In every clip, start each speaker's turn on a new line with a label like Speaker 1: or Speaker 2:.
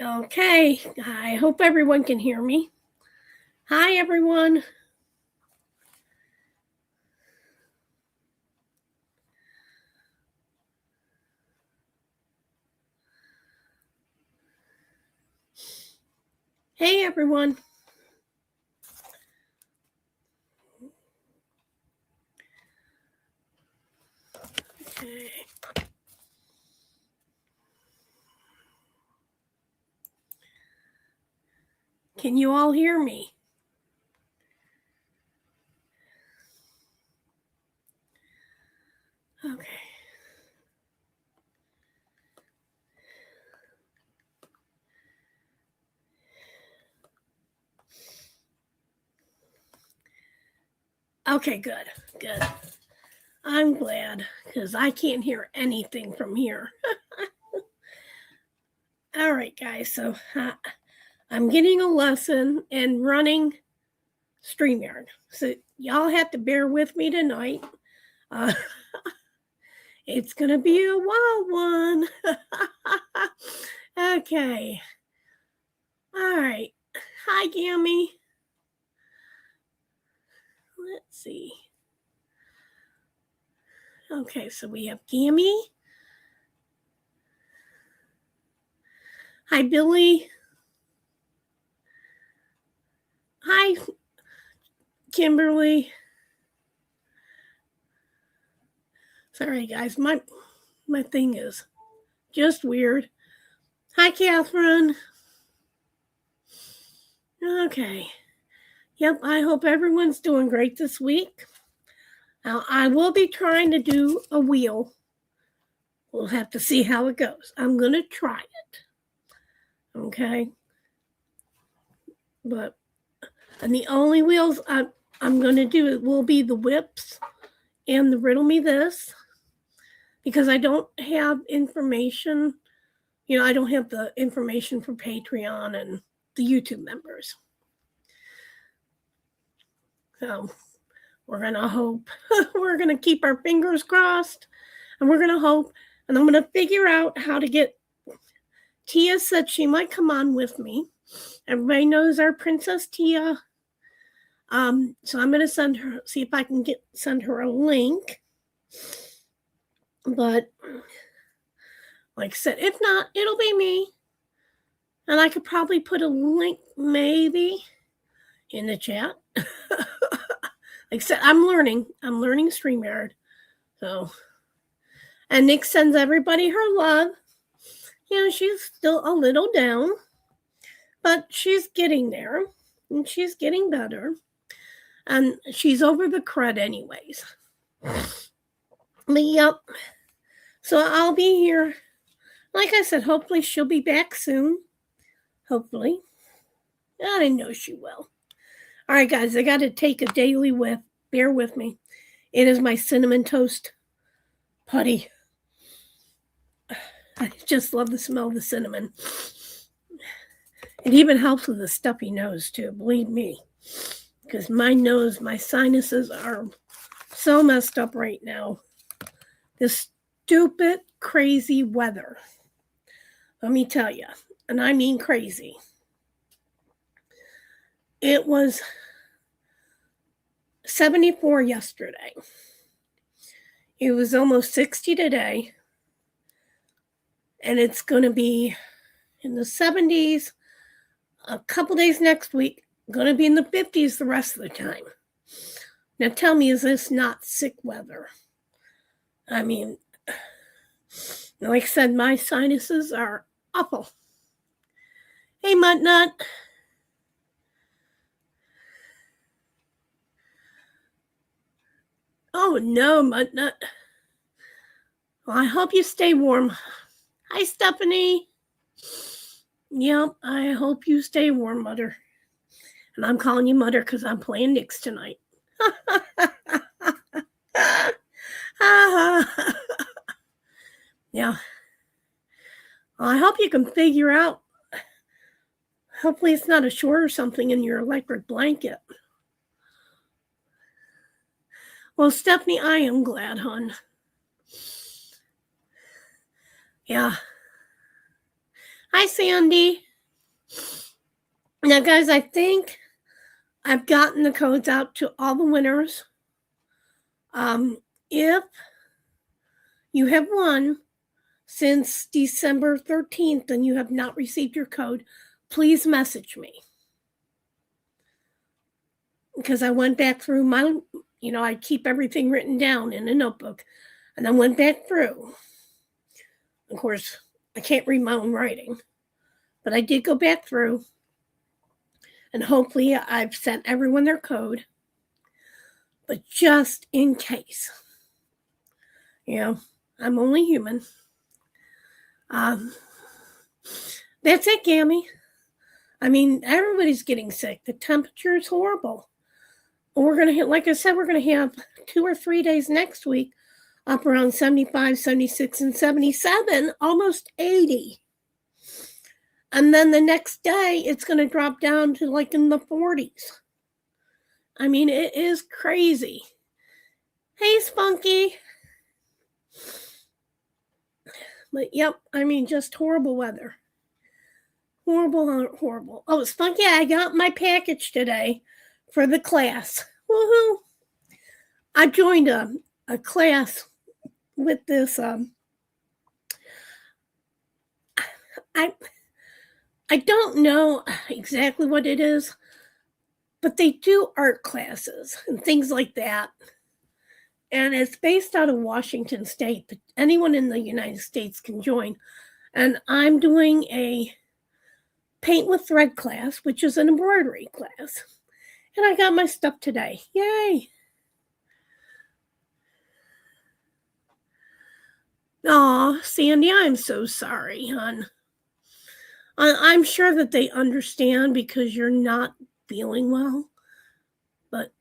Speaker 1: Okay, I hope everyone can hear me. Hi, everyone. Hey, everyone. Okay. Can you all hear me? Okay. Okay, good. I'm glad because I can't hear anything from here. All right, guys. So I'm getting a lesson in running StreamYard. So y'all have to bear with me tonight. It's going to be a wild one. Okay. All right. Hi, Gammy. Let's see. Okay, so we have Gammy. Hi, Billy. Hi, Kimberly. Sorry, guys. My thing is just weird. Hi, Catherine. Okay. Yep, I hope everyone's doing great this week. Now, I will be trying to do a wheel. We'll have to see how it goes. I'm going to try it. Okay. And the only wheels I'm going to do will be the whips and the riddle me this, because I don't have information. I don't have the information for Patreon and the YouTube members. So we're going to hope. We're going to keep our fingers crossed, and we're going to hope. And I'm going to figure out how to get. Tia said she might come on with me. Everybody knows our Princess Tia. So I'm going to see if I can send her a link. But like I said, if not, it'll be me. And I could probably put a link maybe in the chat. Like I said, I'm learning StreamYard. So, and Nick sends everybody her love. She's still a little down, but she's getting there, and she's getting better. And she's over the crud anyways. But yep. So I'll be here. Like I said, hopefully she'll be back soon. Hopefully. I know she will. All right, guys, I got to take a daily whiff. Bear with me. It is my cinnamon toast putty. I just love the smell of the cinnamon. It even helps with the stuffy nose, too. Believe me. Because my sinuses are so messed up right now. This stupid, crazy weather. Let me tell you. And I mean crazy. It was 74 yesterday. It was almost 60 today. And it's going to be in the 70s a couple days next week. Going to be in the 50s the rest of the time. Now tell me, is this not sick weather? I mean, like I said, my sinuses are awful. Hey, MUTTNUTT. Oh, no, MUTTNUTT. Well, I hope you stay warm. Hi, Stephanie. Yep, I hope you stay warm, Mother. And I'm calling you Mother because I'm playing Knicks tonight. Yeah. Well, I hope you can figure out. Hopefully it's not a short or something in your electric blanket. Well, Stephanie, I am glad, hon. Yeah. Hi, Sandy. Now, guys, I think I've gotten the codes out to all the winners. If you have won since December 13th and you have not received your code, please message me. Because I went back through my, I keep everything written down in a notebook. And I went back through. Of course, I can't read my own writing. But I did go back through. And hopefully I've sent everyone their code. But just in case. I'm only human. That's it, Gammy. I mean, everybody's getting sick. The temperature is horrible. We're going to hit, like I said, we're going to have 2 or 3 days next week up around 75, 76, and 77, almost 80. And then the next day, it's going to drop down to like in the 40s. I mean, it is crazy. Hey, Spunky. But, yep, I mean, just horrible weather. Horrible. Oh, Spunky, I got my package today for the class. Woohoo! I joined a class with this. I don't know exactly what it is, but they do art classes and things like that. And it's based out of Washington State, but anyone in the United States can join. And I'm doing a paint with thread class, which is an embroidery class. And I got my stuff today. Yay! Aw, Sandy, I'm so sorry, hon. I'm sure that they understand because you're not feeling well. But,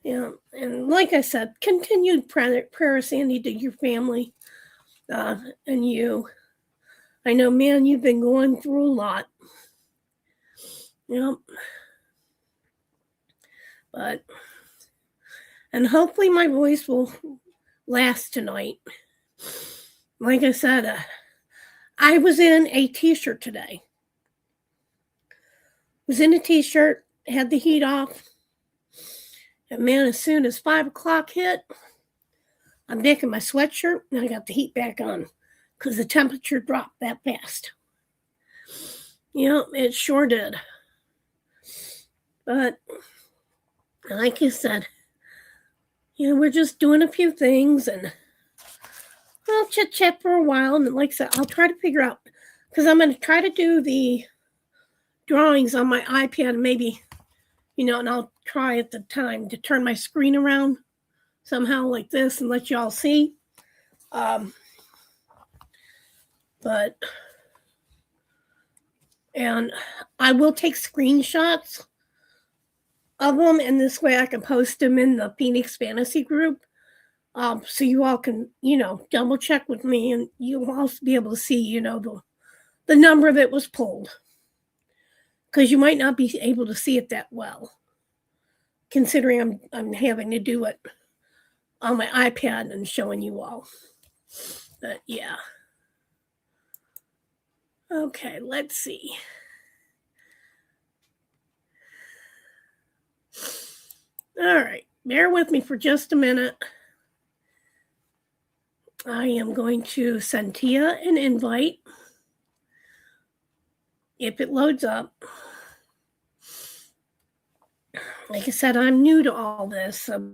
Speaker 1: and like I said, continued prayer, Sandy, to your family and you. I know, man, you've been going through a lot. But, and hopefully my voice will last tonight. Like I said, I was in a t-shirt today. Was in a t-shirt, had the heat off. And man, as soon as 5 o'clock hit, I'm back in my sweatshirt and I got the heat back on because the temperature dropped that fast. It sure did. But like you said, we're just doing a few things and I'll chit-chat for a while. And like I said, I'll try to figure out, because I'm going to try to do the drawings on my iPad maybe, and I'll try at the time to turn my screen around somehow like this and let y'all see. And I will take screenshots of them, and this way I can post them in the Phoenix Fantasy group. So you all can, double check with me, and you'll also be able to see, the number that was pulled. Because you might not be able to see it that well, considering I'm having to do it on my iPad and showing you all. But yeah. Okay, let's see. All right, bear with me for just a minute. I am going to send Tia an invite if it loads up. Like I said, I'm new to all this, so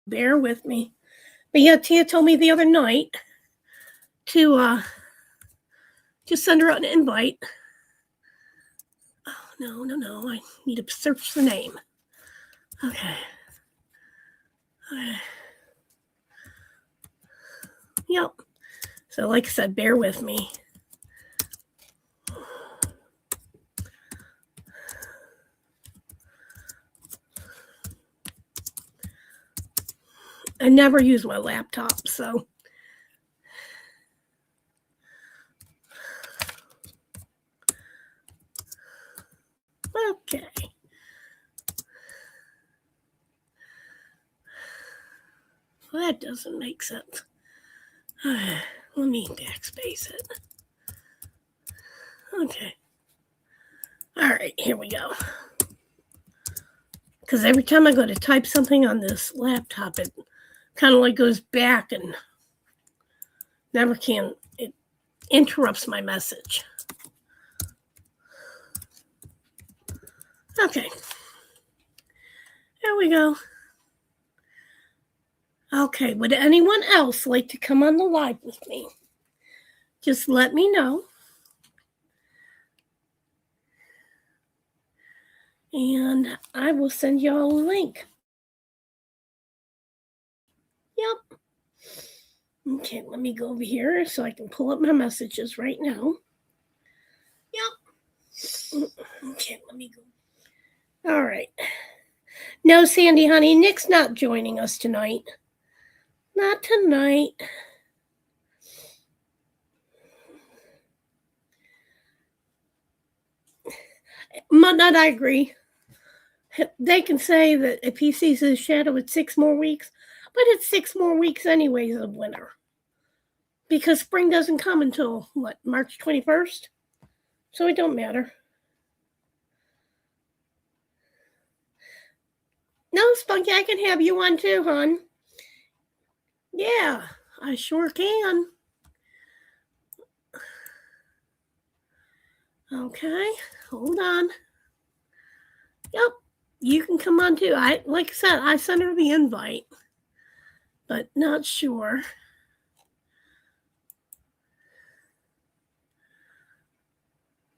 Speaker 1: bear with me. But yeah, Tia told me the other night to just send her out an invite. Oh, no. I need to search the name. Okay. Yep. So like I said, bear with me. I never use my laptop, so. Okay. Well, that doesn't make sense. Let me backspace it. Okay. All right, here we go. Because every time I go to type something on this laptop, it kind of like goes back and never can. It interrupts my message. Okay. There we go. Okay, would anyone else like to come on the live with me? Just let me know. And I will send you all a link. Yep. Okay, let me go over here so I can pull up my messages right now. Yep. Okay, let me go. All right. No, Sandy, honey, Nick's not joining us tonight. Not tonight. MUTTNUTT, I agree. They can say that if he sees his shadow, it's 6 more weeks, but it's 6 more weeks anyways of winter. Because spring doesn't come until, what, March 21st? So it don't matter. No, Spunky, I can have you on too, hon. Yeah, I sure can. Okay, hold on. Yep, you can come on too. Like I said, I sent her the invite, but not sure.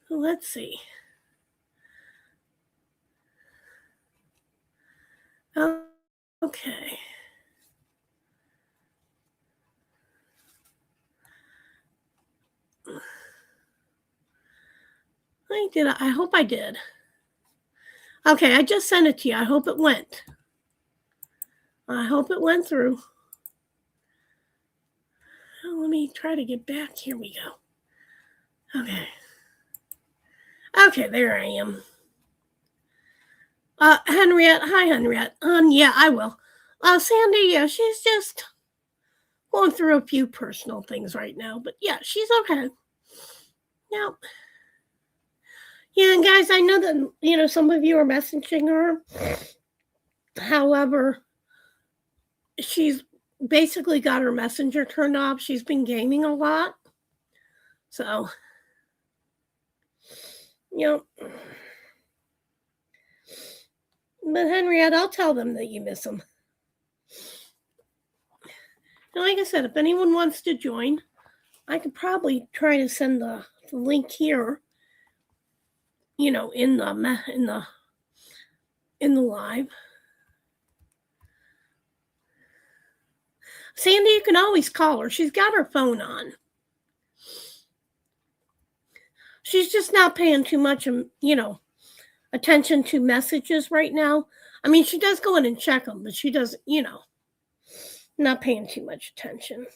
Speaker 1: Let's see. Okay. I hope I did. Okay, I just sent it to you. I hope it went. I hope it went through. Oh, let me try to get back. Here we go. Okay. Okay, there I am. Henriette. Hi, Henriette. Yeah, I will. Sandy, yeah, she's just going through a few personal things right now. But yeah, she's okay. Yep. Yeah, and guys, I know that, some of you are messaging her. However, she's basically got her messenger turned off. She's been gaming a lot. So, yep. But Henriette, I'll tell them that you miss them. And like I said, if anyone wants to join, I could probably try to send the link here, in the live. Sandy, you can always call her. She's got her phone on. She's just not paying too much, attention to messages right now. I mean, she does go in and check them, but she doesn't, not paying too much attention.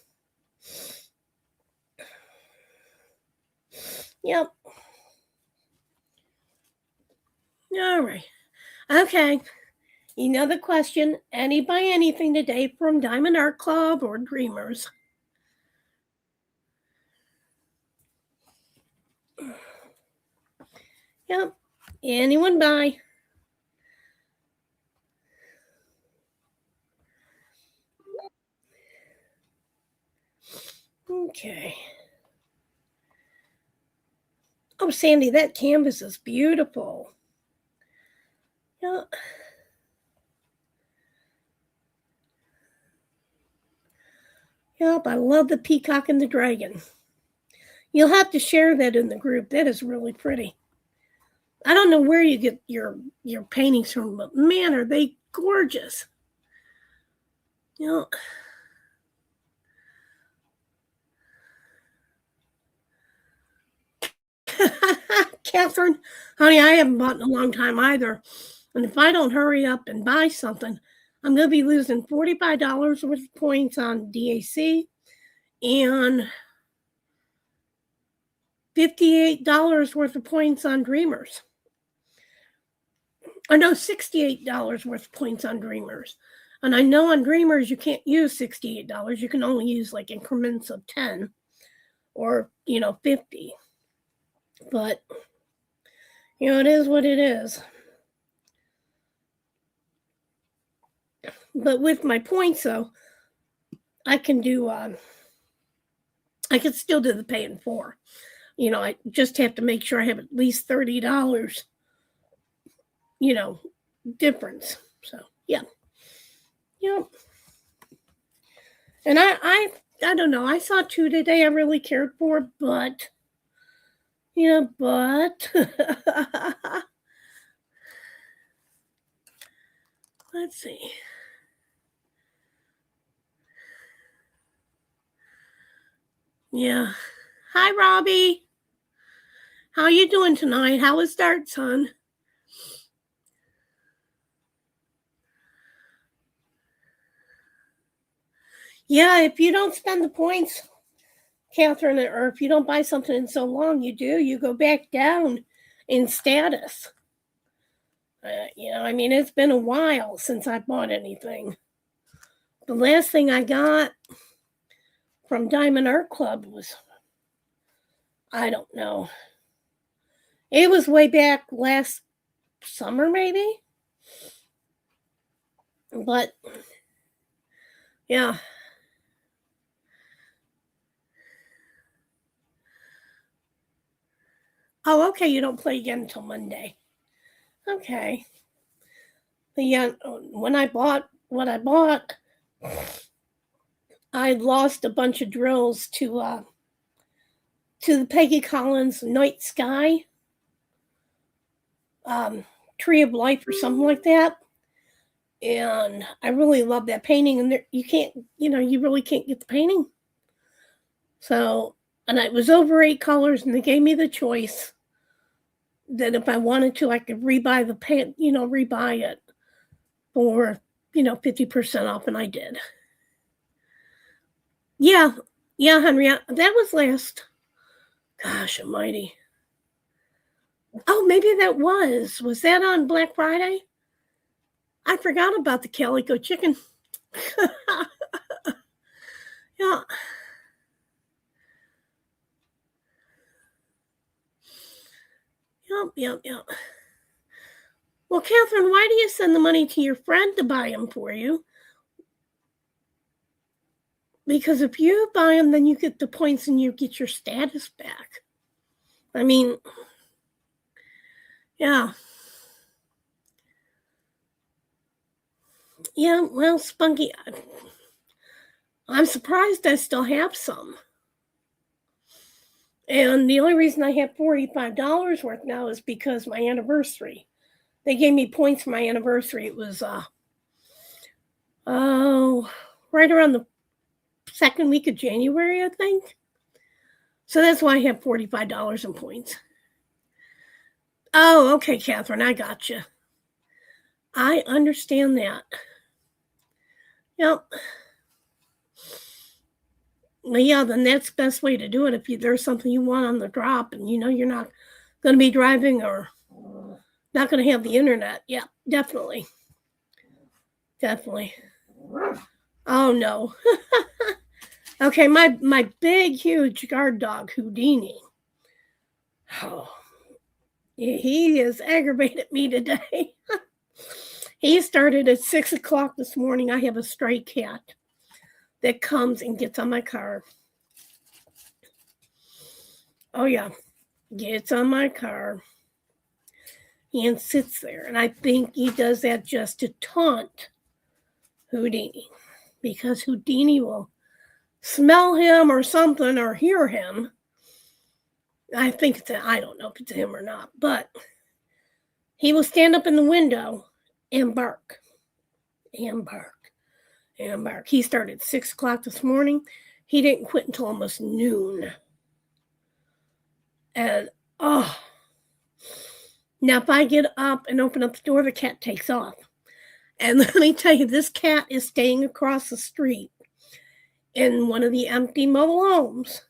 Speaker 1: Yep. All right. Okay. Another question. Any buy anything today from Diamond Art Club or Dreamers? Yep. Anyone buy? Okay. Oh, Sandy, that canvas is beautiful. Yep. Yep, I love the peacock and the dragon. You'll have to share that in the group. That is really pretty. I don't know where you get your paintings from, but man, are they gorgeous. Catherine, honey, I haven't bought in a long time either. And if I don't hurry up and buy something, I'm going to be losing $45 worth of points on DAC and $58 worth of points on Dreamers. I know $68 worth of points on Dreamers. And I know on Dreamers you can't use $68. You can only use like increments of 10 or, 50. But, it is what it is. But with my points, though, I can do, I can still do the pay in 4. I just have to make sure I have at least $30, difference. So, yeah. Yep. And I don't know. I saw 2 today I really cared for, but let's see. Yeah. Hi, Robbie. How you doing tonight? How was darts, son? Yeah, if you don't spend the points, Catherine, or if you don't buy something in so long, you go back down in status. It's been a while since I bought anything. The last thing I got from Diamond Art Club was, I don't know. It was way back last summer, maybe. But, yeah. Oh, okay, you don't play again until Monday. Okay. But yeah, when I bought what I bought, I lost a bunch of drills to the Peggy Collins Night Sky Tree of Life or something like that. And I really love that painting. And you can't, you really can't get the painting. So, and it was over 8 colors, and they gave me the choice that if I wanted to, I could rebuy the paint, rebuy it for, 50% off, and I did. Yeah, Henriette, that was last, gosh almighty. Oh, maybe that was that on Black Friday? I forgot about the calico chicken. Yeah. Yep. Well, Catherine, why do you send the money to your friend to buy them for you? Because if you buy them, then you get the points and you get your status back. Yeah. Yeah, well, Spunky, I'm surprised I still have some. And the only reason I have $45 worth now is because my anniversary. They gave me points for my anniversary. It was, right around the second week of January, I think. So that's why I have $45 in points. Oh, okay, Catherine, I got you. I understand that. Yep. Well, yeah, then that's the best way to do it. If there's something you want on the drop and you're not going to be driving or not going to have the internet. Yeah, definitely. Oh, no. Okay, my big, huge guard dog, Houdini. Oh, he has aggravated me today. He started at 6 o'clock this morning. I have a stray cat that comes and gets on my car. Oh, yeah. Gets on my car and sits there. And I think he does that just to taunt Houdini, because Houdini will smell him or something or hear him. I think I don't know if it's him or not, but he will stand up in the window and bark. He started at 6 o'clock this morning. He didn't quit until almost noon. And, now if I get up and open up the door, the cat takes off. And let me tell you, this cat is staying across the street in one of the empty mobile homes.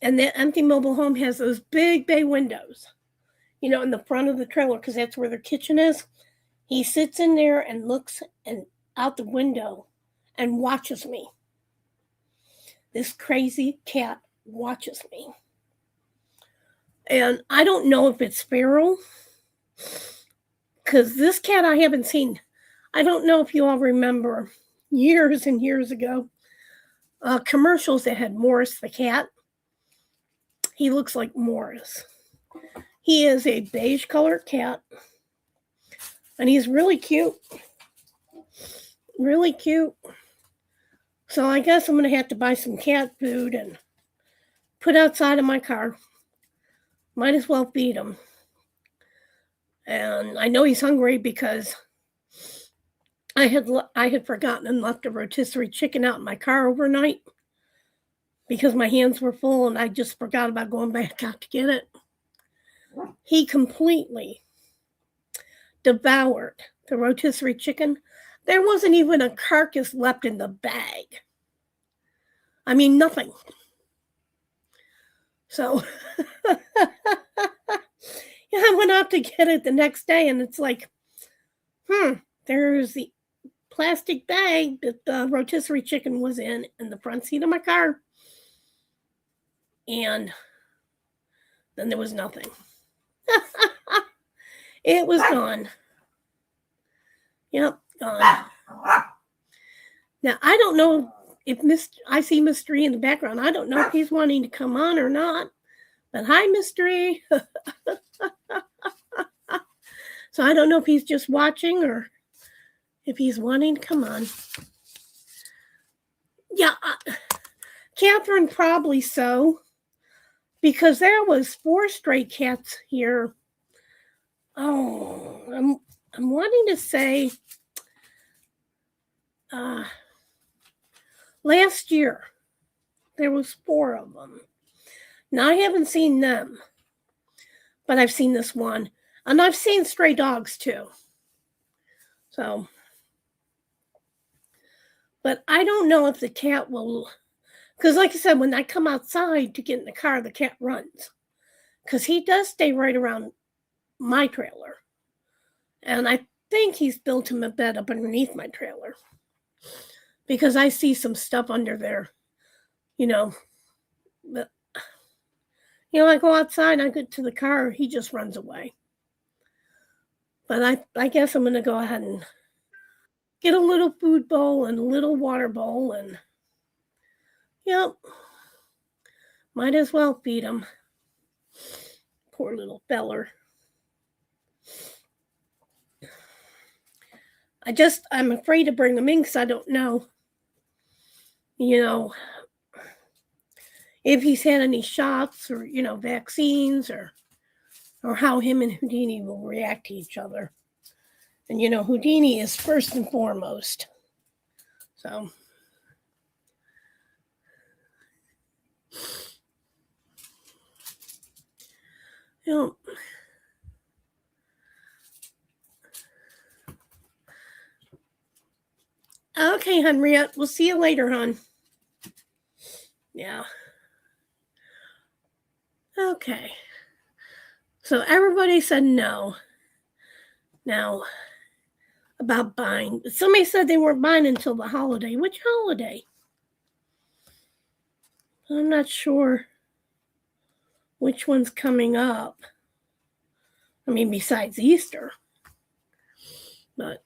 Speaker 1: And that empty mobile home has those big bay windows, in the front of the trailer, because that's where their kitchen is. He sits in there and looks out the window and watches me. This crazy cat watches me. And I don't know if it's feral, because this cat I haven't seen. I don't know if you all remember years and years ago, commercials that had Morris the cat. He looks like Morris. He is a beige colored cat, and he's really cute. Really cute. So I guess I'm going to have to buy some cat food and put outside of my car. Might as well feed him. And I know he's hungry because I had forgotten and left a rotisserie chicken out in my car overnight because my hands were full and I just forgot about going back out to get it. He completely devoured the rotisserie chicken. There wasn't even a carcass left in the bag. I mean, nothing. So I went out to get it the next day, and it's like, there's the plastic bag that the rotisserie chicken was in the front seat of my car. And then there was nothing. It was gone. Yep, gone. Now, I don't know if I see Mystery in the background. I don't know if he's wanting to come on or not. But hi, Mystery. So I don't know if he's just watching or if he's wanting to come on. Yeah, Catherine, probably so. Because there was 4 stray cats here. Oh, I'm wanting to say last year there was 4 of them. Now I haven't seen them, but I've seen this one, and I've seen stray dogs too. So, but I don't know if the cat will, because like I said, when I come outside to get in the car, the cat runs, because he does stay right around my trailer. And I think he's built him a bed up underneath my trailer because I see some stuff under there, but I go outside, I get to the car, he just runs away. But I guess I'm going to go ahead and get a little food bowl and a little water bowl, and might as well feed him. Poor little feller. I'm afraid to bring him in because I don't know, if he's had any shots or, vaccines or how him and Houdini will react to each other. And, Houdini is first and foremost. So, okay, Henriette, we'll see you later, hon. Yeah. Okay. So everybody said no. Now, about buying. Somebody said they weren't buying until the holiday. Which holiday? I'm not sure which one's coming up. I mean, besides Easter. But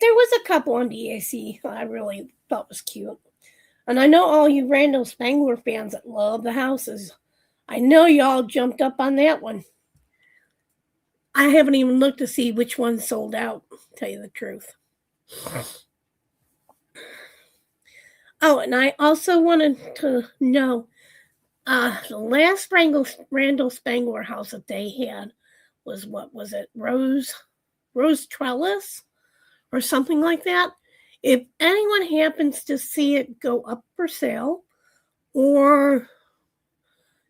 Speaker 1: there was a couple on DAC I really thought was cute. And I know all you Randall Spangler fans that love the houses, I know y'all jumped up on that one. I haven't even looked to see which one sold out, to tell you the truth. Oh, and I also wanted to know, the last Randall Spangler house that they had was, what was it, Rose Trellis or something like that. If anyone happens to see it go up for sale or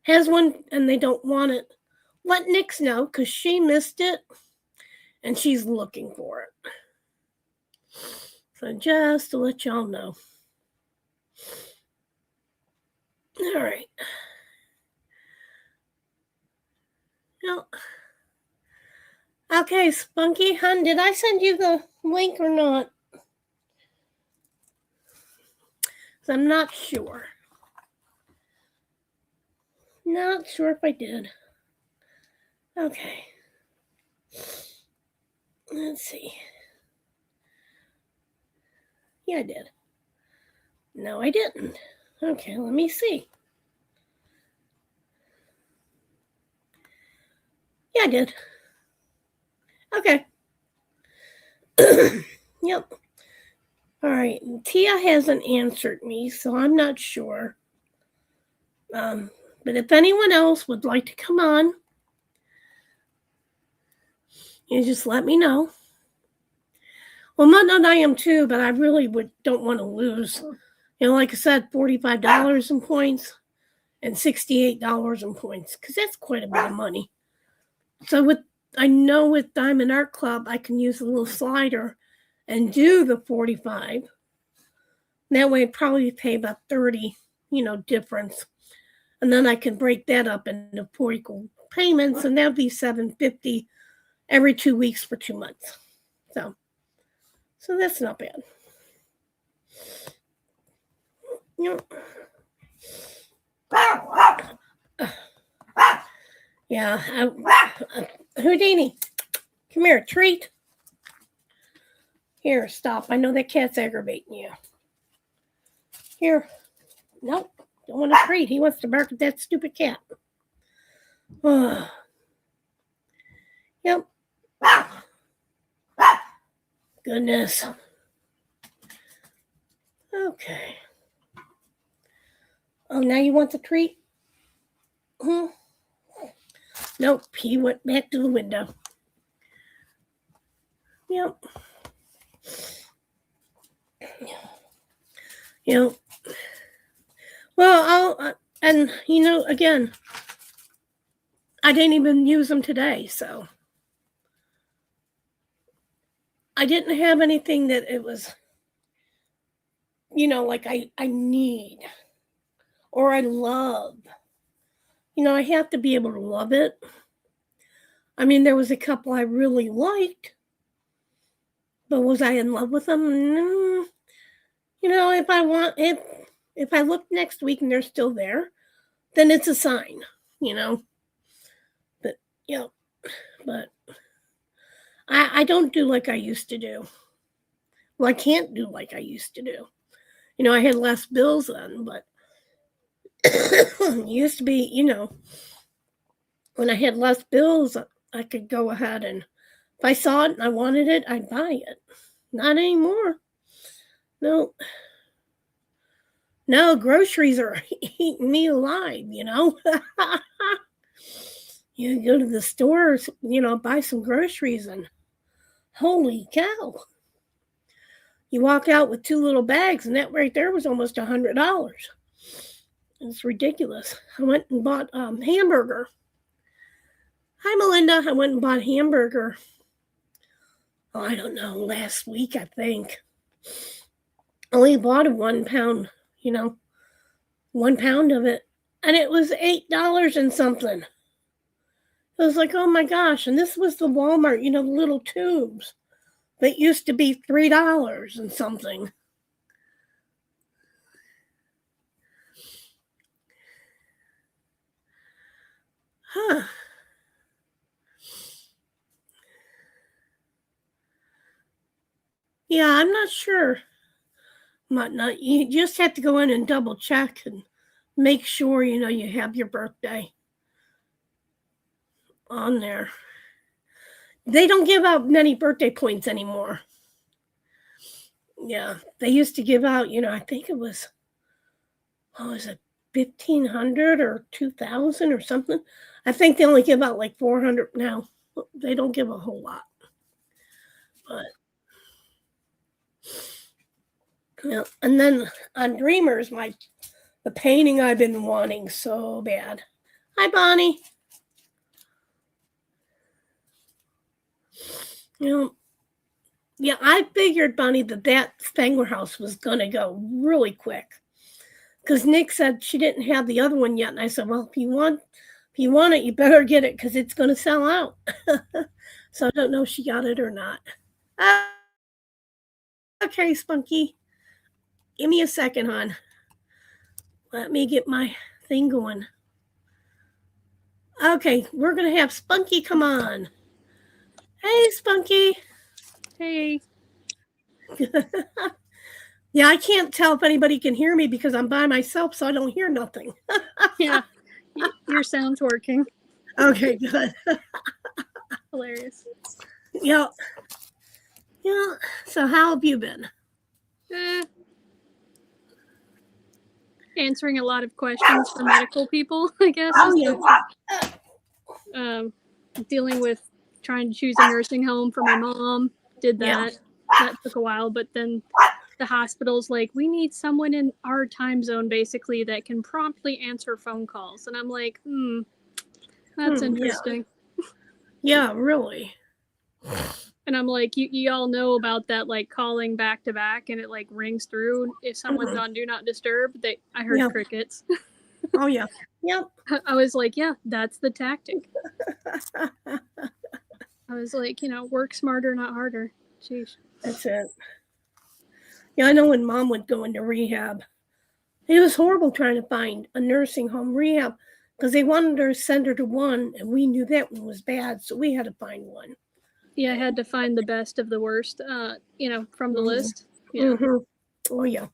Speaker 1: has one and they don't want it, let Nix know, because she missed it and she's looking for it. So just to let y'all know. All right. Well, okay, Spunky, hun, did I send you the link or not? I'm not sure. Not sure if I did. Okay. Let's see. Yeah, I did. No, I didn't. Okay, let me see. Yeah, I did. Okay. Yep. All right. Tia hasn't answered me, so I'm not sure. But if anyone else would like to come on, you just let me know. Well, MUTTNUTT I am too, but I really don't want to lose. Like I said, $45 in points and $68 in points, because that's quite a bit of money. So I know with Diamond Art Club, I can use a little slider and do the 45. That way I'd probably pay about 30, difference. And then I can break that up into 4 equal payments, and that'd be $750 every 2 weeks for 2 months. So that's not bad. Yeah. Houdini, come here, treat. Here, stop. I know that cat's aggravating you. Here. Nope. Don't want a treat. He wants to bark at that stupid cat. Yep. Goodness. Okay. Oh, now you want the treat? Nope. He went back to the window. Yep. Well, and again, I didn't even use them today, so I didn't have anything that it was, like I need or I love. I have to be able to love it. I mean, there was a couple I really liked, but was I in love with them? No. If I look next week and they're still there, then it's a sign, But but I don't do like I used to do. Well, I can't do like I used to do. I had less bills then, but it used to be, when I had less bills, I could go ahead and if I saw it and I wanted it, I'd buy it. Not anymore. No, groceries are eating me alive, You go to the stores, buy some groceries and holy cow. You walk out with 2 little bags and that right there was almost $100. It's ridiculous. I went and bought hamburger. Hi, Melinda. I went and bought hamburger. Oh, I don't know, last week, I think. Only bought a 1 pound, 1 pound of it. And it was $8 and something. It was like, oh my gosh. And this was the Walmart, the little tubes that used to be $3 and something. Huh. Yeah, I'm not sure. MUTTNUTT. You just have to go in and double check and make sure, you have your birthday on there. They don't give out many birthday points anymore. Yeah, they used to give out, I think it was, what was it, 1,500 or 2,000 or something. I think they only give out like 400 now. They don't give a whole lot. But and then on Dreamers, the painting I've been wanting so bad. Hi, Bonnie. Yeah, I figured, Bonnie, that Spangler house was going to go really quick. Because Nick said she didn't have the other one yet. And I said, well, if you want it, you better get it because it's going to sell out. So I don't know if she got it or not. Okay, Spunky. Give me a second, hon. Let me get my thing going. Okay, we're going to have Spunky come on. Hey, Spunky.
Speaker 2: Hey.
Speaker 1: Yeah, I can't tell if anybody can hear me because I'm by myself, so I don't hear nothing.
Speaker 2: Yeah, your sound's working.
Speaker 1: Okay, good.
Speaker 2: Hilarious.
Speaker 1: Yeah. Yeah. So how have you been?
Speaker 2: Answering a lot of questions for medical people, I guess.
Speaker 1: Oh,
Speaker 2: yeah. Dealing with trying to choose a nursing home for my mom. Did that. Yeah. That took a while, but then the hospital's like, we need someone in our time zone, basically, that can promptly answer phone calls. And I'm like, that's interesting.
Speaker 1: Yeah, really.
Speaker 2: And I'm like, you all know about that, like calling back to back and it like rings through if someone's on Do Not Disturb. I heard crickets.
Speaker 1: Oh, yeah. Yep.
Speaker 2: I was like, yeah, that's the tactic. I was like, work smarter, not harder. Sheesh.
Speaker 1: That's it. Yeah, I know when Mom would go into rehab, it was horrible trying to find a nursing home rehab because they wanted her to send her to one, and we knew that one was bad, so we had to find one.
Speaker 2: Yeah, I had to find the best of the worst, from the list.
Speaker 1: Yeah. Mm-hmm. Oh, yeah.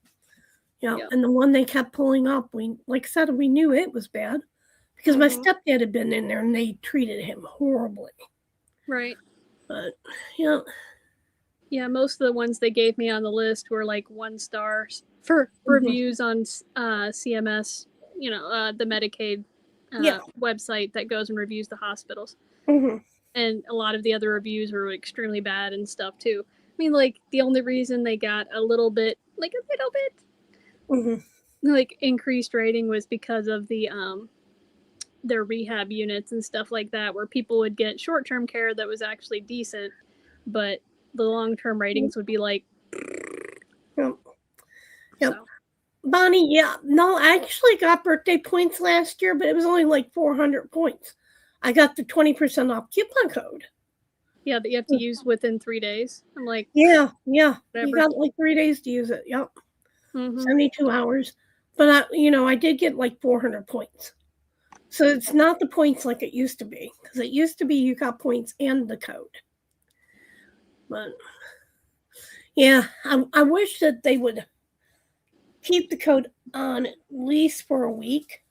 Speaker 1: Yeah. And the one they kept pulling up, like I said, we knew it was bad because my stepdad had been in there and they treated him horribly.
Speaker 2: Right.
Speaker 1: But, yeah.
Speaker 2: Yeah, most of the ones they gave me on the list were like 1 stars for reviews on CMS, the Medicaid website that goes and reviews the hospitals. Mm-hmm. And a lot of the other reviews were extremely bad and stuff too. I mean, like the only reason they got a little bit like increased rating was because of the their rehab units and stuff like that, where people would get short-term care that was actually decent, but the long-term ratings would be like.
Speaker 1: Yep. So. Bonnie, no, I actually got birthday points last year, but it was only like 400 points. I got the 20% off coupon code.
Speaker 2: Yeah, that you have to use within 3 days. I'm like,
Speaker 1: yeah. Whatever. You got like 3 days to use it. Yep. 72 hours. But I did get like 400 points. So it's not the points like it used to be, because it used to be you got points and the code. But yeah, I wish that they would keep the code on at least for a week.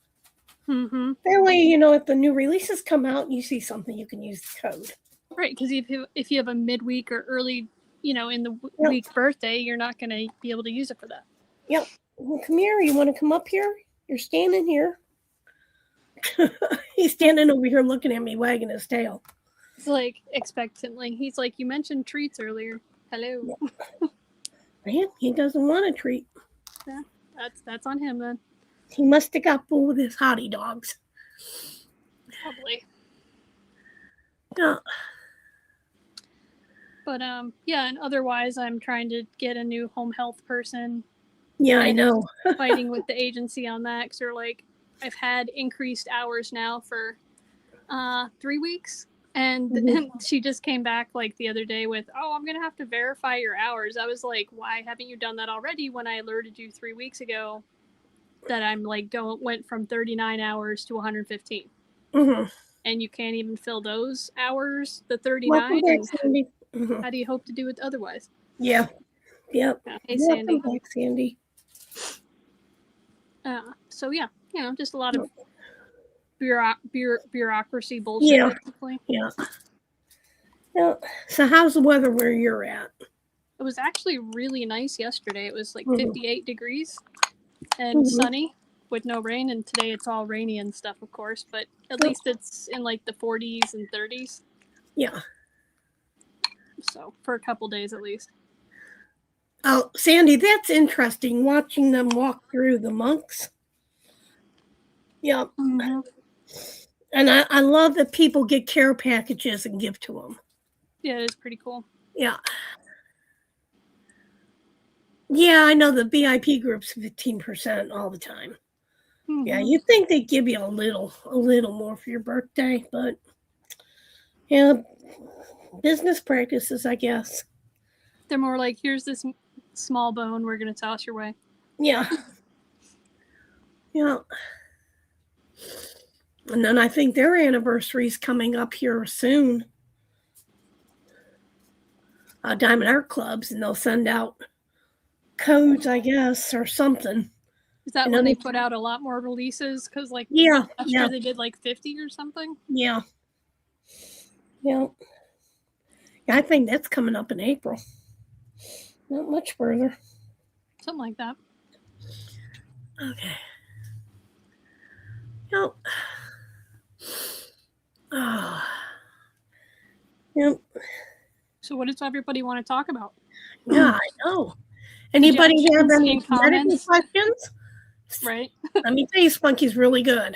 Speaker 1: Mm-hmm. That way, if the new releases come out and you see something, you can use the code.
Speaker 2: Right, because if you have a midweek or early, in the week birthday, you're not going to be able to use it for that.
Speaker 1: Yep. Well, come here. You want to come up here? You're standing here. He's standing over here looking at me, wagging his tail.
Speaker 2: It's like expectantly. He's like, you mentioned treats earlier. Hello.
Speaker 1: Man, he doesn't want a treat.
Speaker 2: Yeah, that's on him then.
Speaker 1: He must have got full with his hottie dogs.
Speaker 2: Probably.
Speaker 1: Yeah.
Speaker 2: But and otherwise I'm trying to get a new home health person.
Speaker 1: Yeah, I know.
Speaker 2: Fighting with the agency on that, because they're like, I've had increased hours now for 3 weeks. And she just came back like the other day with, I'm going to have to verify your hours. I was like, why haven't you done that already when I alerted you 3 weeks ago that I'm like went from 39 hours to 115? Mm-hmm. And you can't even fill those hours, the 39? Back, how do you hope to do it otherwise?
Speaker 1: Yeah. Yep.
Speaker 2: Hey, Sandy.
Speaker 1: Welcome back, Sandy.
Speaker 2: So, yeah, just a lot of bureaucracy bullshit.
Speaker 1: Yeah. Basically. Yeah. So how's the weather where you're at?
Speaker 2: It was actually really nice yesterday. It was like 58 degrees and sunny with no rain. And today it's all rainy and stuff, of course. But at least it's in like the 40s and 30s.
Speaker 1: Yeah.
Speaker 2: So for a couple days at least.
Speaker 1: Oh, Sandy, that's interesting, watching them walk through the monks. Yeah. Mm-hmm. And I love that people get care packages and give to them.
Speaker 2: Yeah, it is pretty cool.
Speaker 1: Yeah. Yeah, I know the VIP group's 15% all the time. Mm-hmm. Yeah, you'd think they'd give you a little more for your birthday, but yeah, business practices, I guess.
Speaker 2: They're more like, here's this small bone we're going to toss your way.
Speaker 1: Yeah. Yeah. And then I think their anniversary's coming up here soon. Diamond Art Clubs, and they'll send out codes, I guess, or something.
Speaker 2: Is that when they put out a lot more releases? Because last year they did 50 or something.
Speaker 1: Yeah. Yeah. I think that's coming up in April. Not much further.
Speaker 2: Something like that.
Speaker 1: Okay. Yep. Oh. Yep.
Speaker 2: So what does everybody want to talk about?
Speaker 1: Yeah, I know. Anybody have any medical questions?
Speaker 2: Right.
Speaker 1: Let me tell you, Spunky's really good.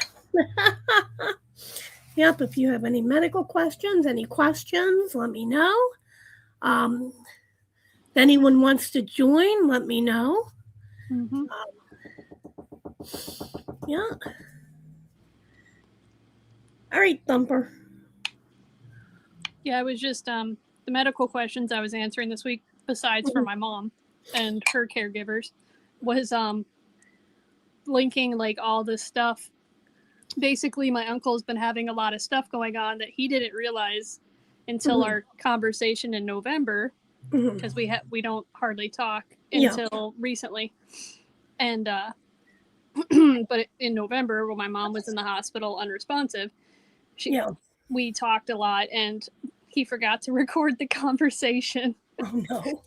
Speaker 1: Yep, if you have any medical questions, let me know. If anyone wants to join, let me know.
Speaker 2: Mm-hmm.
Speaker 1: Yeah. All right, Thumper.
Speaker 2: Yeah, it was just the medical questions I was answering this week, besides for my mom and her caregivers, was linking all this stuff. Basically, my uncle's been having a lot of stuff going on that he didn't realize until our conversation in November, because we don't hardly talk until recently. And but in November, when my mom was in the hospital unresponsive, we talked a lot, and he forgot to record the conversation.
Speaker 1: Oh no.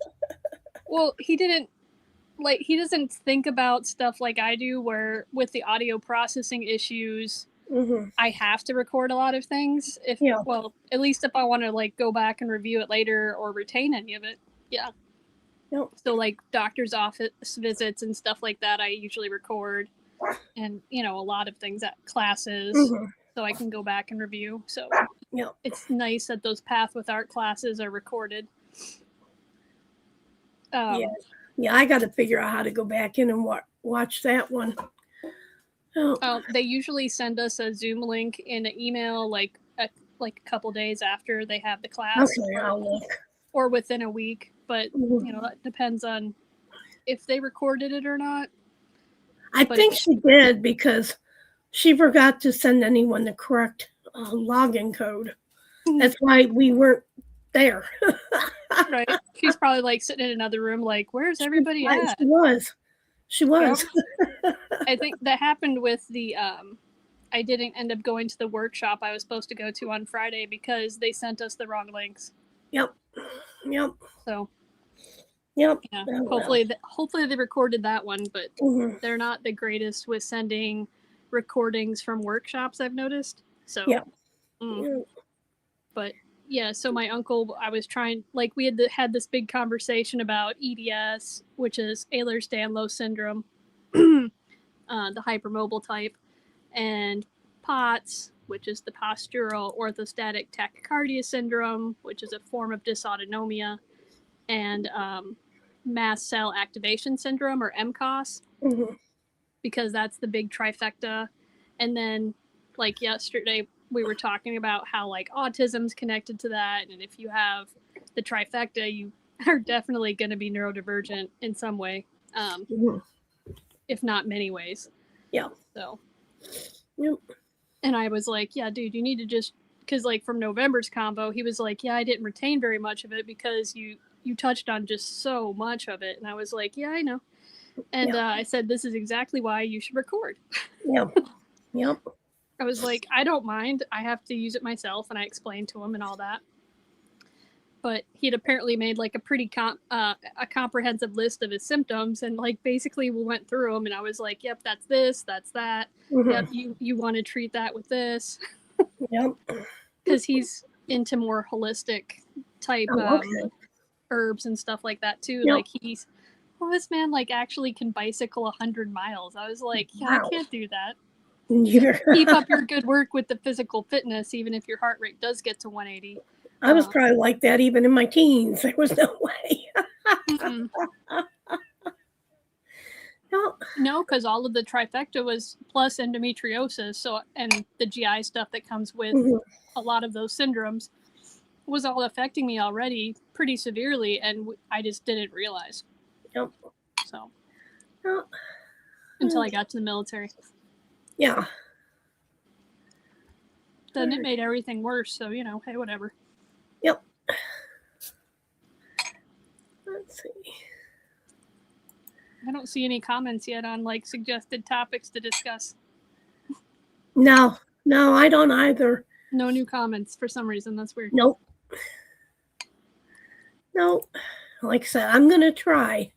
Speaker 2: Well, he doesn't think about stuff like I do, where with the audio processing issues, I have to record a lot of things. Well, at least if I want to go back and review it later or retain any of it. Yeah.
Speaker 1: Yep.
Speaker 2: So doctor's office visits and stuff like that, I usually record, and a lot of things at classes, so I can go back and review. So it's nice that those Path with Art classes are recorded.
Speaker 1: Yeah, I got to figure out how to go back in and watch that one.
Speaker 2: They usually send us a Zoom link in an email a couple days after they have the class.
Speaker 1: Okay, I'll look.
Speaker 2: Or within a week, but that depends on if they recorded it or not.
Speaker 1: I think she did, because she forgot to send anyone the correct login code. That's why we weren't there.
Speaker 2: Right. She's probably sitting in another room where's everybody at?
Speaker 1: She was.
Speaker 2: Yep. I think that happened with the I didn't end up going to the workshop I was supposed to go to on Friday because they sent us the wrong links.
Speaker 1: Yep.
Speaker 2: So
Speaker 1: yep.
Speaker 2: Yeah. Hopefully they recorded that one, but they're not the greatest with sending recordings from workshops, I've noticed. So But yeah, so my uncle, I was trying, we had this big conversation about EDS, which is Ehlers-Danlos syndrome, the hypermobile type, and POTS, which is the postural orthostatic tachycardia syndrome, which is a form of dysautonomia, and mast cell activation syndrome, or MCOS, because that's the big trifecta. And then, yesterday, we were talking about how autism's connected to that, and if you have the trifecta, you are definitely going to be neurodivergent in some way, if not many ways.
Speaker 1: Yeah.
Speaker 2: So.
Speaker 1: Yep.
Speaker 2: And I was like, yeah, dude, you need to just, because from November's combo, he was like, yeah, I didn't retain very much of it because you touched on just so much of it. And I was like, yeah, I know. And I said, this is exactly why you should record.
Speaker 1: Yep.
Speaker 2: I was like, I don't mind. I have to use it myself. And I explained to him and all that. But he had apparently made a pretty a comprehensive list of his symptoms. And basically we went through them. And I was like, yep, that's this, that's that. Yep, you want to treat that with this.
Speaker 1: Yep.
Speaker 2: Because he's into more holistic type herbs and stuff like that too.
Speaker 1: Yep.
Speaker 2: This man actually can bicycle 100 miles. I was like, yeah, wow. I can't do that. Keep up your good work with the physical fitness, even if your heart rate does get to 180.
Speaker 1: I was probably like that even in my teens. There was no way.
Speaker 2: No, because all of the trifecta was plus endometriosis, so and the GI stuff that comes with a lot of those syndromes was all affecting me already pretty severely, and I just didn't realize.
Speaker 1: Yep.
Speaker 2: So until I got to the military.
Speaker 1: Yeah.
Speaker 2: then it made everything worse. So, you know, hey, whatever.
Speaker 1: Yep. Let's see.
Speaker 2: I don't see any comments yet on like suggested topics to discuss.
Speaker 1: No, I don't either.
Speaker 2: No new comments for some reason. That's weird.
Speaker 1: Nope. Like I said, I'm going to try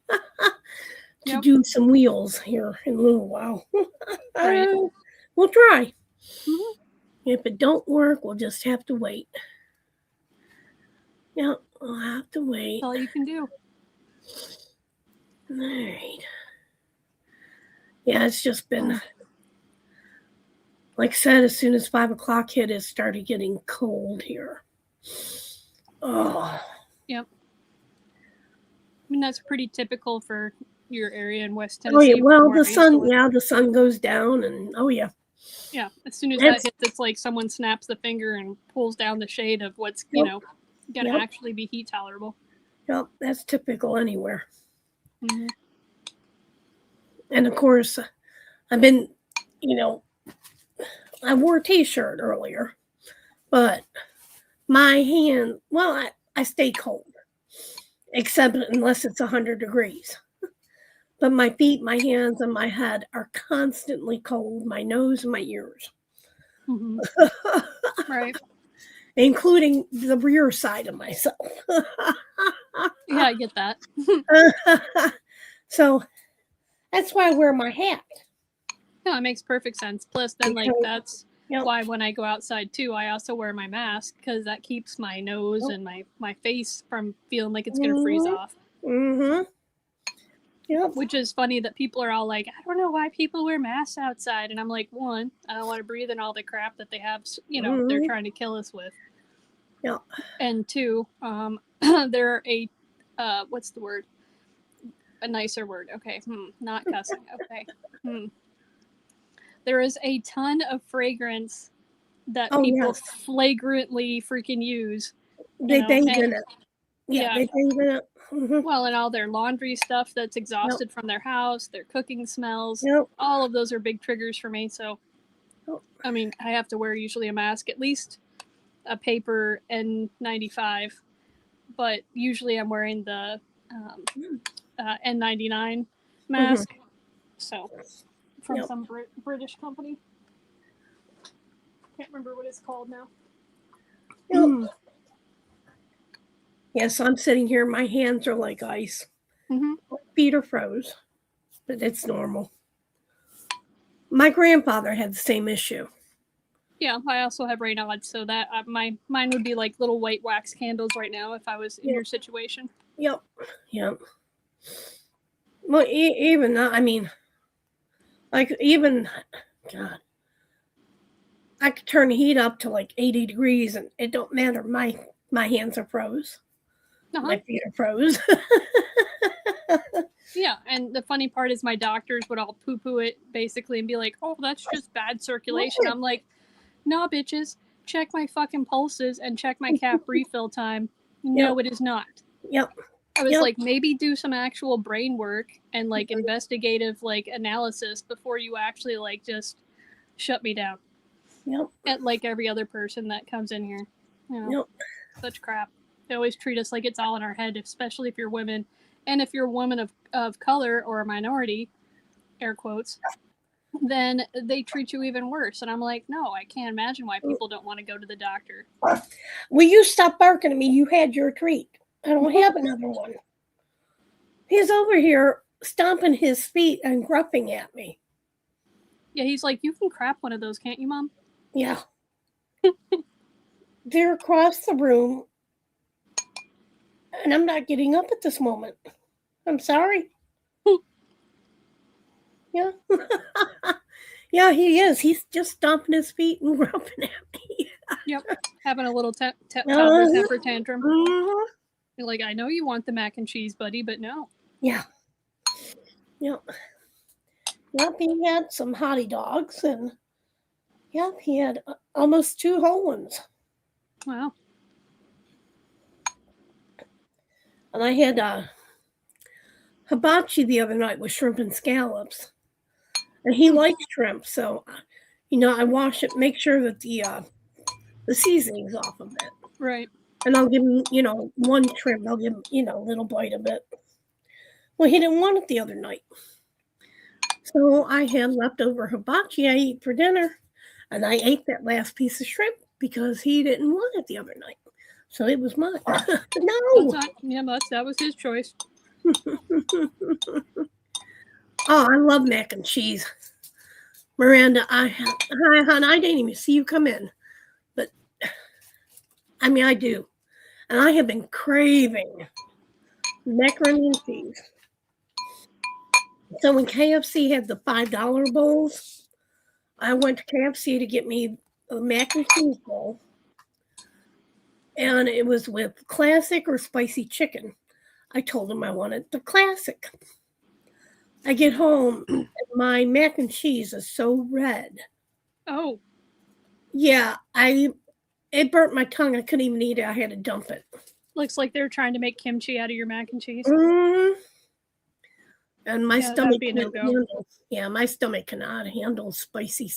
Speaker 1: to do some wheels here in a little while.
Speaker 2: Right.
Speaker 1: We'll try.
Speaker 2: Mm-hmm.
Speaker 1: If it don't work, we'll just have to wait. Yeah, we'll have to wait.
Speaker 2: That's all you can do.
Speaker 1: All right. Yeah, it's just been, like I said, as soon as 5 o'clock hit, it started getting cold here. Oh.
Speaker 2: Yep. I mean, that's pretty typical for your area in West Tennessee.
Speaker 1: Oh, yeah. Well, the sun goes down, and oh, yeah.
Speaker 2: Yeah, as soon as that hits, it's like someone snaps the finger and pulls down the shade of what's, you know, going to actually be heat tolerable.
Speaker 1: Yep, that's typical anywhere.
Speaker 2: Mm-hmm.
Speaker 1: And of course, I've been, you know, I wore a t-shirt earlier, but my hand, well, I stay cold, except unless it's 100 degrees. But my feet, my hands, and my head are constantly cold, my nose and my ears.
Speaker 2: Mm-hmm. Right.
Speaker 1: Including the rear side of myself.
Speaker 2: Yeah, I get that.
Speaker 1: So that's why I wear my hat.
Speaker 2: Yeah, it makes perfect sense. Plus, then, like, that's why when I go outside, too, I also wear my mask, because that keeps my nose and my face from feeling like it's going to freeze off.
Speaker 1: Mm-hmm. Yep.
Speaker 2: Which is funny that people are all like, I don't know why people wear masks outside. And I'm like, one, I don't want to breathe in all the crap that they have, you know, they're trying to kill us with.
Speaker 1: Yeah.
Speaker 2: And two, there are what's the word? A nicer word. Okay. Not cussing. Okay. There is a ton of fragrance that people flagrantly freaking use.
Speaker 1: They bathe in it.
Speaker 2: Yeah,
Speaker 1: they bathe in it. Mm-hmm.
Speaker 2: Well, and all their laundry stuff that's exhausted from their house, their cooking smells, all of those are big triggers for me. So, I mean, I have to wear usually a mask, at least a paper N95, but usually I'm wearing the N99 mask. Mm-hmm. So, from some British company. Can't remember what it's called now.
Speaker 1: Yes, I'm sitting here. My hands are like ice.
Speaker 2: Mm-hmm.
Speaker 1: My feet are froze, but it's normal. My grandfather had the same issue.
Speaker 2: Yeah, I also have Raynaud's, so that mine would be like little white wax candles right now if I was in your situation.
Speaker 1: Yep. Well, even I mean, like even God, I could turn the heat up to like 80 degrees, and it don't matter. My hands are froze. My feet are froze.
Speaker 2: Yeah, and the funny part is my doctors would all poo-poo it basically and be like, oh, that's just bad circulation. I'm like, nah, bitches, check my fucking pulses and check my cap refill time. No, it is not.
Speaker 1: Yep.
Speaker 2: I was like, maybe do some actual brain work and like investigative like analysis before you actually like just shut me down.
Speaker 1: Yep.
Speaker 2: At like every other person that comes in here. You know, such crap. They always treat us like it's all in our head, especially if you're women. And if you're a woman of color or a minority, air quotes, then they treat you even worse. And I'm like, no, I can't imagine why people don't want to go to the doctor.
Speaker 1: Will you stop barking at me? You had your treat. I don't have another one. He's over here stomping his feet and gruffing at me.
Speaker 2: Yeah, he's like, you can crap one of those, can't you, Mom?
Speaker 1: Yeah. They're across the room. And I'm not getting up at this moment. I'm sorry. Yeah. Yeah, he is. He's just stomping his feet and grumping at me.
Speaker 2: Yep. Having a little toddler temper tantrum.
Speaker 1: Mm-hmm.
Speaker 2: You're like, I know you want the mac and cheese, buddy, but no.
Speaker 1: Yeah. Yep. Yep, he had some hottie dogs, and yep, he had almost 2 whole ones.
Speaker 2: Wow.
Speaker 1: And I had hibachi the other night with shrimp and scallops. And he likes shrimp, so, you know, I wash it, make sure that the the seasonings off of it.
Speaker 2: Right.
Speaker 1: And I'll give him, one trim. I'll give him, a little bite of it. Well, he didn't want it the other night. So I had leftover hibachi I ate for dinner. And I ate that last piece of shrimp because he didn't want it the other night. So it was mine. No.
Speaker 2: That was his choice.
Speaker 1: Oh, I love mac and cheese. Miranda, hi, hon. I didn't even see you come in. But, I do. And I have been craving macaroni and cheese. So when KFC had the $5 bowls, I went to KFC to get me a mac and cheese bowl. And it was with classic or spicy chicken. I told him I wanted the classic. I get home and my mac and cheese is so red.
Speaker 2: Oh.
Speaker 1: Yeah, it burnt my tongue. I couldn't even eat it. I had to dump it.
Speaker 2: Looks like they're trying to make kimchi out of your mac and cheese.
Speaker 1: Mm-hmm. And my stomach my stomach cannot handle spicy.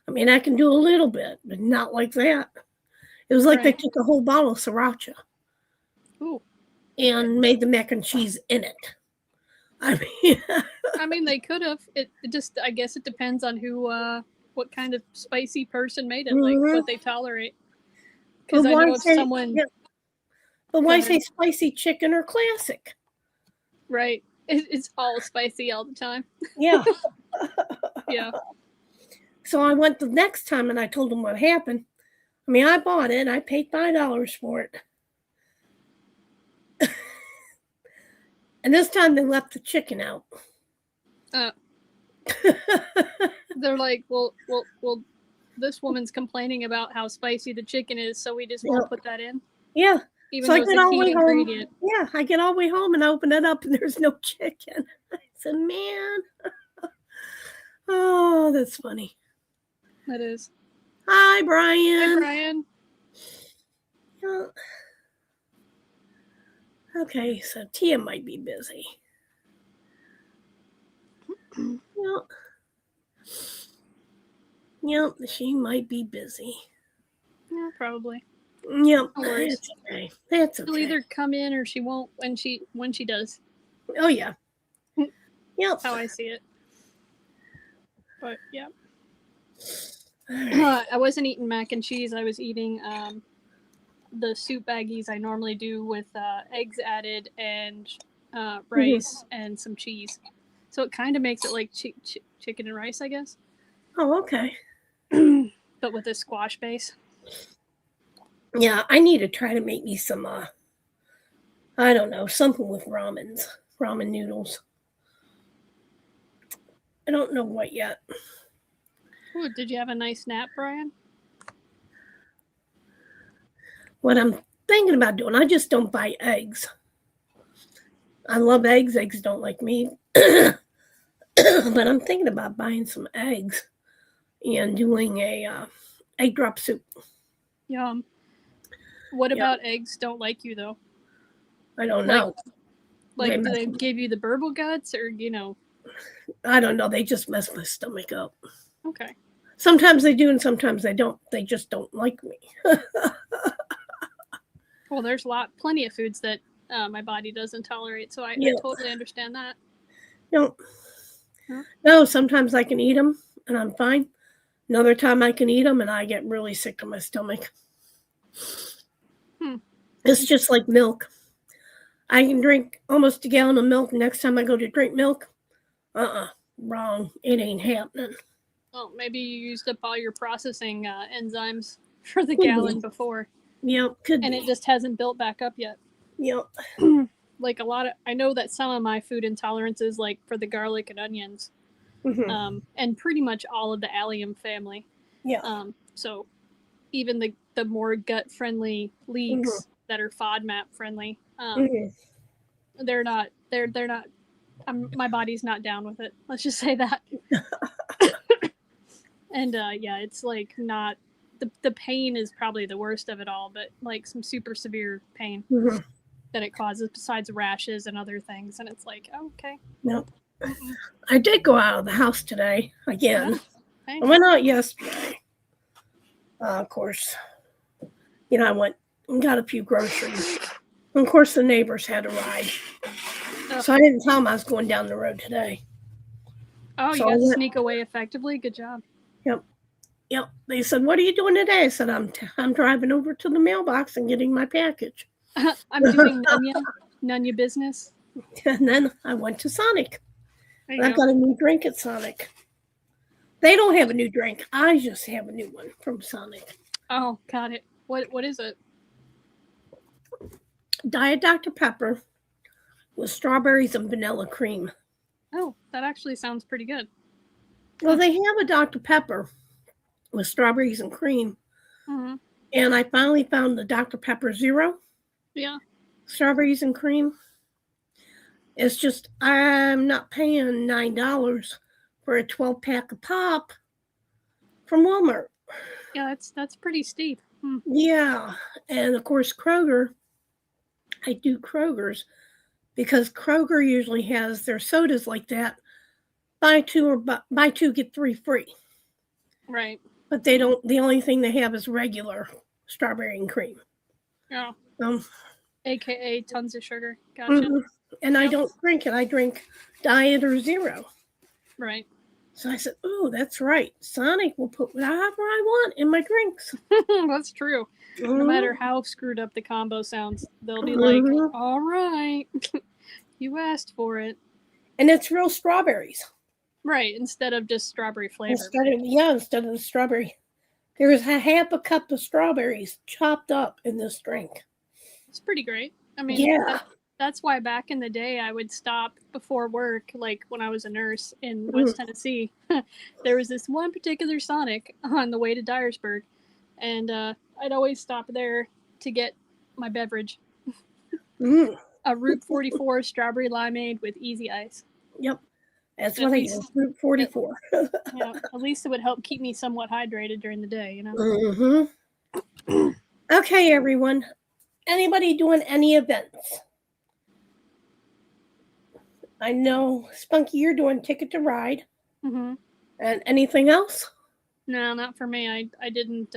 Speaker 1: I can do a little bit, but not like that. It was like They took a whole bottle of sriracha.
Speaker 2: Ooh.
Speaker 1: And made the mac and cheese in it.
Speaker 2: They could have. It just, I guess it depends on who, what kind of spicy person made it, like what they tolerate. Because I know if someone. Yeah.
Speaker 1: But why say spicy chicken or classic?
Speaker 2: Right. It's all spicy all the time.
Speaker 1: Yeah.
Speaker 2: Yeah.
Speaker 1: So I went the next time and I told them what happened. I bought it. I paid $5 for it. And this time they left the chicken out.
Speaker 2: They're like, well, this woman's complaining about how spicy the chicken is, so we just won't put that in.
Speaker 1: Yeah.
Speaker 2: Even though it's a key ingredient.
Speaker 1: Yeah, I get all the way home and I open it up and there's no chicken. I said, man. Oh, that's funny.
Speaker 2: That is.
Speaker 1: Hi, Brian.
Speaker 2: Hi, Brian.
Speaker 1: Yeah. Okay, so Tia might be busy. Yep, she might be busy.
Speaker 2: Yeah, probably.
Speaker 1: Yep, that's okay. That's okay.
Speaker 2: She'll either come in or she won't when she does.
Speaker 1: Oh yeah. Yep.
Speaker 2: That's how I see it. But yeah. I wasn't eating mac and cheese. I was eating the soup baggies I normally do with eggs added and rice and some cheese. So it kind of makes it like chicken and rice, I guess.
Speaker 1: Oh, okay.
Speaker 2: But with a squash base.
Speaker 1: Yeah, I need to try to make me some, I don't know, something with ramen noodles. I don't know what yet.
Speaker 2: Ooh, did you have a nice nap, Brian?
Speaker 1: What I'm thinking about doing, I just don't buy eggs. I love eggs. Eggs don't like me. But I'm thinking about buying some eggs and doing a egg drop soup.
Speaker 2: Yum. What about eggs don't like you, though?
Speaker 1: I don't know.
Speaker 2: Like do they give you the burble guts or,
Speaker 1: I don't know. They just mess my stomach up.
Speaker 2: Okay.
Speaker 1: Sometimes they do and sometimes they don't. They just don't like me.
Speaker 2: Well, there's plenty of foods that my body doesn't tolerate, so I totally understand that.
Speaker 1: No. Huh? No, sometimes I can eat them and I'm fine. Another time I can eat them and I get really sick to my stomach. It's just like milk. I can drink almost a gallon of milk. Next time I go to drink milk, wrong. It ain't happening.
Speaker 2: Well, maybe you used up all your processing enzymes for the gallon before.
Speaker 1: Yep,
Speaker 2: and it just hasn't built back up yet.
Speaker 1: Yep.
Speaker 2: Like I know that some of my food intolerances, like for the garlic and onions, and pretty much all of the allium family.
Speaker 1: Yeah.
Speaker 2: So even the more gut-friendly leeks that are FODMAP friendly, they're not. My body's not down with it. Let's just say that. And it's like not the pain is probably the worst of it all, but like some super severe pain that it causes besides rashes and other things. And it's like, okay.
Speaker 1: No. I did go out of the house today again. I went out yesterday. Of course, I went and got a few groceries. And of course, the neighbors had a ride. So I didn't tell them I was going down the road today.
Speaker 2: Oh,
Speaker 1: so
Speaker 2: you got to sneak away effectively? Good job.
Speaker 1: Yep. They said, "What are you doing today?" I said, I'm driving over to the mailbox and getting my package.
Speaker 2: I'm doing Nunya business.
Speaker 1: And then I went to Sonic. And I
Speaker 2: Go.
Speaker 1: got a new drink at Sonic. They don't have a new drink. I just have a new one from Sonic.
Speaker 2: Oh, got it. What is it?
Speaker 1: Diet Dr. Pepper with strawberries and vanilla cream.
Speaker 2: Oh, that actually sounds pretty good.
Speaker 1: Well, they have a Dr. Pepper with strawberries and cream.
Speaker 2: Mm-hmm.
Speaker 1: And I finally found the Dr. Pepper Zero.
Speaker 2: Yeah.
Speaker 1: Strawberries and cream. It's just, I'm not paying $9 for a 12-pack of pop from Walmart.
Speaker 2: Yeah, that's pretty steep.
Speaker 1: Yeah. And of course, Kroger, I do Kroger's because Kroger usually has their sodas like that. Buy two, get three free.
Speaker 2: Right.
Speaker 1: But they don't, the only thing they have is regular strawberry and cream.
Speaker 2: Yeah. AKA tons of sugar. Gotcha.
Speaker 1: Mm-hmm. And I don't drink it. I drink diet or zero.
Speaker 2: Right.
Speaker 1: So I said, "Oh, that's right. Sonic will put whatever I want in my drinks."
Speaker 2: That's true. No matter how screwed up the combo sounds, they'll be like, "All right, you asked for it."
Speaker 1: And it's real strawberries.
Speaker 2: Right, instead of just strawberry flavor.
Speaker 1: Instead of the strawberry. There's a half a cup of strawberries chopped up in this drink.
Speaker 2: It's pretty great. I mean, that's why back in the day I would stop before work, like when I was a nurse in West Tennessee. There was this one particular Sonic on the way to Dyersburg, and I'd always stop there to get my beverage. A Route 44 strawberry limeade with easy ice.
Speaker 1: Yep. That's what I use, Route 44.
Speaker 2: Yeah, at least it would help keep me somewhat hydrated during the day,
Speaker 1: Okay, everyone. Anybody doing any events? I know, Spunky, you're doing Ticket to Ride.
Speaker 2: Mm-hmm.
Speaker 1: And anything else?
Speaker 2: No, not for me. I didn't.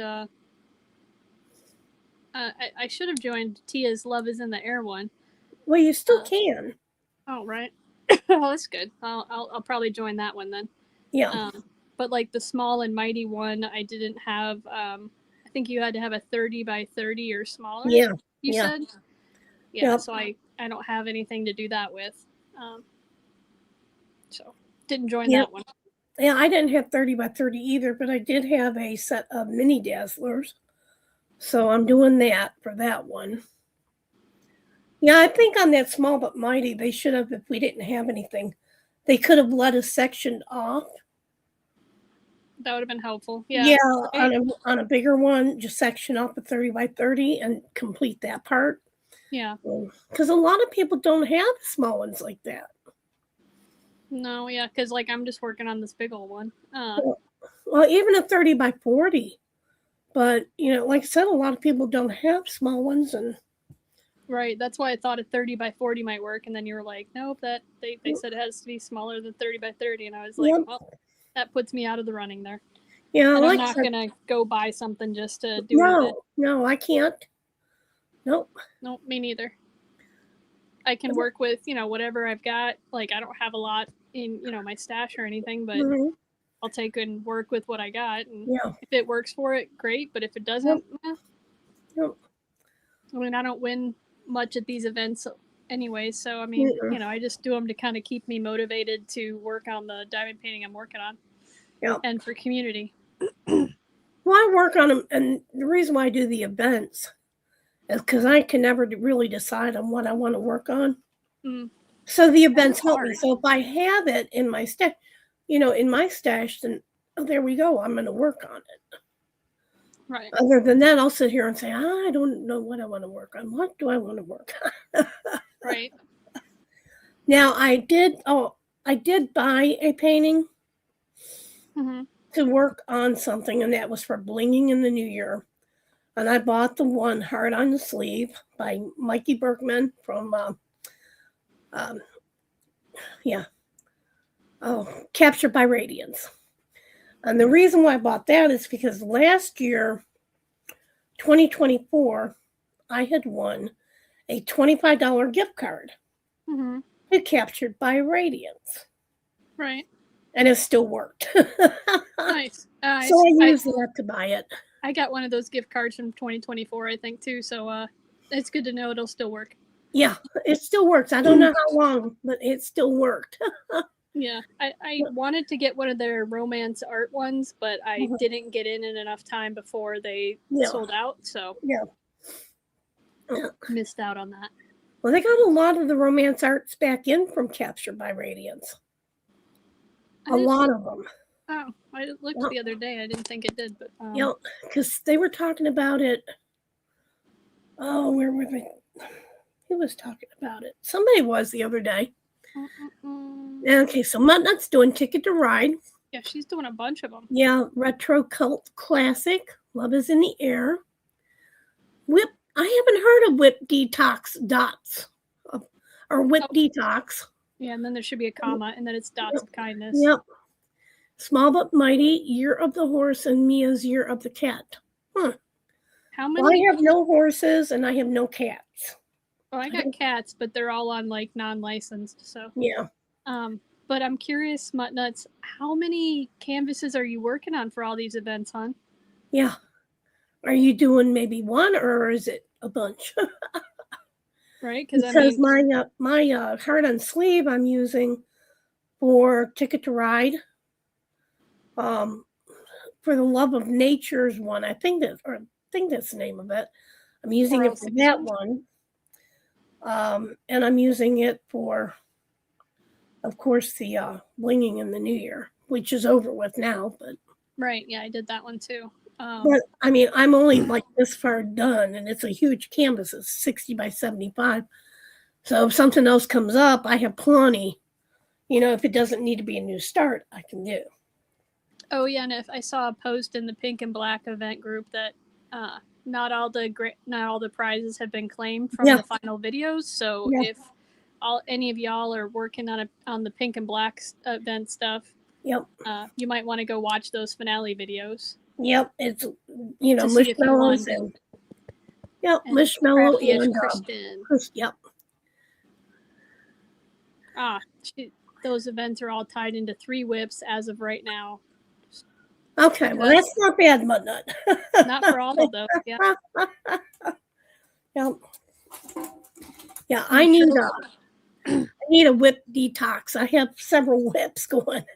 Speaker 2: I should have joined Tia's Love is in the Air one.
Speaker 1: Well, you still can.
Speaker 2: Oh, right. Oh, that's good. I'll probably join that one then.
Speaker 1: Yeah.
Speaker 2: But like the small and mighty one, I didn't have. I think you had to have a 30 by 30 or smaller.
Speaker 1: Yeah.
Speaker 2: You said. Yeah.
Speaker 1: Yep.
Speaker 2: So I don't have anything to do that with. So didn't join that one.
Speaker 1: Yeah, I didn't have 30 by 30 either, but I did have a set of mini dazzlers. So I'm doing that for that one. Yeah, I think on that small but mighty, they should have, if we didn't have anything, they could have let us sectioned off.
Speaker 2: That would have been helpful. Yeah.
Speaker 1: Yeah, on a bigger one, just section off a 30 by 30 and complete that part.
Speaker 2: Yeah.
Speaker 1: Because a lot of people don't have small ones like that.
Speaker 2: No, yeah, because like I'm just working on this big old one.
Speaker 1: Well, even a 30 by 40. But, like I said, a lot of people don't have small ones. And
Speaker 2: right, that's why I thought a 30 by 40 might work. And then you were like, nope, that they said it has to be smaller than 30 by 30. And I was like, well, that puts me out of the running there.
Speaker 1: Yeah,
Speaker 2: and I'm not going to go buy something just to do it.
Speaker 1: No, I can't. Nope,
Speaker 2: me neither. I can work with, whatever I've got. Like, I don't have a lot in, my stash or anything, but I'll take and work with what I got. And if it works for it, great. But if it doesn't, I mean, I don't win much at these events anyway. So, I mean, I just do them to kind of keep me motivated to work on the diamond painting I'm working on.
Speaker 1: Yep.
Speaker 2: And for community.
Speaker 1: Well, I work on them. And the reason why I do the events is because I can never really decide on what I want to work on. So the events help me. So if I have it in my stash, then there we go. I'm going to work on it.
Speaker 2: Right.
Speaker 1: Other than that, I'll sit here and say, I don't know what I want to work on. What do I want to work on?
Speaker 2: Right.
Speaker 1: Now I did buy a painting to work on something, and that was for blinging in the new year. And I bought the one Heart on the Sleeve by Mikey Bergman from, Captured by Radiance. And the reason why I bought that is because last year 2024, I had won a $25 gift card
Speaker 2: Mm-hmm.
Speaker 1: to Captured by Radiance.
Speaker 2: Right.
Speaker 1: And it still worked.
Speaker 2: Nice.
Speaker 1: So I used that to buy it.
Speaker 2: I got one of those gift cards from 2024, I think, too. So it's good to know it'll still work.
Speaker 1: Yeah, it still works. I don't know how long, but it still worked.
Speaker 2: Yeah, I wanted to get one of their romance art ones, but I didn't get in enough time before they sold out. So missed out on that.
Speaker 1: Well, they got a lot of the romance arts back in from Captured by Radiance. A lot of them.
Speaker 2: Oh, I looked the other day. I didn't think it did, but
Speaker 1: because they were talking about it. Oh, where were they? Who was talking about it? Somebody was the other day. Okay, so MUTTNUTT's doing Ticket to Ride.
Speaker 2: Yeah, she's doing a bunch of them.
Speaker 1: Yeah, Retro Cult Classic, Love is in the Air. Whip, I haven't heard of Whip Detox Dots. Or Whip Detox.
Speaker 2: Yeah, and then there should be a comma, and then it's Dots of Kindness.
Speaker 1: Yep. Small But Mighty, Year of the Horse, and Mia's Year of the Cat.
Speaker 2: How many?
Speaker 1: Well, I have no horses, and I have no cats.
Speaker 2: Oh, I got cats, but they're all on like non-licensed. So
Speaker 1: yeah.
Speaker 2: But I'm curious, MUTTNUTTs, how many canvases are you working on for all these events, hon?
Speaker 1: Yeah. Are you doing maybe one, or is it a bunch?
Speaker 2: Right,
Speaker 1: because my heart on sleeve I'm using for Ticket to Ride. For the Love of Nature's one, I think that's the name of it. I'm using it for that one. And I'm using it for, of course, the Blinging in the New Year, which is over with now. But
Speaker 2: right, yeah, I did that one too.
Speaker 1: But I mean, I'm only like this far done, and it's a huge canvas. It's 60 by 75. So if something else comes up, I have plenty. You know, if it doesn't need to be a new start, I can do.
Speaker 2: Oh yeah, and if I saw a post in the Pink and Black event group that not all the prizes have been claimed from the final videos. So if any of y'all are working on the Pink and Black event stuff, you might want to go watch those finale videos.
Speaker 1: Yep, it's Mishmallows and Mishmallow and
Speaker 2: Kristen.
Speaker 1: Yep.
Speaker 2: Those events are all tied into 3 whips as of right now.
Speaker 1: Okay, well that's not bad, MUTTNUTT.
Speaker 2: Not for all of them. Yeah.
Speaker 1: Yep. Yeah, I need a whip detox. I have several whips going.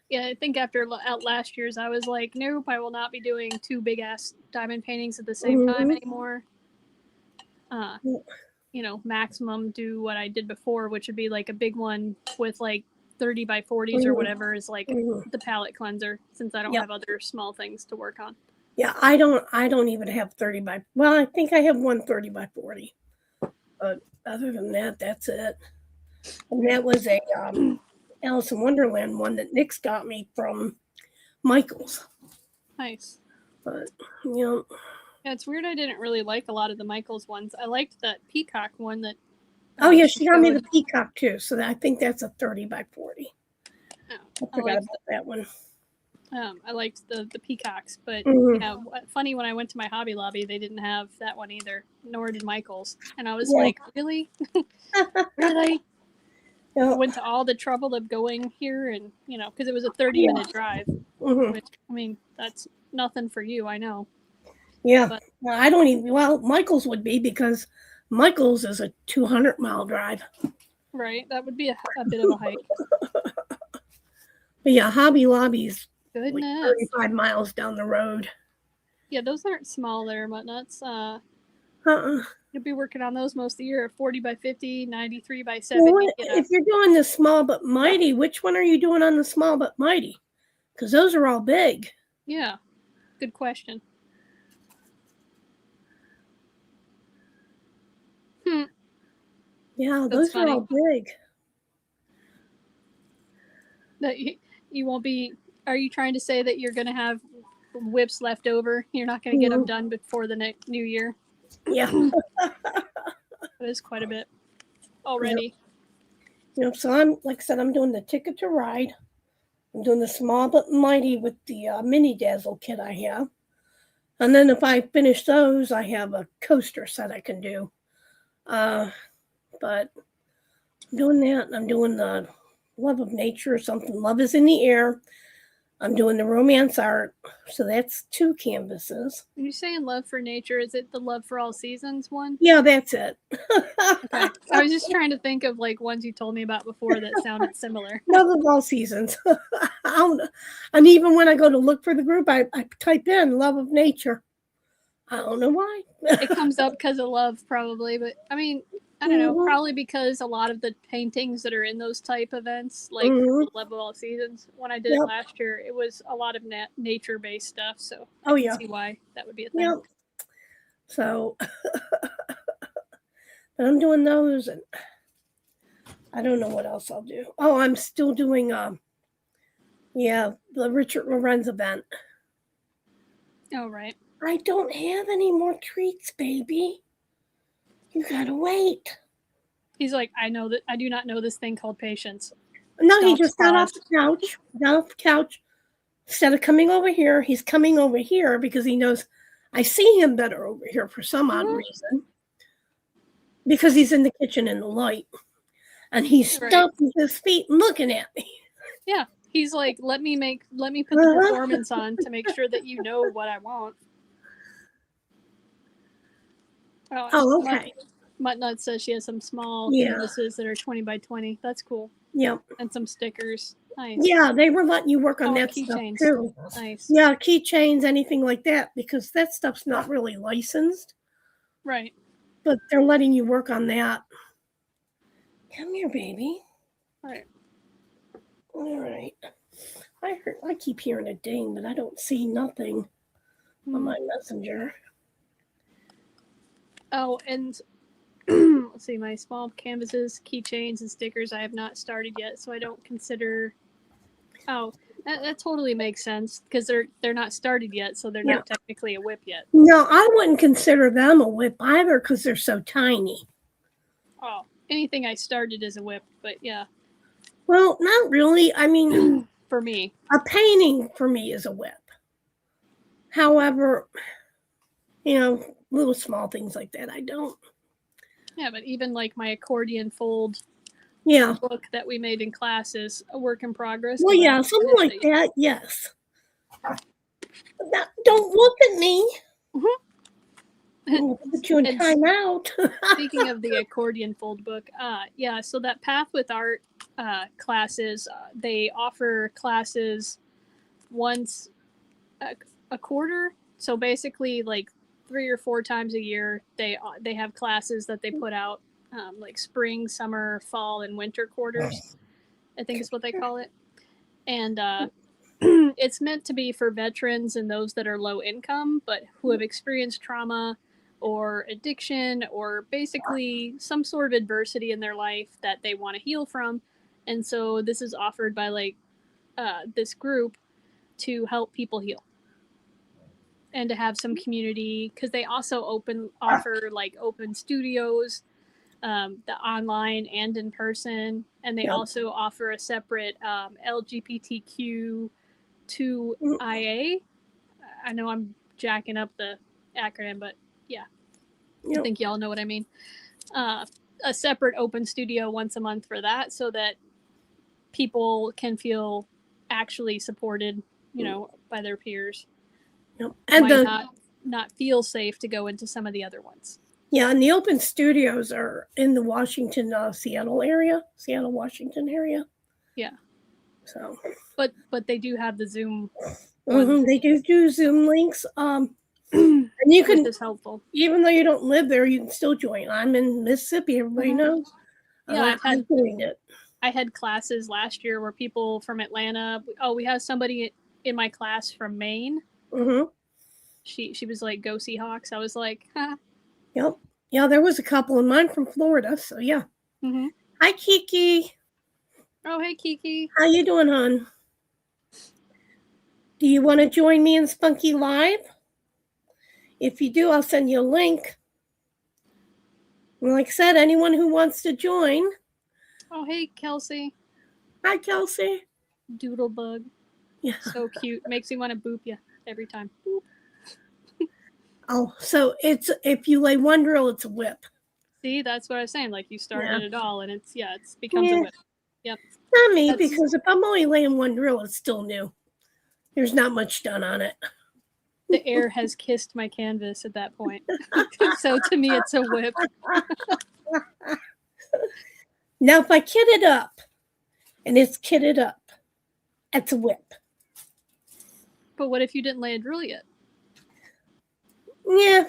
Speaker 2: Yeah, I think after last year's, I was like, nope, I will not be doing 2 big ass diamond paintings at the same time anymore. Maximum do what I did before, which would be like a big one with like 30 by 40s or whatever is like the palette cleanser, since I don't have other small things to work on.
Speaker 1: Yeah, I don't even have 30 by, well, I think I have one 30 by 40. But other than that, that's it. And that was a Alice in Wonderland one that Nick's got me from Michael's.
Speaker 2: Nice.
Speaker 1: But,
Speaker 2: Yeah, it's weird I didn't really like a lot of the Michael's ones. I liked that peacock one that...
Speaker 1: Oh, yeah, she got me the peacock, too. So I think that's a 30 by 40.
Speaker 2: Oh,
Speaker 1: I forgot about that one.
Speaker 2: I liked the peacocks, but funny, when I went to my Hobby Lobby, they didn't have that one either, nor did Michael's. And I was like, really? Really? I went to all the trouble of going here and, because it was a 30-minute drive, which, I mean, that's nothing for you, I know.
Speaker 1: Yeah, but, Michael's would be, because Michael's is a 200-mile drive.
Speaker 2: Right, that would be a bit of a hike.
Speaker 1: But yeah, Hobby Lobby's
Speaker 2: like
Speaker 1: 35 miles down the road.
Speaker 2: Yeah, those aren't small there, MUTTNUTTs. You'll be working on those most of the year, 40 by 50, 93 by 70.
Speaker 1: Well, if you're doing the Small But Mighty, which one are you doing on the Small But Mighty? Because those are all big.
Speaker 2: Yeah, good question.
Speaker 1: Yeah, those are all big.
Speaker 2: That you won't be... Are you trying to say that you're going to have whips left over? You're not going to get them done before the next new year?
Speaker 1: Yeah.
Speaker 2: That is quite a bit already.
Speaker 1: Yep. So I'm doing the Ticket to Ride. I'm doing the Small But Mighty with the Mini Dazzle kit I have. And then if I finish those, I have a coaster set I can do. But I'm doing that. I'm doing the Love of Nature or something. Love is in the Air. I'm doing the romance art. So that's 2 canvases.
Speaker 2: When you say in Love for Nature, is it the Love for All Seasons one?
Speaker 1: Yeah, that's it.
Speaker 2: Okay. I was just trying to think of like ones you told me about before that sounded similar.
Speaker 1: Love of All Seasons. And even when I go to look for the group, I type in Love of Nature. I don't know why.
Speaker 2: It comes up because of love, probably. But I mean, I don't know.
Speaker 1: Mhm.
Speaker 2: Probably because a lot of the paintings that are in those type events, like
Speaker 1: Mhm.
Speaker 2: Love of All Seasons, when I did it
Speaker 1: Yep.
Speaker 2: last year, it was a lot of nature-based stuff. So I
Speaker 1: Oh,
Speaker 2: can
Speaker 1: yeah.
Speaker 2: see why that would be a thing.
Speaker 1: Yep. So, but I'm doing those, and I don't know what else I'll do. Oh, I'm still doing the Richard Lorenz event.
Speaker 2: Oh, right.
Speaker 1: I don't have any more treats, baby. You gotta wait.
Speaker 2: He's like, I do not know this thing called patience.
Speaker 1: No, he
Speaker 2: Stomps
Speaker 1: just got off
Speaker 2: paused.
Speaker 1: the couch. Got off the couch. Instead of coming over here, he's coming over here because he knows I see him better over here for some odd reason. Because he's in the kitchen in the light. And he's
Speaker 2: Right.
Speaker 1: stomping his feet and looking at me.
Speaker 2: Yeah. He's like, let me put the performance on to make sure that you know what I want.
Speaker 1: Oh, okay.
Speaker 2: MUTTNUTT says she has some small
Speaker 1: Yeah.
Speaker 2: canvases that are 20 by 20. That's cool.
Speaker 1: Yep.
Speaker 2: And some stickers. Nice.
Speaker 1: Yeah, they were letting you work on that stuff
Speaker 2: keychains
Speaker 1: too.
Speaker 2: Nice.
Speaker 1: Yeah, keychains, anything like that, because that stuff's not really licensed.
Speaker 2: Right.
Speaker 1: But they're letting you work on that. Come here, baby.
Speaker 2: All right.
Speaker 1: All right. I keep hearing a ding, but I don't see nothing on my messenger.
Speaker 2: Oh, and let's see, my small canvases, keychains, and stickers I have not started yet, so I don't consider. Oh, that totally makes sense because they're not started yet, so they're not technically a whip yet.
Speaker 1: No, I wouldn't consider them a whip either because they're so tiny.
Speaker 2: Oh, anything I started is a whip, but yeah.
Speaker 1: Well, not really. I mean,
Speaker 2: for me,
Speaker 1: a painting for me is a whip. However, little small things like that, I don't.
Speaker 2: Yeah, but even like my accordion fold book that we made in class is a work in progress.
Speaker 1: Well, yeah, something like that, yes. Don't look at me. I'll put you in timeout.
Speaker 2: Speaking of the accordion fold book, so that Path with Art classes, they offer classes once a quarter. So basically, like 3 or 4 times a year, they have classes that they put out, like spring, summer, fall, and winter quarters. I think is what they call it. And it's meant to be for veterans and those that are low income, but who have experienced trauma or addiction or basically some sort of adversity in their life that they want to heal from. And so this is offered by like this group to help people heal and to have some community, because they also offer like open studios, the online and in person, and they also offer a separate LGBTQ2IA. I know I'm jacking up the acronym, but yeah, I think y'all know what I mean. A separate open studio once a month for that, so that people can feel actually supported, by their peers. And might not feel safe to go into some of the other ones.
Speaker 1: Yeah, and the open studios are in the Washington, Seattle, Washington area.
Speaker 2: Yeah.
Speaker 1: So.
Speaker 2: But they do have the Zoom.
Speaker 1: They do Zoom links. And you can.
Speaker 2: Which is helpful.
Speaker 1: Even though you don't live there, you can still join. I'm in Mississippi. Everybody knows.
Speaker 2: Yeah,
Speaker 1: I'm doing it.
Speaker 2: I had classes last year where people from Atlanta. Oh, we have somebody in my class from Maine.
Speaker 1: Mm-hmm.
Speaker 2: She was like, "Go Seahawks." I was like, "Huh."
Speaker 1: Yep. Yeah, there was a couple of mine from Florida. So yeah.
Speaker 2: Mm-hmm.
Speaker 1: Hi, Kiki.
Speaker 2: Oh, hey, Kiki.
Speaker 1: How you doing, hon? Do you want to join me in Spunky Live? If you do, I'll send you a link. And like I said, anyone who wants to join.
Speaker 2: Oh, hey, Kelsey.
Speaker 1: Hi, Kelsey.
Speaker 2: Doodlebug.
Speaker 1: Yeah.
Speaker 2: So cute. Makes me want to boop you every time. Boop.
Speaker 1: Oh, so it's if you lay one drill, it's a whip.
Speaker 2: See, that's what I was saying. Like you started
Speaker 1: Yeah.
Speaker 2: it all, and it's becomes a whip. Yep.
Speaker 1: Not me,
Speaker 2: That's-
Speaker 1: because if I'm only laying one drill, it's still new. There's not much done on it.
Speaker 2: The air has kissed my canvas at that point. So to me, it's a whip.
Speaker 1: Now, if I kit it up, and it's kitted up, it's a whip.
Speaker 2: But what if you didn't lay a drill yet?
Speaker 1: Yeah.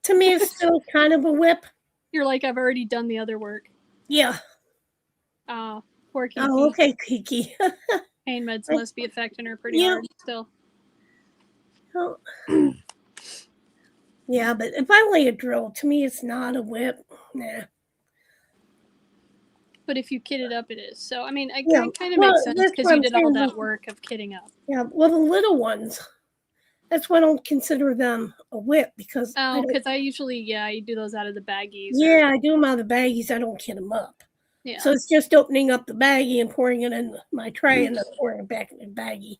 Speaker 1: To me, it's still kind of a whip.
Speaker 2: You're like, I've already done the other work.
Speaker 1: Yeah.
Speaker 2: Poor Kiki.
Speaker 1: Oh, okay, Kiki.
Speaker 2: Pain meds must be affecting her pretty hard still.
Speaker 1: Oh. Yeah, but if I lay a drill, to me, it's not a whip. Nah.
Speaker 2: But if you kit it up, it is. So, I mean, it kind of
Speaker 1: well,
Speaker 2: makes sense
Speaker 1: that's
Speaker 2: because
Speaker 1: what
Speaker 2: you
Speaker 1: I'm
Speaker 2: did all
Speaker 1: saying.
Speaker 2: that work of kitting up.
Speaker 1: Yeah, well, the little ones, that's why I don't consider them a whip because
Speaker 2: because I usually, I do those out of the baggies.
Speaker 1: Yeah, I do them out of the baggies. I don't kit them up.
Speaker 2: Yeah.
Speaker 1: So it's just opening up the baggie and pouring it in my tray and then pouring it back in the baggie.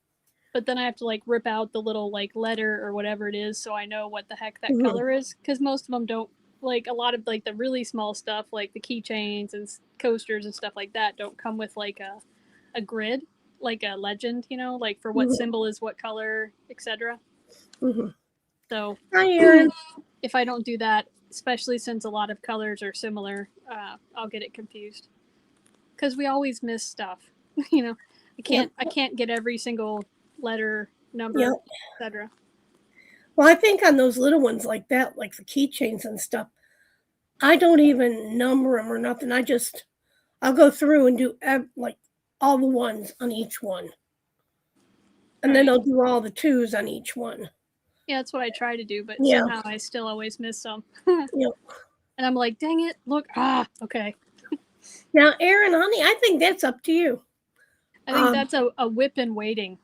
Speaker 2: But then I have to like rip out the little like letter or whatever it is so I know what the heck that
Speaker 1: Mhm.
Speaker 2: color is. Because most of them don't, like a lot of like the really small stuff like the keychains and coasters and stuff like that don't come with like a grid, like a legend, you know, like for what
Speaker 1: Mhm.
Speaker 2: symbol is what color, etc.
Speaker 1: Mm-hmm.
Speaker 2: So
Speaker 1: Hi, Erin.
Speaker 2: if I don't do that, especially since a lot of colors are similar, I'll get it confused. Because we always miss stuff, you know. I can't get every single letter, number, etc.
Speaker 1: Well, I think on those little ones like that, like the keychains and stuff, I don't even number them or nothing. I'll go through and do like all the ones on each one. And then I'll do all the twos on each one.
Speaker 2: Yeah, that's what I try to do, but somehow I still always miss some.
Speaker 1: Yep.
Speaker 2: And I'm like, dang it, look, okay.
Speaker 1: Now, Erin, honey, I think that's up to you.
Speaker 2: I think that's a whip in waiting.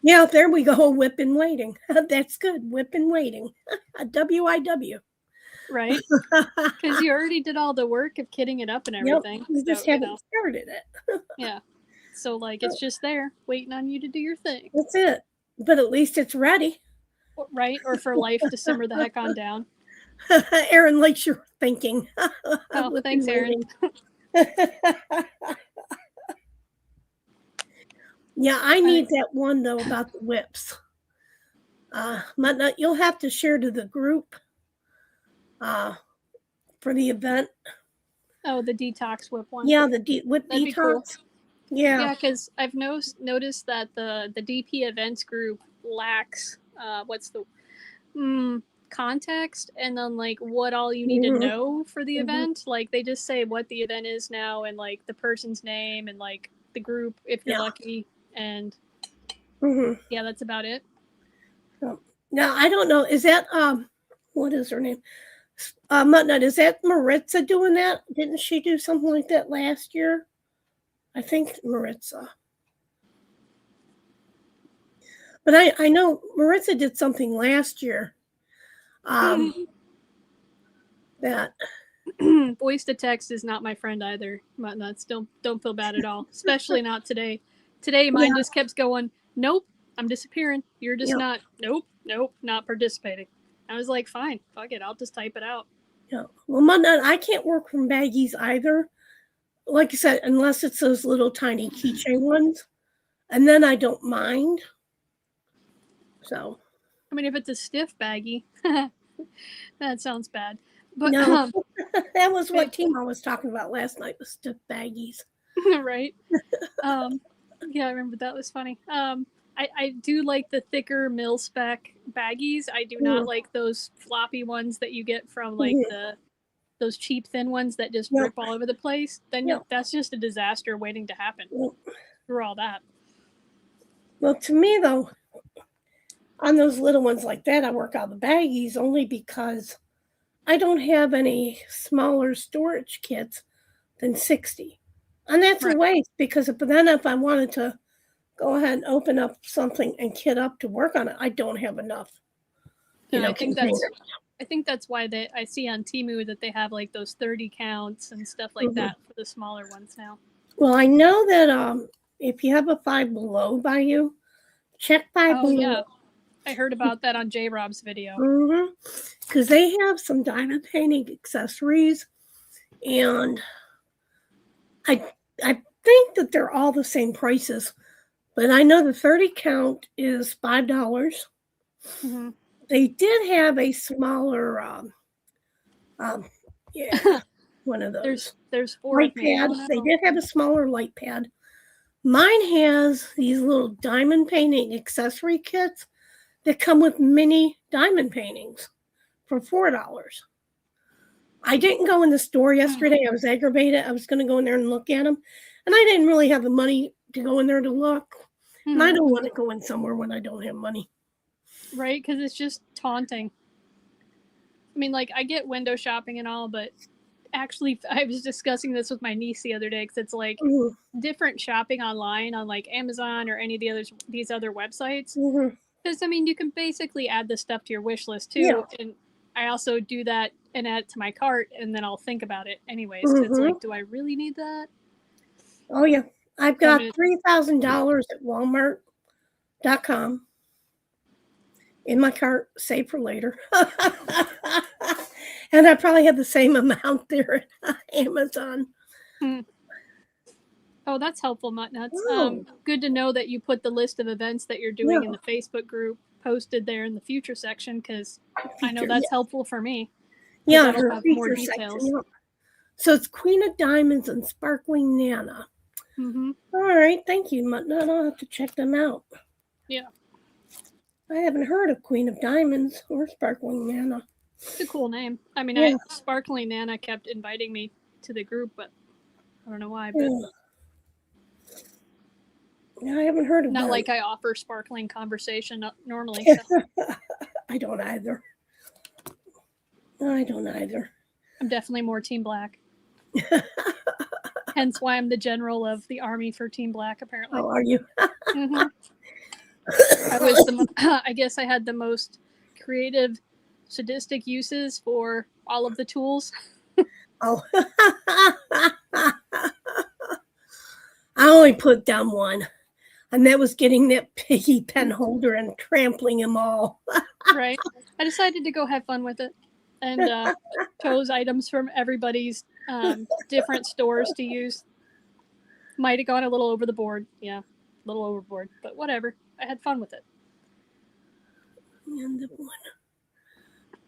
Speaker 1: Yeah, there we go, whip in waiting. That's good, whip in waiting. WIW.
Speaker 2: Right? Because you already did all the work of kitting it up and everything.
Speaker 1: You just haven't started it.
Speaker 2: Yeah. So, like, it's just there, waiting on you to do your thing.
Speaker 1: That's it. But at least it's ready.
Speaker 2: Right? Or for life to simmer the heck on down.
Speaker 1: Erin likes your thinking.
Speaker 2: Oh, thanks, Erin.
Speaker 1: Yeah, I need that one, though, about the whips. MUTTNUTT, you'll have to share to the group for the event.
Speaker 2: Oh, the detox whip one.
Speaker 1: Yeah, the whip
Speaker 2: That'd
Speaker 1: detox.
Speaker 2: Be cool.
Speaker 1: Yeah.
Speaker 2: Yeah, because I've noticed that the DP events group lacks context and then like what all you need to know for the event. Like they just say what the event is now and like the person's name and like the group if you're lucky and that's about it.
Speaker 1: Now I don't know. Is that what is her name? MUTTNUTT, is that Maritza doing that? Didn't she do something like that last year? I think Maritza. But I know Maritza did something last year. That
Speaker 2: voice to text is not my friend either. MUTTNUTT, don't feel bad at all. Especially not today. Today mine just kept going, nope, I'm disappearing. You're just not, nope, not participating. I was like, fine, fuck it, I'll just type it out.
Speaker 1: Yeah. Well, MUTTNUTT, I can't work from baggies either. Like I said, unless it's those little tiny keychain ones. And then I don't mind. So.
Speaker 2: I mean, if it's a stiff baggie, that sounds bad. But
Speaker 1: no, that was what Timo was talking about last night, was stiff baggies.
Speaker 2: Right? Yeah, I remember that was funny. I do like the thicker mil-spec baggies. I do not like those floppy ones that you get from like those cheap thin ones that just rip all over the place. Then that's just a disaster waiting to happen. Through all that.
Speaker 1: Well, to me though, on those little ones like that, I work out the baggies only because I don't have any smaller storage kits than 60. And that's a waste because if I wanted to go ahead and open up something and kit up to work on it, I don't have enough.
Speaker 2: I think that's why I see on Temu that they have like those 30 counts and stuff like that for the smaller ones now.
Speaker 1: Well, I know that if you have a Five Below by you, check Five Below.
Speaker 2: Yeah. I heard about that on J-Rob's video.
Speaker 1: Because they have some diamond painting accessories, and I think that they're all the same prices, but I know the 30 count is $5. They did have a smaller, one of those.
Speaker 2: There's 4
Speaker 1: light pads. They did have a smaller light pad. Mine has these little diamond painting accessory kits that come with mini diamond paintings for $4. I didn't go in the store yesterday. I was aggravated. I was going to go in there and look at them, and I didn't really have the money to go in there to look. And I don't want to go in somewhere when I don't have money.
Speaker 2: Right, because it's just taunting. I mean, like, I get window shopping and all, but actually, I was discussing this with my niece the other day, because it's like different shopping online on like Amazon or any of these other websites. Because I mean, you can basically add this stuff to your wish list too, and I also do that and add it to my cart, and then I'll think about it anyways. It's like, do I really need that?
Speaker 1: Oh yeah, I've got $3,000 at Walmart.com in my cart, saved for later. And I probably have the same amount there at Amazon.
Speaker 2: Oh, that's helpful, MUTTNUTTs. Good to know that you put the list of events that you're doing in the Facebook group posted there in the future section, because I know that's helpful for me.
Speaker 1: Yeah,
Speaker 2: that'll have more details.
Speaker 1: Section, So it's Queen of Diamonds and Sparkling Nana. All right, thank you, MUTTNUTT. I'll have to check them out.
Speaker 2: Yeah.
Speaker 1: I haven't heard of Queen of Diamonds or Sparkling Nana.
Speaker 2: It's a cool name. I mean, Sparkling Nana kept inviting me to the group, but I don't know why. But
Speaker 1: I haven't heard of
Speaker 2: not
Speaker 1: that.
Speaker 2: Like I offer sparkling conversation normally. So.
Speaker 1: I don't either. I'm
Speaker 2: definitely more Team Black. Hence why I'm the general of the army for Team Black, apparently.
Speaker 1: Oh, are you?
Speaker 2: I guess I had the most creative, sadistic uses for all of the tools.
Speaker 1: Oh. I only put down one, and that was getting that piggy pen holder and trampling them all.
Speaker 2: Right. I decided to go have fun with it, and chose items from everybody's different stores to use. Might have gone a little over the board. Yeah, a little overboard, but whatever. I had fun with it.
Speaker 1: And the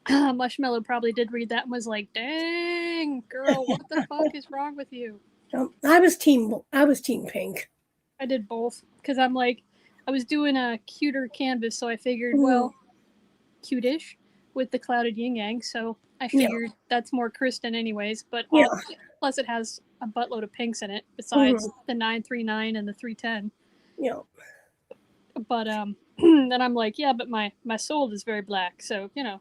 Speaker 1: one.
Speaker 2: Marshmallow probably did read that and was like, "Dang, girl, what the fuck is wrong with you?"
Speaker 1: I was team pink.
Speaker 2: I did both, because I'm like, I was doing a cuter canvas, so I figured, well, cute-ish with the clouded yin yang. So I figured that's more Kristen, anyways. But plus, it has a buttload of pinks in it besides the 939 and the 310.
Speaker 1: Yeah.
Speaker 2: But then I'm like, yeah, but my soul is very black, so you know.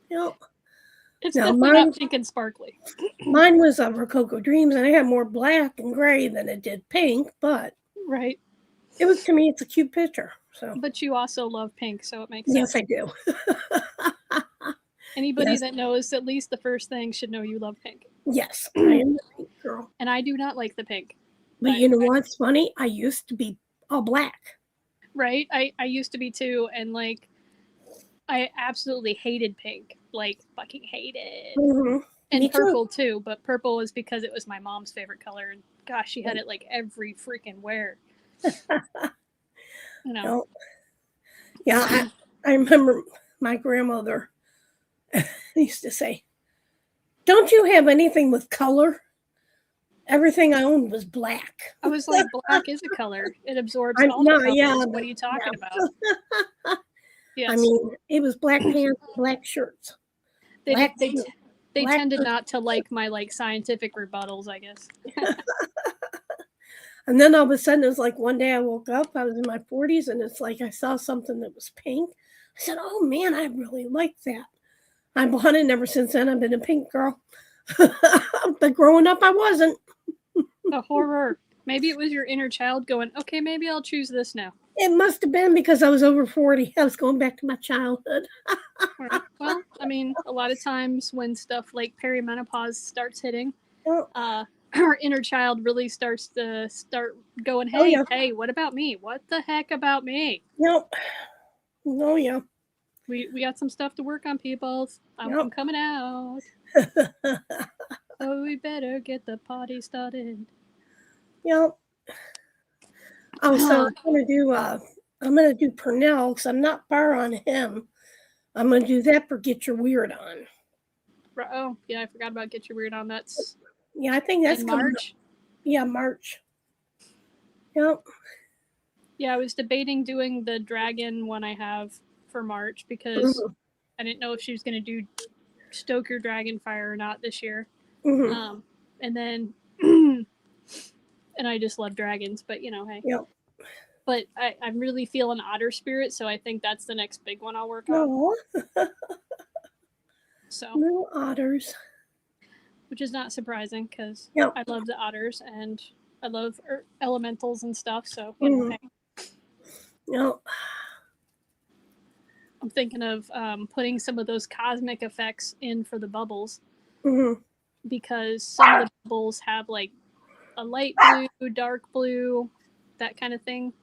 Speaker 1: Yep.
Speaker 2: It's definitely not pink and sparkly.
Speaker 1: Mine was Rococo Dreams, and I had more black and gray than it did pink, but
Speaker 2: right.
Speaker 1: It was, to me, it's a cute picture. So.
Speaker 2: But you also love pink, so it makes sense.
Speaker 1: Yes, I do.
Speaker 2: Anybody that knows at least the first thing should know you love pink.
Speaker 1: Yes, I am the pink girl.
Speaker 2: And I do not like the pink.
Speaker 1: But you know what's funny? I used to be all black.
Speaker 2: Right? I used to be too, and like I absolutely hated pink. Like fucking hated. And purple too, but purple is because it was my mom's favorite color, and gosh, she had it like every freaking where.
Speaker 1: No. Yeah, I remember my grandmother used to say, "Don't you have anything with color?" Everything I owned was black.
Speaker 2: I was like, black is a color. It absorbs all the colors. Yeah, what are you talking about? Yes.
Speaker 1: I mean, it was black pants, black shirts.
Speaker 2: They tended not to like my like scientific rebuttals, I guess.
Speaker 1: And then all of a sudden, it was like one day I woke up, I was in my 40s, and it's like I saw something that was pink. I said, "Oh man, I really like that." I bought it, and ever since then, I've been a pink girl. But growing up, I wasn't.
Speaker 2: The horror. Maybe it was your inner child going, "Okay, maybe I'll choose this now."
Speaker 1: It must have been because I was over 40. I was going back to my childhood.
Speaker 2: Right. Well, I mean, a lot of times when stuff like perimenopause starts hitting, our inner child really starts to going, hey, what about me? What the heck about me?
Speaker 1: Nope. Oh, yeah.
Speaker 2: We got some stuff to work on, people. I'm coming out. So we better get the party started.
Speaker 1: Yep. Oh, so I'm gonna do Purnell because I'm not far on him. I'm gonna do that for Get Your Weird On.
Speaker 2: Oh, yeah, I forgot about Get Your Weird On. That's
Speaker 1: I think that's
Speaker 2: in March.
Speaker 1: Yeah, March. Yep.
Speaker 2: Yeah, I was debating doing the dragon one I have for March because I didn't know if she was going to do Stoke Your Dragon Fire or not this year. And then, and I just love dragons, but hey.
Speaker 1: Yep.
Speaker 2: But I'm really feeling Otter Spirit, so I think that's the next big one I'll work on. So
Speaker 1: no otters.
Speaker 2: Which is not surprising because
Speaker 1: Yep.
Speaker 2: I love the otters and I love elementals and stuff, so, hey.
Speaker 1: Yep.
Speaker 2: I'm thinking of putting some of those cosmic effects in for the bubbles because some of the bubbles have like a light blue, dark blue, that kind of thing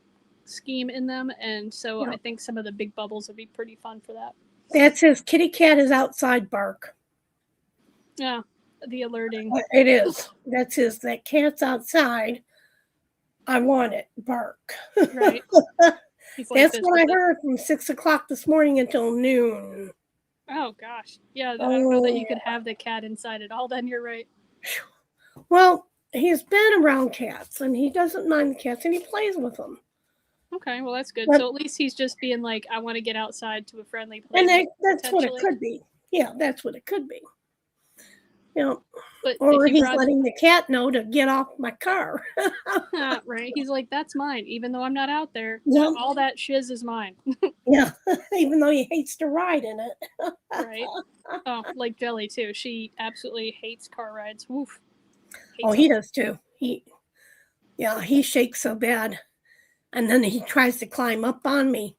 Speaker 2: scheme in them, and so I think some of the big bubbles would be pretty fun for that.
Speaker 1: That says kitty cat is outside bark.
Speaker 2: Yeah, the alerting.
Speaker 1: It is. That says that cat's outside. I want it. Bark.
Speaker 2: Right.
Speaker 1: That's what I heard from 6 o'clock this morning until noon.
Speaker 2: Oh gosh. Yeah, I don't know that you could have the cat inside at all then, you're right.
Speaker 1: Well, he's been around cats and he doesn't mind the cats and he plays with them.
Speaker 2: Okay, well that's good. So at least he's just being like, I want to get outside to a friendly place.
Speaker 1: And that's what it could be. Yeah, that's what it could be.
Speaker 2: But
Speaker 1: or he's letting the cat know to get off my car.
Speaker 2: Right. He's like, that's mine, even though I'm not out there.
Speaker 1: Yeah.
Speaker 2: All that shiz is mine.
Speaker 1: Yeah, even though he hates to ride in it.
Speaker 2: Right. Oh, like Jelly too. She absolutely hates car rides. Woof.
Speaker 1: He does too. He shakes so bad. And then he tries to climb up on me.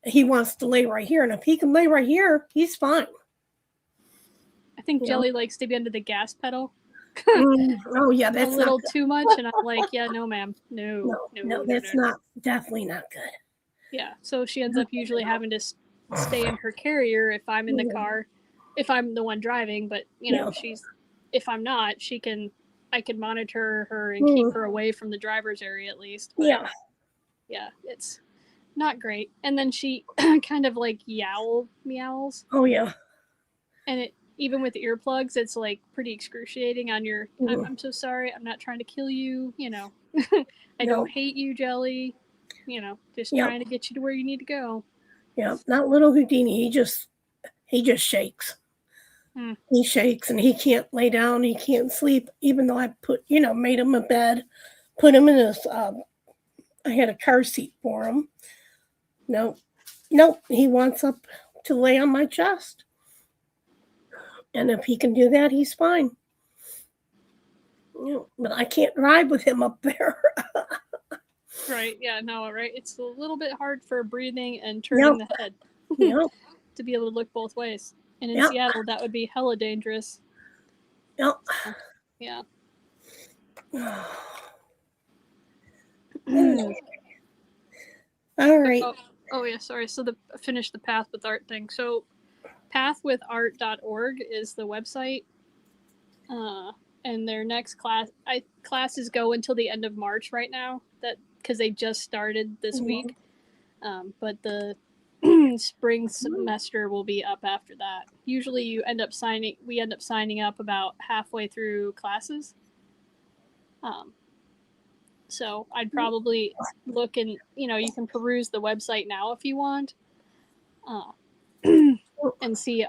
Speaker 1: He wants to lay right here. And if he can lay right here, he's fine.
Speaker 2: I think Jelly likes to be under the gas pedal.
Speaker 1: Oh, yeah, that's
Speaker 2: a little too much. And I'm like, yeah, no, ma'am. No,
Speaker 1: that's not, definitely not good.
Speaker 2: Yeah, so she ends up usually having to stay in her carrier if I'm in the car, if I'm the one driving. But, if I'm not, I can monitor her and keep her away from the driver's area at least. But, yeah, it's not great. And then she kind of like meows.
Speaker 1: Oh, yeah.
Speaker 2: And even with the earplugs, it's like pretty excruciating on your, I'm so sorry, I'm not trying to kill you, I don't hate you, Jelly, just trying to get you to where you need to go.
Speaker 1: Yeah, not little Houdini, he just shakes. He shakes and he can't lay down, he can't sleep, even though I made him a bed, put him in his, I had a car seat for him. Nope, he wants up to lay on my chest. And if he can do that, he's fine. But I can't ride with him up there.
Speaker 2: Right, yeah, no, right. It's a little bit hard for breathing and turning the head to be able to look both ways. And in Seattle, that would be hella dangerous.
Speaker 1: Yep.
Speaker 2: Yeah.
Speaker 1: All right.
Speaker 2: Oh, yeah, sorry. So finish the Path with Art thing. So pathwithart.org is the website. And their next classes go until the end of March right now, because they just started this week. But the spring semester will be up after that. Usually we end up signing up about halfway through classes. So I'd probably look and, you can peruse the website now if you want. And see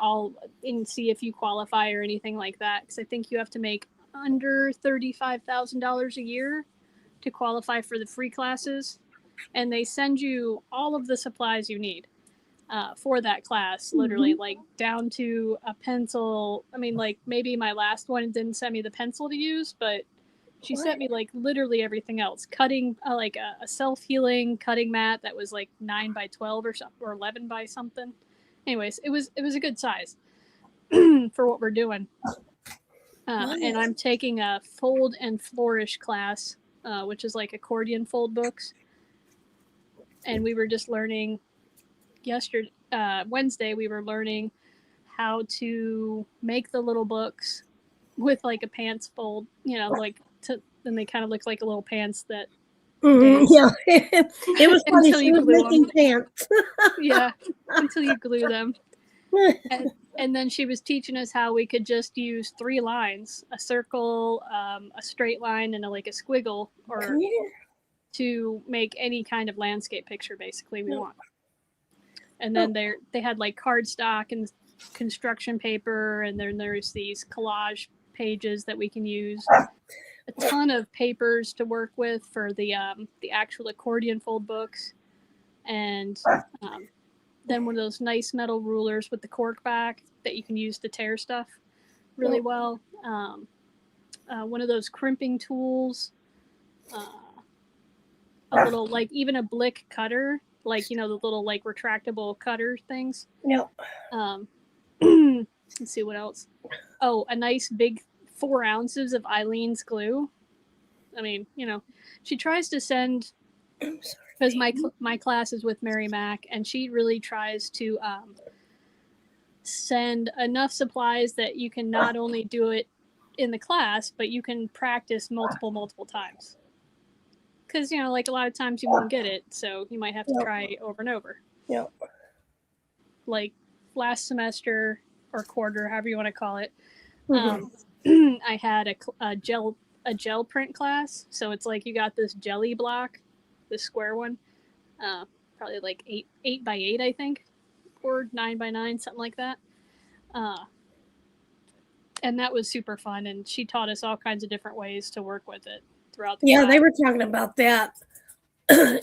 Speaker 2: if you qualify or anything like that, because I think you have to make under $35,000 a year to qualify for the free classes, and they send you all of the supplies you need for that class, literally, like down to a pencil. I mean, like maybe my last one didn't send me the pencil to use, but she sent me like literally everything else. Cutting like a self-healing cutting mat that was like 9 by 12 or something, or 11 by something. Anyways, it was a good size for what we're doing. And I'm taking a fold and flourish class, which is like accordion fold books. And we were just learning, Wednesday, we were learning how to make the little books with like a pants fold, then they kind of look like a little pants that dance.
Speaker 1: Yeah, it was funny.
Speaker 2: Until
Speaker 1: She
Speaker 2: you
Speaker 1: was
Speaker 2: glue
Speaker 1: making pants.
Speaker 2: Yeah, until you glue them. And then she was teaching us how we could just use 3 lines, a circle, a straight line, and a squiggle, or to make any kind of landscape picture basically we want. And then they had like cardstock and construction paper, and then there's these collage pages that we can use. A ton of papers to work with for the actual accordion fold books, and then one of those nice metal rulers with the cork back that you can use to tear stuff really well. One of those crimping tools, a little even a blick cutter, the little retractable cutter things.
Speaker 1: Yep.
Speaker 2: Let's see what else. Oh, a nice big 4 ounces of Eileen's glue. I mean, she tries to send, because my class is with Mary Mac, and she really tries to send enough supplies that you can not only do it in the class, but you can practice multiple times. Because, a lot of times you won't get it, so you might have to try over and over.
Speaker 1: Yep.
Speaker 2: Like last semester or quarter, however you want to call it, I had a gel print class. So it's like you got this jelly block, this square one, probably like 8 by 8, I think, or 9 by 9, something like that. And that was super fun, and she taught us all kinds of different ways to work with it throughout the class.
Speaker 1: They were talking about that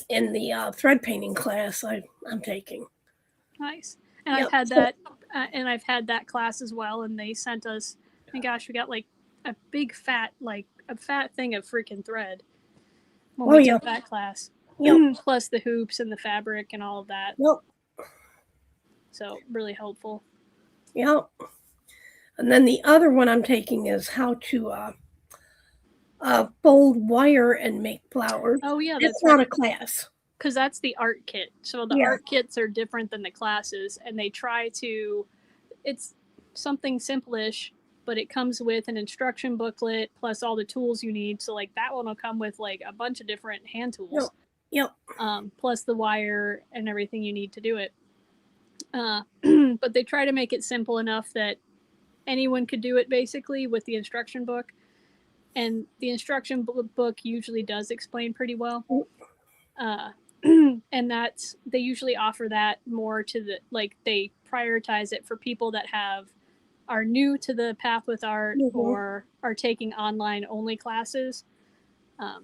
Speaker 1: in the thread painting class I'm taking.
Speaker 2: Nice. And I've had that, class as well, and they sent us, my gosh, we got like a big fat thing of freaking thread when we took that class. Plus the hoops and the fabric and all of that. So really helpful.
Speaker 1: And then the other one I'm taking is how to fold wire and make flowers.
Speaker 2: Oh yeah,
Speaker 1: that's not a class.
Speaker 2: Because that's the art kit. So the art kits are different than the classes, and they try to, it's something simple-ish, but it comes with an instruction booklet plus all the tools you need. So like that one will come with like a bunch of different hand tools. Plus the wire and everything you need to do it. But they try to make it simple enough that anyone could do it basically with the instruction book. And the instruction book usually does explain pretty well. And that's, they usually offer that more to the, they prioritize it for people that are new to the path with art or are taking online only classes.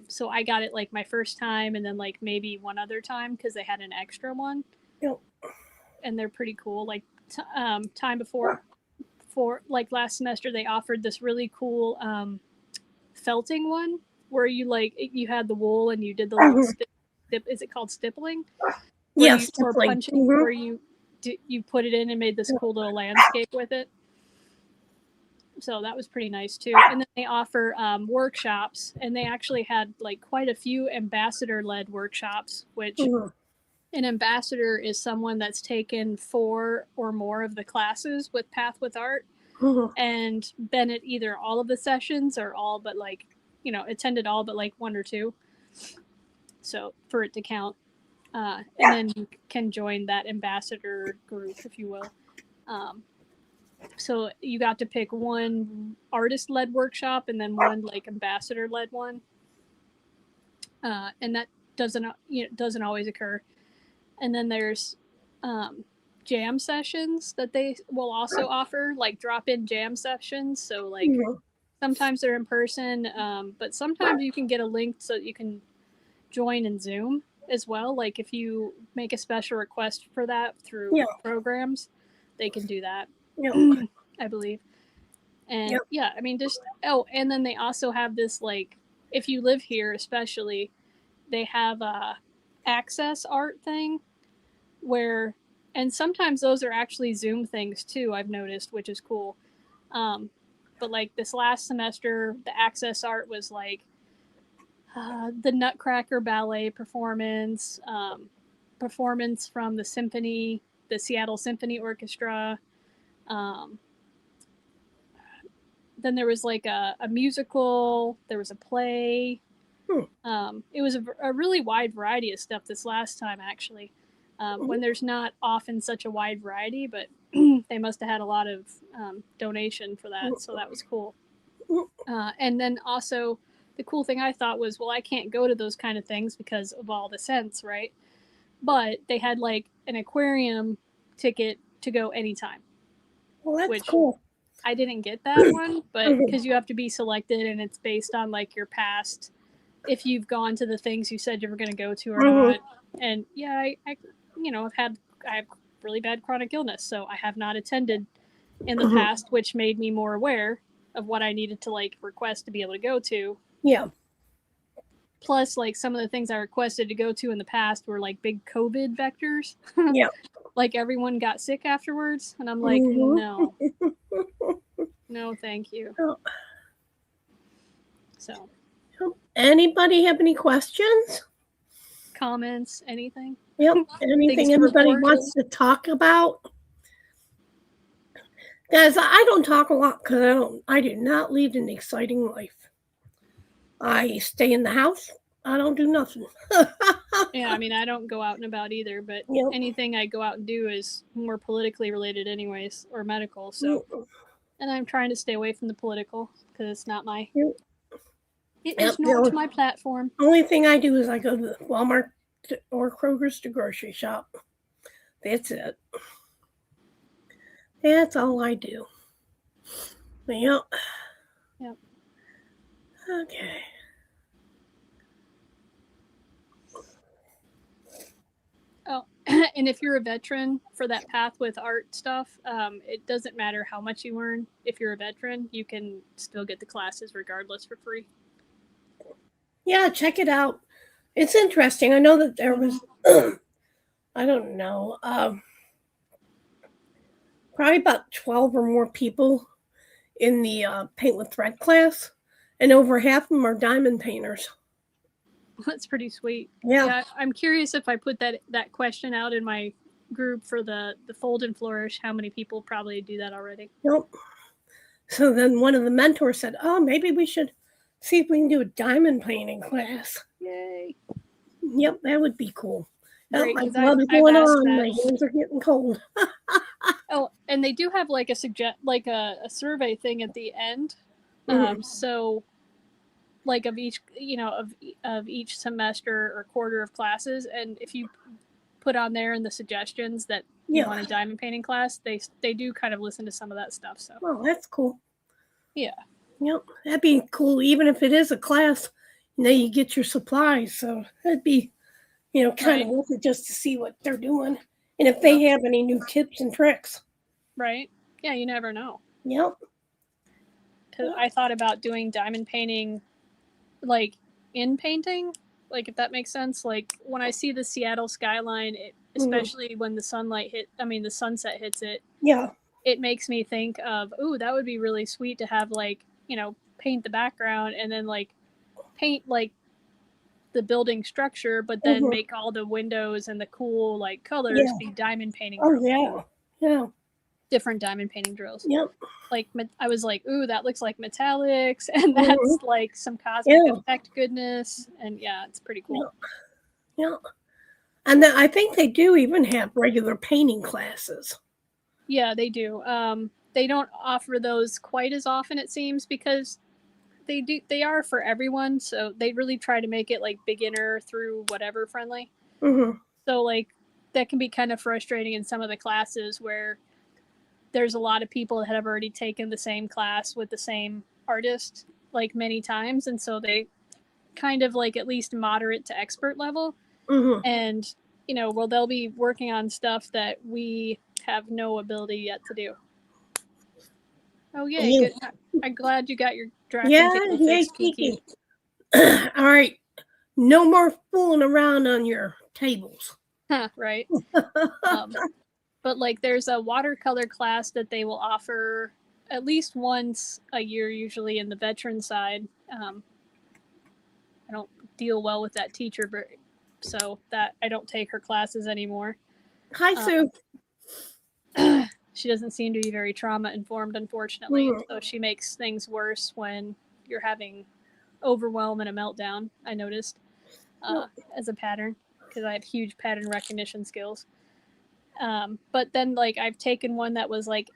Speaker 2: So I got it my first time, and then maybe one other time because they had an extra one. And they're pretty cool. Time before, last semester, they offered this really cool felting one where you had the wool and you did the little is it called stippling?
Speaker 1: Yes,
Speaker 2: or punching, where you put it in and made this cool little landscape with it. So that was pretty nice too. And then they offer workshops, and they actually had quite a few ambassador-led workshops, which an ambassador is someone that's taken 4 or more of the classes with Path with Art and been at either all of the sessions or all but attended all but 1 or 2. So for it to count. And then you can join that ambassador group, if you will. So you got to pick one artist-led workshop and then one ambassador-led one. And that doesn't always occur. And then there's jam sessions that they will also offer, drop-in jam sessions. So sometimes they're in person, but sometimes you can get a link so you can join in Zoom as well. If you make a special request for that through programs, they can do that. I believe. And I mean, and then they also have this, if you live here especially, they have a access art thing where, and sometimes those are actually Zoom things too, I've noticed, which is cool. But this last semester, the access art was the Nutcracker ballet performance from the symphony the Seattle Symphony Orchestra. Then there was like a musical. There was a play. It was a really wide variety of stuff this last time, actually. When there's not often such a wide variety, but they must have had a lot of donation for that, so that was cool. And then also, the cool thing I thought was, well, I can't go to those kind of things because of all the cents, right? But they had like an aquarium ticket to go anytime.
Speaker 1: Well, that's cool.
Speaker 2: I didn't get that one, but because you have to be selected and it's based on like your past, if you've gone to the things you said you were going to go to or not. And yeah, I have really bad chronic illness, so I have not attended in the past, which made me more aware of what I needed to like request to be able to go to.
Speaker 1: Yeah.
Speaker 2: Plus, like some of the things I requested to go to in the past were like big COVID vectors.
Speaker 1: Yeah.
Speaker 2: Like everyone got sick afterwards, and I'm like, no, thank you. So,
Speaker 1: anybody have any questions?
Speaker 2: Comments, anything?
Speaker 1: Yep. Anything anybody wants to talk about? Guys, I don't talk a lot because I do not lead an exciting life. I stay in the house. I don't do nothing.
Speaker 2: Yeah, I mean, I don't go out and about either, but anything I go out and do is more politically related anyways, or medical, so. And I'm trying to stay away from the political, because it's not my, it is not my platform.
Speaker 1: Only thing I do is I go to Walmart or Kroger's to grocery shop. That's it. That's all I do. Yep. Okay.
Speaker 2: Oh, and if you're a veteran for that path with art stuff, it doesn't matter how much you earn. If you're a veteran, you can still get the classes regardless for free.
Speaker 1: Yeah, check it out. It's interesting. I know that there was, I don't know, probably about 12 or more people in the paint with thread class, and over half of them are diamond painters.
Speaker 2: That's pretty sweet.
Speaker 1: Yeah.
Speaker 2: I'm curious if I put that question out in my group for the Fold and Flourish, how many people probably do that already.
Speaker 1: Nope. So then one of the mentors said, oh, maybe we should see if we can do a diamond painting class.
Speaker 2: Yay.
Speaker 1: Yep, that would be cool.
Speaker 2: Great,
Speaker 1: my blood is going on. My hands are getting cold.
Speaker 2: Oh, and they do have like a survey thing at the end. So like of each, of each semester or quarter of classes, and if you put on there in the suggestions that you want a diamond painting class, they do kind of listen to some of that stuff. So
Speaker 1: that's cool.
Speaker 2: Yeah.
Speaker 1: Yep, that'd be cool. Even if it is a class, you get your supplies. So that'd be, kind of worth it just to see what they're doing, and if they have any new tips and tricks.
Speaker 2: Right. Yeah, you never know.
Speaker 1: Yep.
Speaker 2: Because I thought about doing diamond painting, like in painting, like if that makes sense. Like when I see the Seattle skyline, especially when the sunset hits it.
Speaker 1: Yeah.
Speaker 2: It makes me think of, that would be really sweet to have like, paint the background and then like paint like the building structure, but then make all the windows and the cool like colors be diamond painting drills.
Speaker 1: Oh yeah.
Speaker 2: Different diamond painting drills.
Speaker 1: Yep.
Speaker 2: Like I was like, that looks like metallics, and that's like some cosmic effect goodness, and it's pretty cool.
Speaker 1: Yeah. And then I think they do even have regular painting classes.
Speaker 2: Yeah, they do. They don't offer those quite as often, it seems, because they are for everyone, so they really try to make it like beginner through whatever friendly. So like that can be kind of frustrating in some of the classes where there's a lot of people that have already taken the same class with the same artist like many times, and so they kind of like at least moderate to expert level. And they'll be working on stuff that we have no ability yet to do. Oh yay, good. I'm glad you got your drafting table fixed, Kiki.
Speaker 1: All right, no more fooling around on your tables.
Speaker 2: Right. But like there's a watercolor class that they will offer at least once a year, usually in the veteran side. I don't deal well with that teacher, so that I don't take her classes anymore.
Speaker 1: Hi, Sue.
Speaker 2: she doesn't seem to be very trauma informed, unfortunately.
Speaker 1: Mhm.
Speaker 2: So she makes things worse when you're having overwhelm and a meltdown. I noticed as a pattern because I have huge pattern recognition skills. But then like I've taken one that was like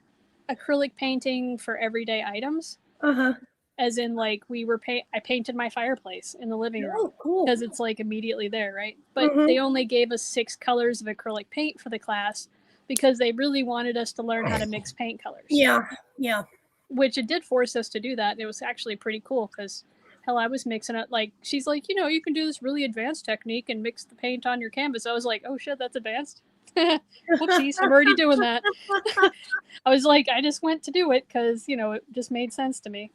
Speaker 2: acrylic painting for everyday items.
Speaker 1: Uh-huh.
Speaker 2: As in like I painted my fireplace in the living room
Speaker 1: Oh, cool.
Speaker 2: because it's like immediately there, right? But
Speaker 1: Mhm.
Speaker 2: they only gave us 6 colors of acrylic paint for the class because they really wanted us to learn how to mix paint colors.
Speaker 1: Yeah. Yeah.
Speaker 2: Which it did force us to do that. It was actually pretty cool because hell, I was mixing it like she's like, you know, you can do this really advanced technique and mix the paint on your canvas. I was like, oh shit, that's advanced. Whoopsies, I'm already doing that. I was like, I just went to do it because, you know, it just made sense to me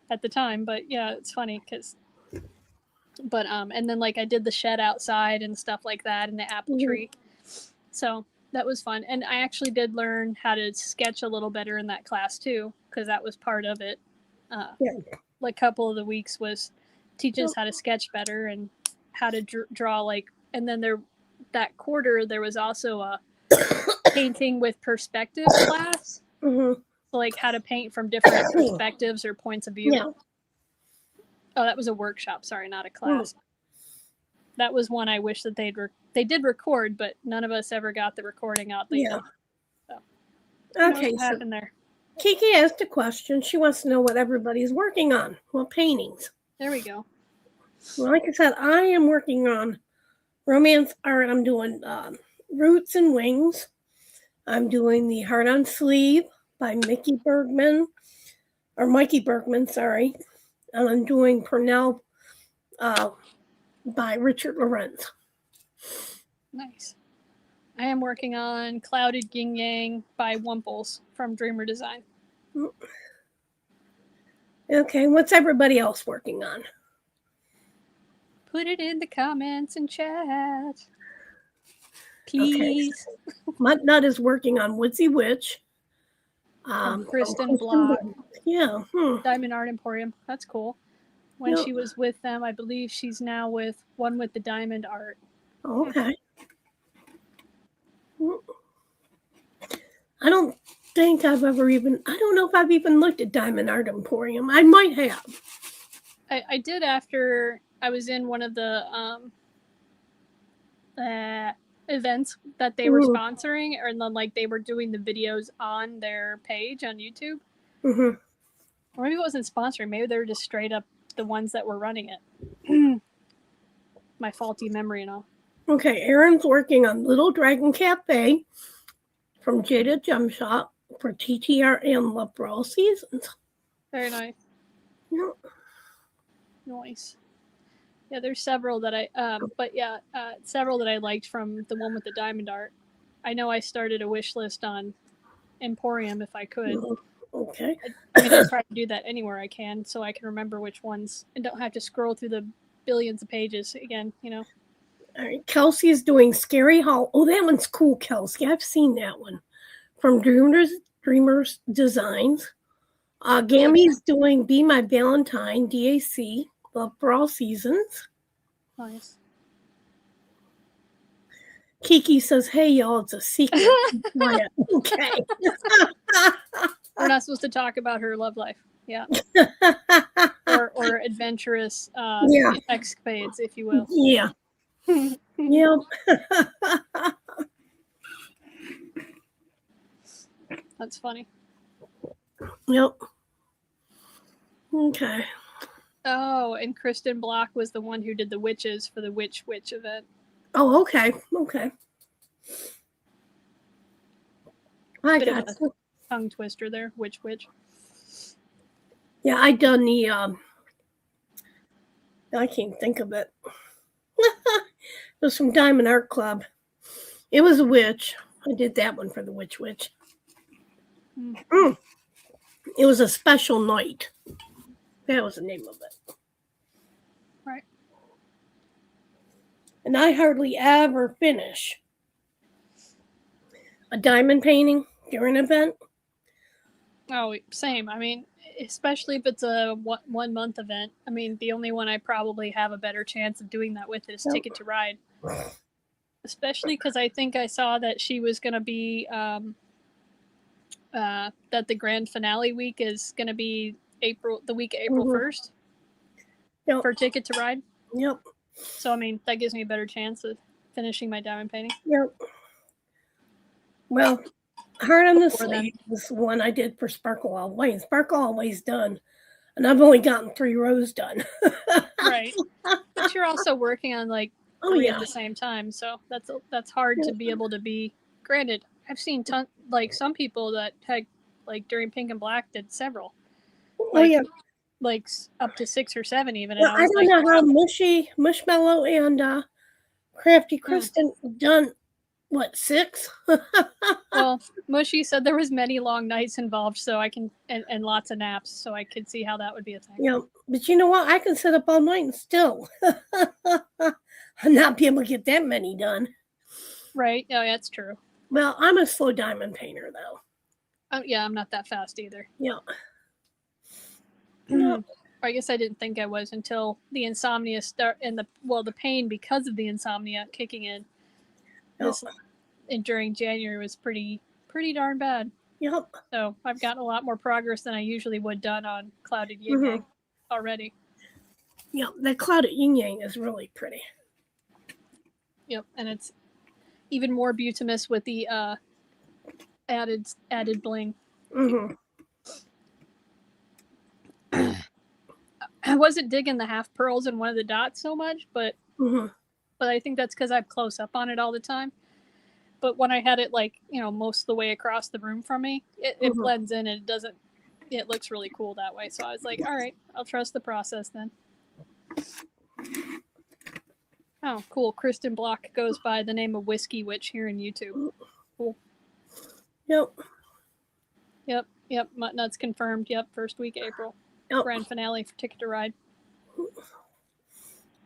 Speaker 2: at the time. But yeah, it's funny because and then like I did the shed outside and stuff like that and the apple tree. So that was fun. And I actually did learn how to sketch a little better in that class too, because that was part of it. Like a couple of the weeks was teaching us how to sketch better and how to draw like, and then that quarter there was also a painting with perspective class. So like how to paint from different perspectives or points of view.
Speaker 1: Yeah.
Speaker 2: Oh, that was a workshop. Sorry, not a class. That was one I wish that they did record, but none of us ever got the recording out.
Speaker 1: Yeah.
Speaker 2: So,
Speaker 1: okay.
Speaker 2: What happened there?
Speaker 1: Kiki asked a question. She wants to know what everybody's working on. Well, paintings.
Speaker 2: There we go.
Speaker 1: Well, like I said, I am working on romance art. I'm doing Roots and Wings. I'm doing the Heart on Sleeve by Mikey Bergman, sorry. And I'm doing Purnell by Richard Lorenz.
Speaker 2: Nice. I am working on Clouded Yin Yang by Wumples from Dreamer Design.
Speaker 1: Okay, what's everybody else working on?
Speaker 2: Put it in the comments and chat. Please.
Speaker 1: Okay. MUTTNUTT is working on Woodsy Witch.
Speaker 2: Kristen Block.
Speaker 1: Yeah.
Speaker 2: Diamond Art Emporium. That's cool. When she was with them, I believe she's now with one with the diamond art.
Speaker 1: Okay. I don't think I don't know if I've even looked at Diamond Art Emporium. I might have.
Speaker 2: I did after I was in one of the events that they were sponsoring, and then like they were doing the videos on their page on YouTube. Or maybe it wasn't sponsoring. Maybe they were just straight up the ones that were running it. My faulty memory and all. Okay,
Speaker 1: Erin's working on Little Dragon Cafe from Jada Gem Shop for TTR and Love for All Seasons.
Speaker 2: Very nice.
Speaker 1: Yep.
Speaker 2: Nice. Yeah, there's several that several that I liked from the one with the diamond art. I know I started a wish list on Emporium if I could.
Speaker 1: Okay.
Speaker 2: I mean, I try to do that anywhere I can so I can remember which ones and don't have to scroll through the billions of pages again, you know.
Speaker 1: All right, Kelsey is doing Scary Hollow. Oh, that one's cool, Kelsey. I've seen that one from Dreamers Designs. Gammy's doing Be My Valentine, DAC, Love for All Seasons.
Speaker 2: Nice.
Speaker 1: Kiki says, hey, y'all, it's a secret. Okay.
Speaker 2: We're not supposed to talk about her love life. Yeah. or adventurous escapades, if you will.
Speaker 1: Yeah. Yep.
Speaker 2: That's funny.
Speaker 1: Yep. Okay.
Speaker 2: Oh, and Kristen Block was the one who did the witches for the Witch event.
Speaker 1: Oh, okay. Okay. I got
Speaker 2: a tongue twister there. Witch.
Speaker 1: Yeah, I done the I can't think of it. It was from Diamond Art Club. It was a witch. I did that one for the Witch. It was a special night. That was the name of it.
Speaker 2: Right.
Speaker 1: And I hardly ever finish a diamond painting during an event.
Speaker 2: Oh, same. I mean, especially if it's a 1 month event. I mean, the only one I probably have a better chance of doing that with is Ticket to Ride. Especially because I think I saw that she was going to be that the grand finale week is going to be the week of April
Speaker 1: Mhm.
Speaker 2: 1st
Speaker 1: Yep.
Speaker 2: for Ticket to Ride.
Speaker 1: Yep.
Speaker 2: So, I mean, that gives me a better chance of finishing my diamond painting.
Speaker 1: Yep. Well, Heart on the
Speaker 2: Before then.
Speaker 1: Sleeve was the one I did for Sparkle Always. Sparkle Always done. And I've only gotten 3 rows done.
Speaker 2: Right. But you're also working on like
Speaker 1: Oh,
Speaker 2: 3
Speaker 1: yeah.
Speaker 2: at the same time. So that's hard to be able to be. Granted, I've seen like some people that had like during Pink and Black did several.
Speaker 1: Oh, yeah.
Speaker 2: Like up to 6 or 7 even.
Speaker 1: Well, I don't know how Mushmallow and Crafty Kristen done, what, 6?
Speaker 2: Well, Mushy said there was many long nights involved, so I can and lots of naps, so I could see how that would be a thing.
Speaker 1: Yeah, but you know what? I can sit up all night and still not be able to get that many done.
Speaker 2: Right? Oh, yeah, that's true.
Speaker 1: Well, I'm a slow diamond painter, though.
Speaker 2: Yeah, I'm not that fast either.
Speaker 1: Yeah.
Speaker 2: No. I guess I didn't think I was until the insomnia and the pain because of the insomnia kicking in. And during January was pretty darn bad.
Speaker 1: Yep.
Speaker 2: So I've gotten a lot more progress than I usually would done on Clouded Yin Yang already.
Speaker 1: Yep, that Clouded Yin Yang is really pretty.
Speaker 2: Yep, and it's even more beautimous with the added bling.
Speaker 1: Mm-hmm.
Speaker 2: I wasn't digging the half pearls and one of the dots so much, but I think that's because I'm close up on it all the time. But when I had it like, most of the way across the room from me, it blends in and it looks really cool that way. So I was like, all right, I'll trust the process then. Oh, cool. Kristen Block goes by the name of Whiskey Witch here in YouTube. Cool.
Speaker 1: Yep.
Speaker 2: MUTTNUTT's confirmed. Yep, first week of April.
Speaker 1: Yep.
Speaker 2: Grand finale for Ticket to Ride.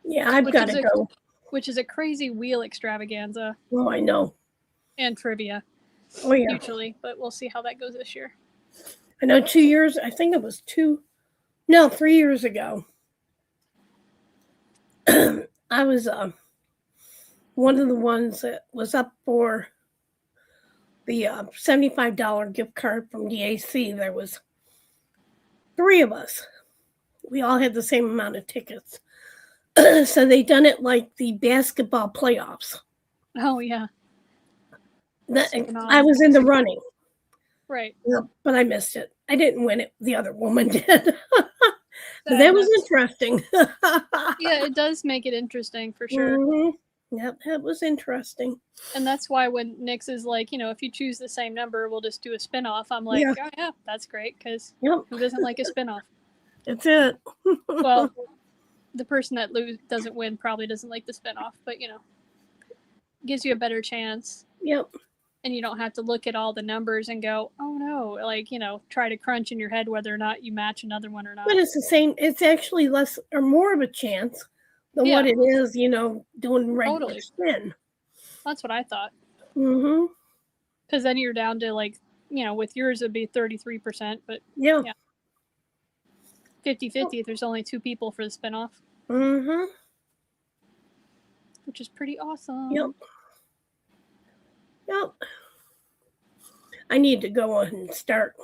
Speaker 1: Yeah, I've got to go.
Speaker 2: Which is a crazy wheel extravaganza.
Speaker 1: Oh, I know.
Speaker 2: And trivia.
Speaker 1: Oh, yeah.
Speaker 2: Usually, but we'll see how that goes this year.
Speaker 1: I know 3 years ago. I was one of the ones that was up for the $75 gift card from DAC. There was 3 of us. We all had the same amount of tickets. So they done it like the basketball playoffs.
Speaker 2: Oh, yeah.
Speaker 1: I was in the running.
Speaker 2: Right.
Speaker 1: Yeah, but I missed it. I didn't win it. The other woman did. That was interesting.
Speaker 2: Yeah, it does make it interesting for sure.
Speaker 1: Mm-hmm. Yep, that was interesting.
Speaker 2: And that's why when Nyx is like, if you choose the same number, we'll just do a spinoff. I'm like, oh yeah, that's great because who doesn't like a spinoff?
Speaker 1: That's it.
Speaker 2: Well, the person that doesn't win probably doesn't like the spinoff, but gives you a better chance.
Speaker 1: Yep.
Speaker 2: And you don't have to look at all the numbers and go, oh no, like, try to crunch in your head whether or not you match another one or not.
Speaker 1: But it's the same. It's actually less or more of a chance than what it is, doing regular spin.
Speaker 2: That's what I thought.
Speaker 1: Mm-hmm.
Speaker 2: Because then you're down to like, with yours it'd be 33%, but 50-50 if there's only 2 people for the spinoff.
Speaker 1: Mm-hmm.
Speaker 2: Which is pretty awesome.
Speaker 1: Yep. I need to go on and start.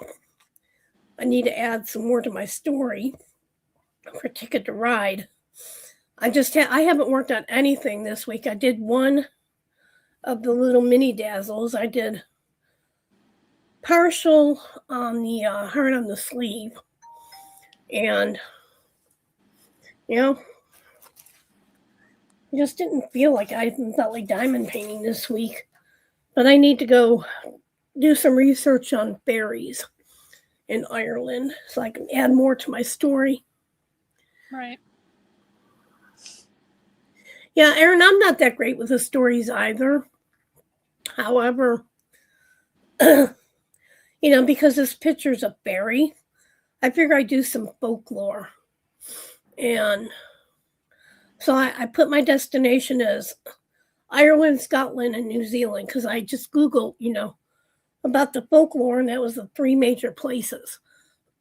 Speaker 1: I need to add some more to my story for Ticket to Ride. I haven't worked on anything this week. I did one of the little mini dazzles. I did partial on the Heart on the Sleeve. And, I just didn't feel like I felt like diamond painting this week. But I need to go do some research on fairies in Ireland so I can add more to my story.
Speaker 2: Right.
Speaker 1: Yeah, Erin, I'm not that great with the stories either. However, because this picture's a fairy, I figure I'd do some folklore. And so I put my destination as Ireland, Scotland, and New Zealand because I just Googled, about the folklore, and that was the 3 major places.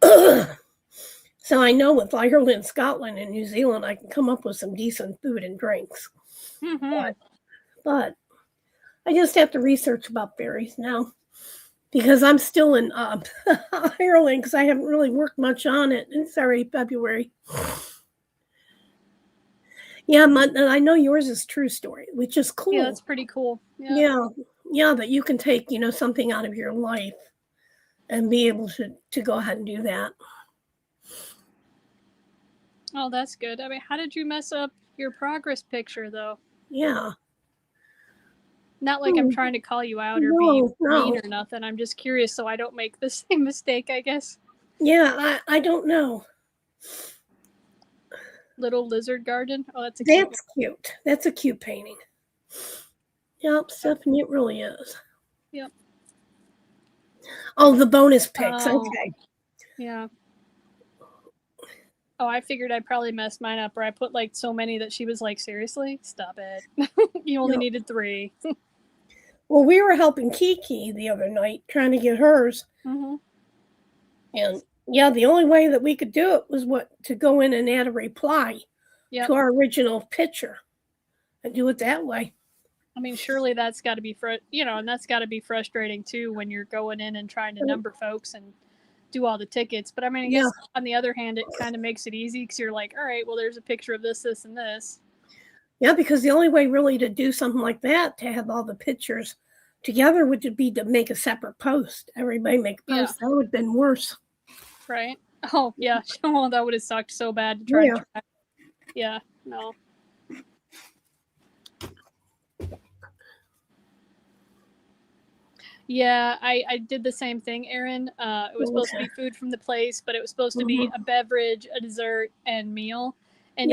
Speaker 1: So I know with Ireland, Scotland, and New Zealand, I can come up with some decent food and drinks.
Speaker 2: Mm-hmm.
Speaker 1: But I just have to research about fairies now. because I'm still in Ireland because I haven't really worked much on it. It's already February. Yeah, and I know yours is true story, which is cool.
Speaker 2: Yeah, that's pretty cool.
Speaker 1: Yeah, that you can take, something out of your life and be able to go ahead and do that.
Speaker 2: Oh, that's good. I mean, how did you mess up your progress picture, though?
Speaker 1: Yeah.
Speaker 2: Not like I'm trying to call you out or be mean or nothing. I'm just curious so I don't make the same mistake, I guess.
Speaker 1: Yeah, I don't know.
Speaker 2: Little lizard garden. Oh, that's
Speaker 1: cute. That's a cute painting. Yep, Stephanie, it really is.
Speaker 2: Yep.
Speaker 1: Oh, the bonus pics. Okay.
Speaker 2: Yeah. Oh, I figured I probably messed mine up, or I put like so many that she was like, seriously? Stop it. You only needed 3.
Speaker 1: Well, we were helping Kiki the other night trying to get hers.
Speaker 2: Mm-hmm.
Speaker 1: And yeah, the only way that we could do it was to go in and add a reply to our original picture and do it that way.
Speaker 2: I mean, surely that's got to be, and that's got to be frustrating too when you're going in and trying to number folks and do all the tickets. But I mean, I guess on the other hand, it kind of makes it easy because you're like, all right, well, there's a picture of this, this, and this.
Speaker 1: Yeah, because the only way really to do something like that, to have all the pictures together, would be to make a separate post. Everybody make a post. That would have been worse.
Speaker 2: Right. Oh, yeah. Oh, that would have sucked so bad to try to track. Yeah, no. Yeah, I did the same thing, Erin. It was supposed to be food from the place, but it was supposed to be a beverage, a dessert, and meal. And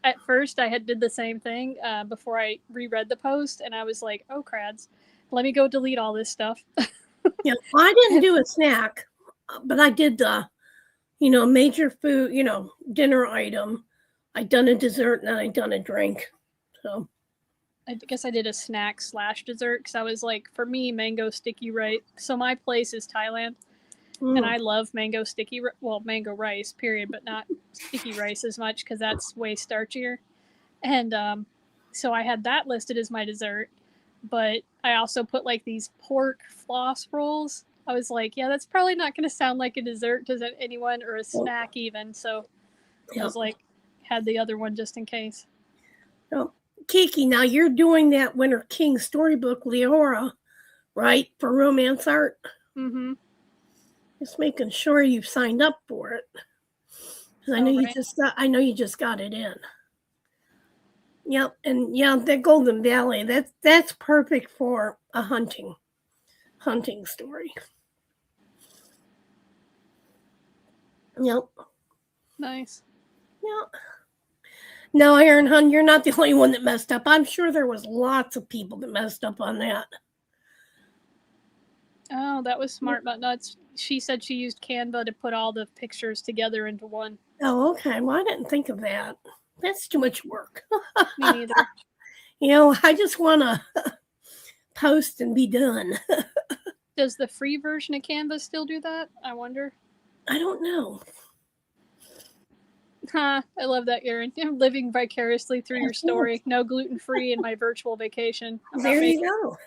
Speaker 2: at first I did the same thing before I reread the post, and I was like, oh, crads, let me go delete all this stuff.
Speaker 1: Yeah, well, I didn't do a snack, but I did the, major food, dinner item. I done a dessert and I done a drink. So
Speaker 2: I guess I did a snack / dessert because I was like, for me, mango sticky rice. So my place is Thailand, and I love mango mango rice, period, but not sticky rice as much because that's way starchier. And so I had that listed as my dessert, but I also put like these pork floss rolls. I was like, yeah, that's probably not going to sound like a dessert to anyone or a snack even. So I was like, had the other one just in case.
Speaker 1: Oh. Kiki, now you're doing that Winter King storybook, Leora, right, for romance art?
Speaker 2: Mm-hmm.
Speaker 1: Just making sure you've signed up for it. Because I know you just got it in. Yep, and that Golden Valley, that's perfect for a hunting story. Yep.
Speaker 2: Nice.
Speaker 1: Yep. No, Erin, hun, you're not the only one that messed up. I'm sure there was lots of people that messed up on that.
Speaker 2: Oh, that was smart, MUTTNUTT. She said she used Canva to put all the pictures together into one.
Speaker 1: Oh, okay. Well, I didn't think of that. That's too much work.
Speaker 2: Me neither.
Speaker 1: I just want to post and be done.
Speaker 2: Does the free version of Canva still do that? I wonder.
Speaker 1: I don't know.
Speaker 2: I love that, Erin. I'm living vicariously through your story. No gluten-free in my virtual vacation.
Speaker 1: There you go.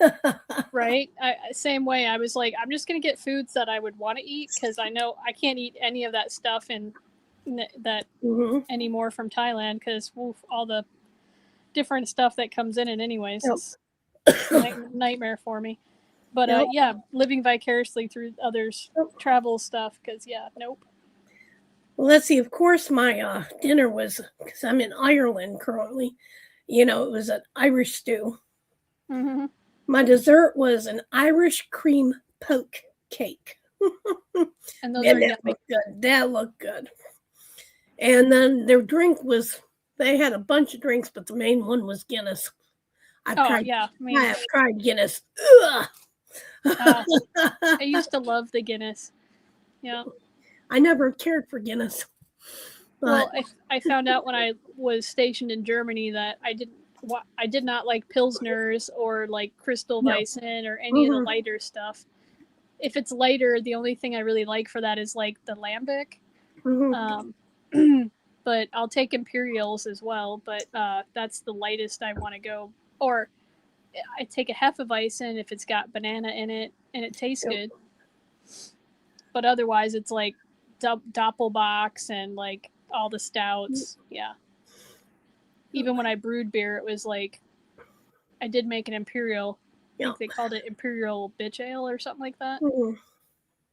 Speaker 2: Right? Same way. I was like, I'm just going to get foods that I would want to eat because I know I can't eat any of that stuff anymore from Thailand because all the different stuff that comes in it anyways. It's nightmare for me. But living vicariously through others' travel stuff because, nope.
Speaker 1: Well, let's see. Of course, my dinner was, because I'm in Ireland currently, it was an Irish stew.
Speaker 2: Mm-hmm.
Speaker 1: My dessert was an Irish cream poke cake.
Speaker 2: And those
Speaker 1: that looked good. That looked good. And then their drink was, they had a bunch of drinks, but the main one was Guinness. I have tried Guinness.
Speaker 2: I used to love the Guinness. Yeah.
Speaker 1: I never cared for Guinness.
Speaker 2: Well, I found out when I was stationed in Germany that I did not like Pilsners or like Crystal Weissen or any of the lighter stuff. If it's lighter, the only thing I really like for that is like the Lambic. But I'll take Imperials as well. But that's the lightest I want to go. Or I take a Hefeweizen if it's got banana in it and it tastes good. But otherwise, it's like Doppelbock and like all the stouts. Yeah. Even when I brewed beer, it was like I did make an imperial. I think they called it Imperial Bitch Ale or something like that.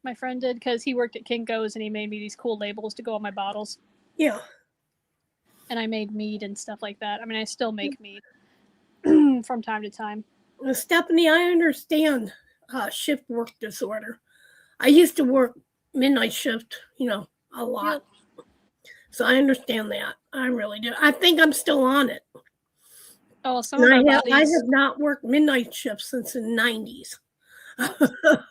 Speaker 2: My friend did, because he worked at Kinko's and he made me these cool labels to go on my bottles.
Speaker 1: Yeah.
Speaker 2: And I made mead and stuff like that. I mean, I still make mead from time to time.
Speaker 1: Stephanie, I understand shift work disorder. I used to work midnight shift, a lot. Yep. So I understand that. I really do. I think I'm still on it.
Speaker 2: Oh, I
Speaker 1: have not worked midnight shifts since the 90s.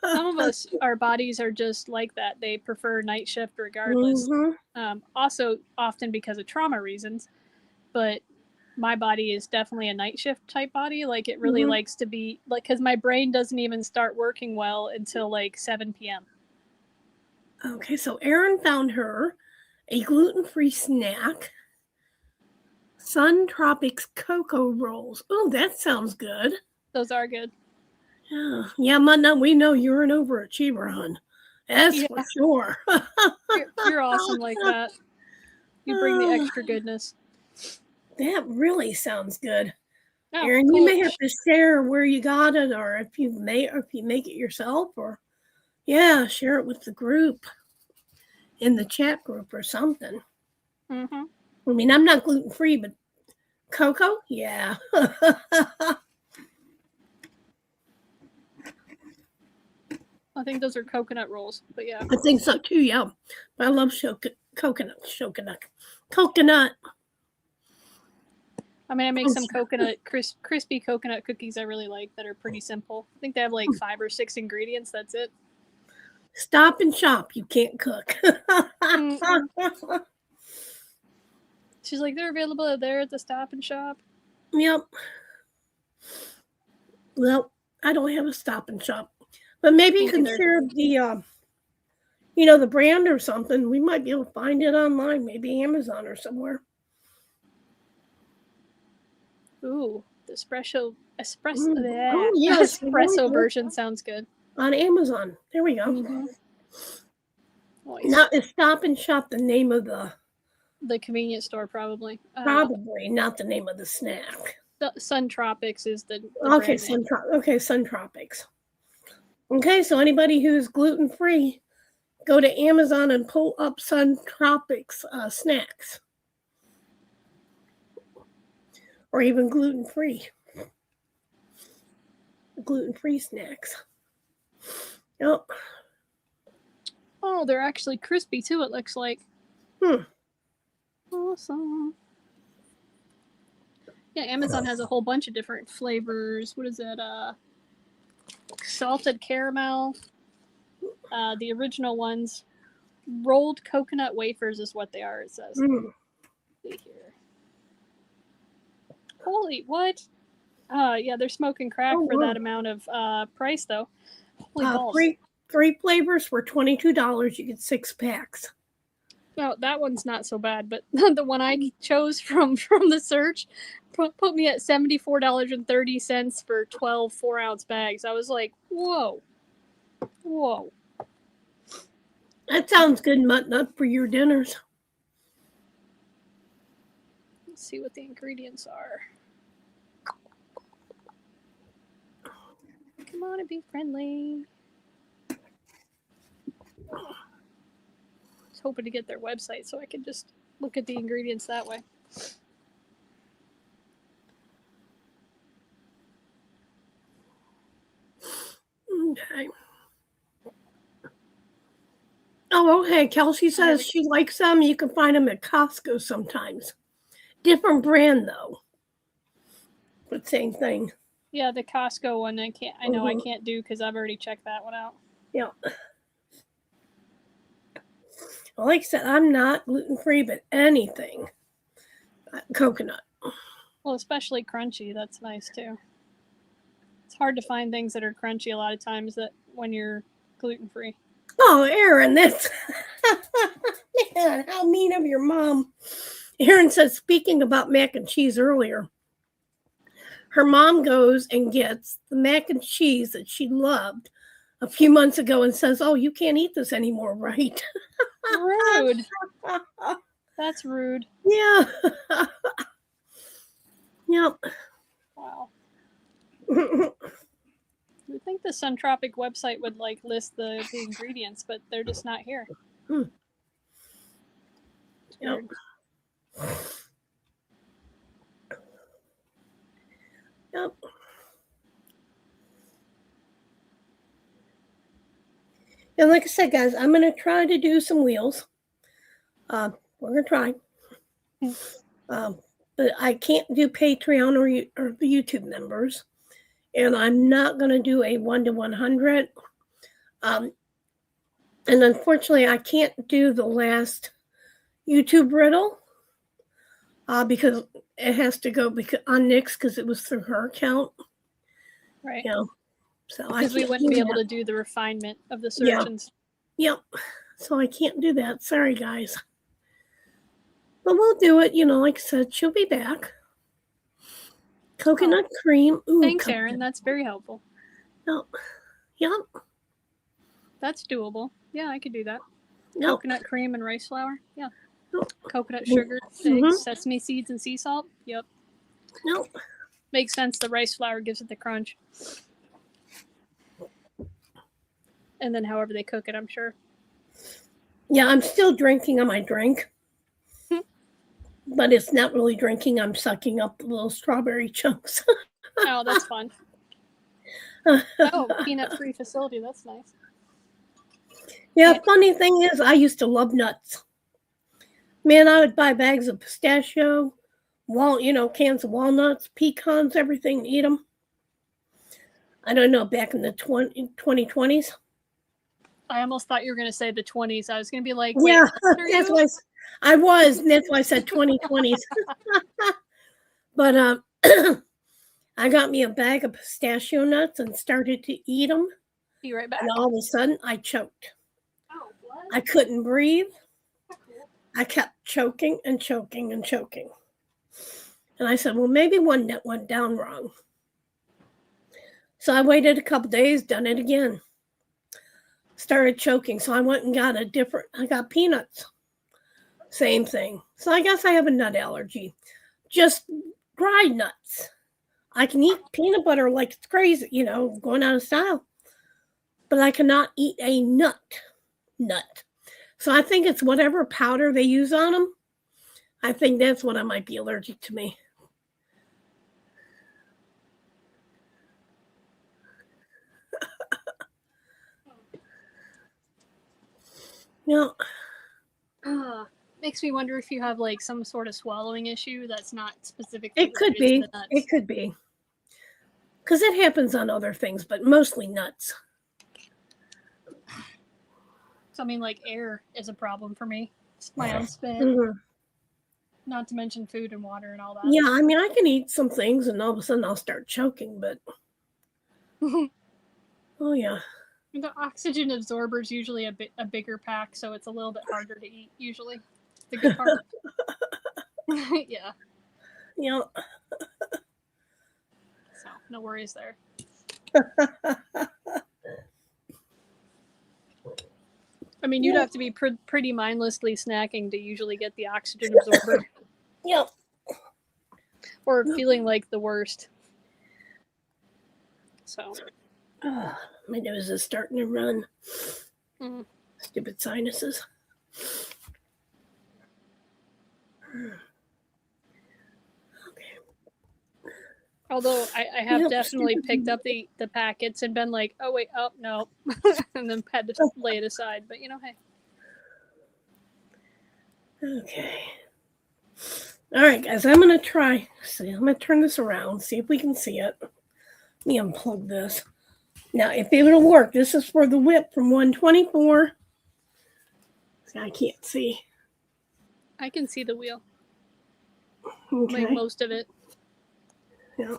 Speaker 2: Some of us, our bodies are just like that. They prefer night shift regardless. Also, often because of trauma reasons. But my body is definitely a night shift type body. Like, it really likes to be, like, because my brain doesn't even start working well until like 7 p.m.
Speaker 1: Okay, so Erin found her a gluten-free snack. Sun Tropics Cocoa Rolls. Oh, that sounds good.
Speaker 2: Those are good.
Speaker 1: Yeah, MUTTNUTT, we know you're an overachiever, hon. That's for sure.
Speaker 2: You're awesome like that. You bring the extra goodness.
Speaker 1: That really sounds good.
Speaker 2: Oh,
Speaker 1: Erin, cool. You may have to share where you got it, or if you make it yourself, or share it with the group in the chat group or something. I mean, I'm not gluten-free, but cocoa, yeah.
Speaker 2: I think those are coconut rolls, but yeah.
Speaker 1: I think so too, yeah. But I love coconut.
Speaker 2: I mean, I make some crispy coconut cookies I really like that are pretty simple. I think they have like 5 or 6 ingredients. That's it.
Speaker 1: Stop and Shop. You can't cook.
Speaker 2: She's like, they're available there at the Stop and Shop.
Speaker 1: Yep. Well, I don't have a Stop and Shop. But maybe you can share the, the brand or something. We might be able to find it online, maybe Amazon or somewhere.
Speaker 2: Ooh, the espresso version sounds good.
Speaker 1: On Amazon. There we go. Nice. Now, is Stop and Shop the name of the
Speaker 2: convenience store? Probably.
Speaker 1: Probably not the name of the snack.
Speaker 2: Sun Tropics is the
Speaker 1: okay. Sun Tropics. Okay, so anybody who's gluten-free, go to Amazon and pull up Sun Tropics snacks. Or even gluten-free. Gluten-free snacks. Yep.
Speaker 2: Oh, they're actually crispy too, it looks like. Awesome. Yeah, Amazon has a whole bunch of different flavors. What is it? Salted caramel. The original ones. Rolled coconut wafers is what they are, it says. See here. Holy, what? Yeah, they're smoking crack for that amount of price, though. Holy balls.
Speaker 1: Three flavors for $22. You get 6 packs.
Speaker 2: No, that one's not so bad, but the one I chose from the search put me at $74.30 for 12 4-ounce bags. I was like, whoa.
Speaker 1: That sounds good, MUTTNUTT, for your dinners.
Speaker 2: Let's see what the ingredients are. Come on and be friendly. I was hoping to get their website so I could just look at the ingredients that way.
Speaker 1: Okay. Oh, okay. Kelsey says she likes them. You can find them at Costco sometimes. Different brand, though. But same thing.
Speaker 2: Yeah, the Costco one I know I can't do because I've already checked that one out.
Speaker 1: Yeah. Well, like I said, I'm not gluten-free, but anything. Coconut.
Speaker 2: Well, especially crunchy. That's nice, too. It's hard to find things that are crunchy a lot of times that when you're gluten-free.
Speaker 1: Oh, Erin, that's... Man, how mean of your mom. Erin said, speaking about mac and cheese earlier, her mom goes and gets the mac and cheese that she loved a few months ago and says, "Oh, you can't eat this anymore, right?"
Speaker 2: Rude. That's rude.
Speaker 1: Yeah. Yep.
Speaker 2: Wow. You would think the Suntropic website would like list the ingredients, but they're just not here.
Speaker 1: Hmm.
Speaker 2: It's
Speaker 1: Yep.
Speaker 2: weird.
Speaker 1: Yep. And like I said, guys, I'm going to try to do some wheels. We're going to try. But I can't do Patreon or the YouTube members. And I'm not going to do a 1 to 100. And unfortunately, I can't do the last YouTube riddle because it has to go on Nick's because it was through her account.
Speaker 2: Right.
Speaker 1: You know, so
Speaker 2: because we wouldn't be able to do the refinement of the search.
Speaker 1: Yeah. Yep. So I can't do that. Sorry, guys. But we'll do it. You know, like I said, she'll be back. Coconut cream. Ooh,
Speaker 2: thanks, Erin. That's very helpful.
Speaker 1: No. Yep.
Speaker 2: That's doable. Yeah, I could do that.
Speaker 1: Nope.
Speaker 2: Coconut cream and rice flour. Yeah.
Speaker 1: Nope.
Speaker 2: Coconut sugar, eggs, sesame seeds, and sea salt. Yep.
Speaker 1: Nope.
Speaker 2: Makes sense. The rice flour gives it the crunch. And then however they cook it, I'm sure.
Speaker 1: Yeah, I'm still drinking on my drink. But it's not really drinking. I'm sucking up the little strawberry chunks.
Speaker 2: Oh, that's fun. Oh, peanut-free facility. That's nice.
Speaker 1: Yeah, funny thing is, I used to love nuts. Man, I would buy bags of pistachio, cans of walnuts, pecans, everything, eat them. I don't know, back in the 2020s.
Speaker 2: I almost thought you were going to say the 20s. I was going to be like, wait,
Speaker 1: yeah, that's why I was. And that's why I said 2020s. But I got me a bag of pistachio nuts and started to eat them.
Speaker 2: Be right back.
Speaker 1: And all of a sudden, I choked.
Speaker 2: Oh, what?
Speaker 1: I couldn't breathe. I kept choking and choking and choking. And I said, well, maybe one nut went down wrong. So I waited a couple days, done it again. Started choking. So I went and got I got peanuts. Same thing. So I guess I have a nut allergy. Just dried nuts. I can eat peanut butter like it's crazy, going out of style. But I cannot eat a nut. So I think it's whatever powder they use on them. I think that's what I might be allergic to me. Yeah.
Speaker 2: Makes me wonder if you have like some sort of swallowing issue that's not specific.
Speaker 1: It could be. It could be. Because it happens on other things, but mostly nuts.
Speaker 2: So I mean, like air is a problem for me. It's my own spit. Not to mention food and water and all that.
Speaker 1: Yeah, I mean, I can eat some things and all of a sudden I'll start choking, but oh yeah.
Speaker 2: The oxygen absorber is usually a bigger pack, so it's a little bit harder to eat usually. The good part. Yeah.
Speaker 1: Yeah.
Speaker 2: So no worries there. I mean, you'd have to be pretty mindlessly snacking to usually get the oxygen absorber.
Speaker 1: Yep.
Speaker 2: Or feeling like the worst. So.
Speaker 1: My nose is starting to run. Stupid sinuses. Okay.
Speaker 2: Although I have definitely picked up the packets and been like, oh wait, oh no, and then had to lay it aside. But hey.
Speaker 1: Okay. All right, guys, I'm gonna try. See, I'm gonna turn this around, see if we can see it. Let me unplug this. Now, if it'll work, this is for the whip from 124. See, I can't see.
Speaker 2: I can see the wheel.
Speaker 1: Okay.
Speaker 2: Like most of it.
Speaker 1: Yeah.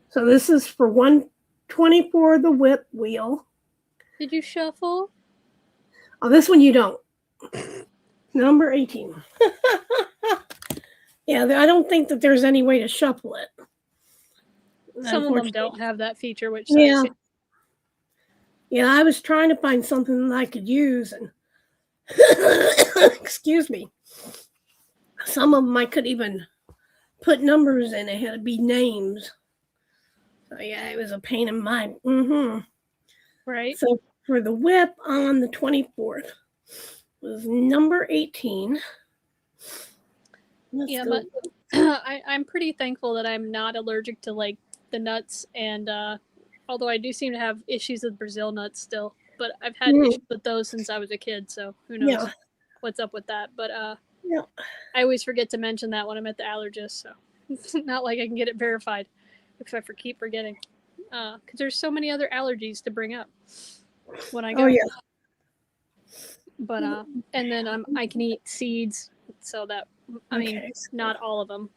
Speaker 1: So this is for 124, the whip wheel.
Speaker 2: Did you shuffle?
Speaker 1: Oh, this one you don't. Number 18. Yeah, I don't think that there's any way to shuffle it.
Speaker 2: Some of them don't have that feature, which
Speaker 1: yeah.
Speaker 2: sucks.
Speaker 1: Yeah, I was trying to find something that I could use, and excuse me. Some of them I could even put numbers in. It had to be names. So yeah, it was a pain in my.
Speaker 2: Right.
Speaker 1: So for the whip on the 24th was number 18.
Speaker 2: But I'm pretty thankful that I'm not allergic to like the nuts, and although I do seem to have issues with Brazil nuts still, but I've had issues with those since I was a kid, so who knows what's up with that. But I always forget to mention that when I'm at the allergist, so it's not like I can get it verified if I keep forgetting, because there's so many other allergies to bring up when I go. But and then I can eat seeds, so that I mean not all of them.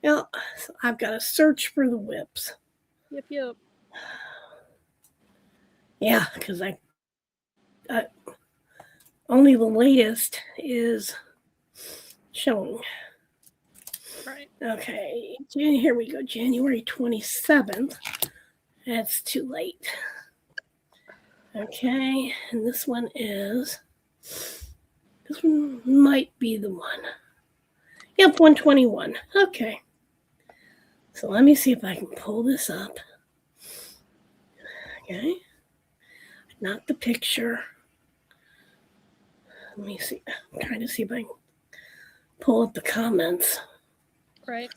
Speaker 1: Yeah, so I've got to search for the whips.
Speaker 2: Yep.
Speaker 1: Yeah, because I only the latest is showing.
Speaker 2: Right.
Speaker 1: Okay, here we go. January 27th. That's too late. Okay, and this one might be the one. Yep, 121. Okay. So let me see if I can pull this up. Okay. Not the picture. Let me see. I'm trying to see if I can pull up the comments.
Speaker 2: Right.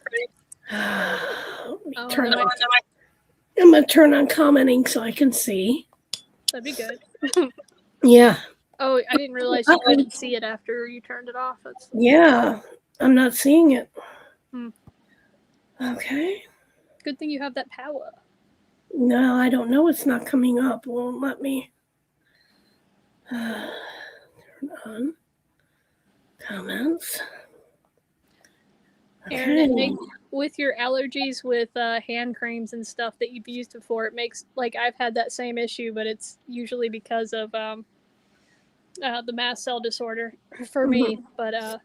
Speaker 1: I'm going to turn on commenting so I can see.
Speaker 2: That'd be good.
Speaker 1: Yeah.
Speaker 2: Oh, I didn't realize you couldn't see it after you turned it off.
Speaker 1: Yeah, I'm not seeing it. Okay.
Speaker 2: Good thing you have that power.
Speaker 1: No, I don't know. It's not coming up. Won't let me turn on comments. Okay.
Speaker 2: Aaron, with your allergies with hand creams and stuff that you've used before, it makes like I've had that same issue, but it's usually because of the mast cell disorder for me. But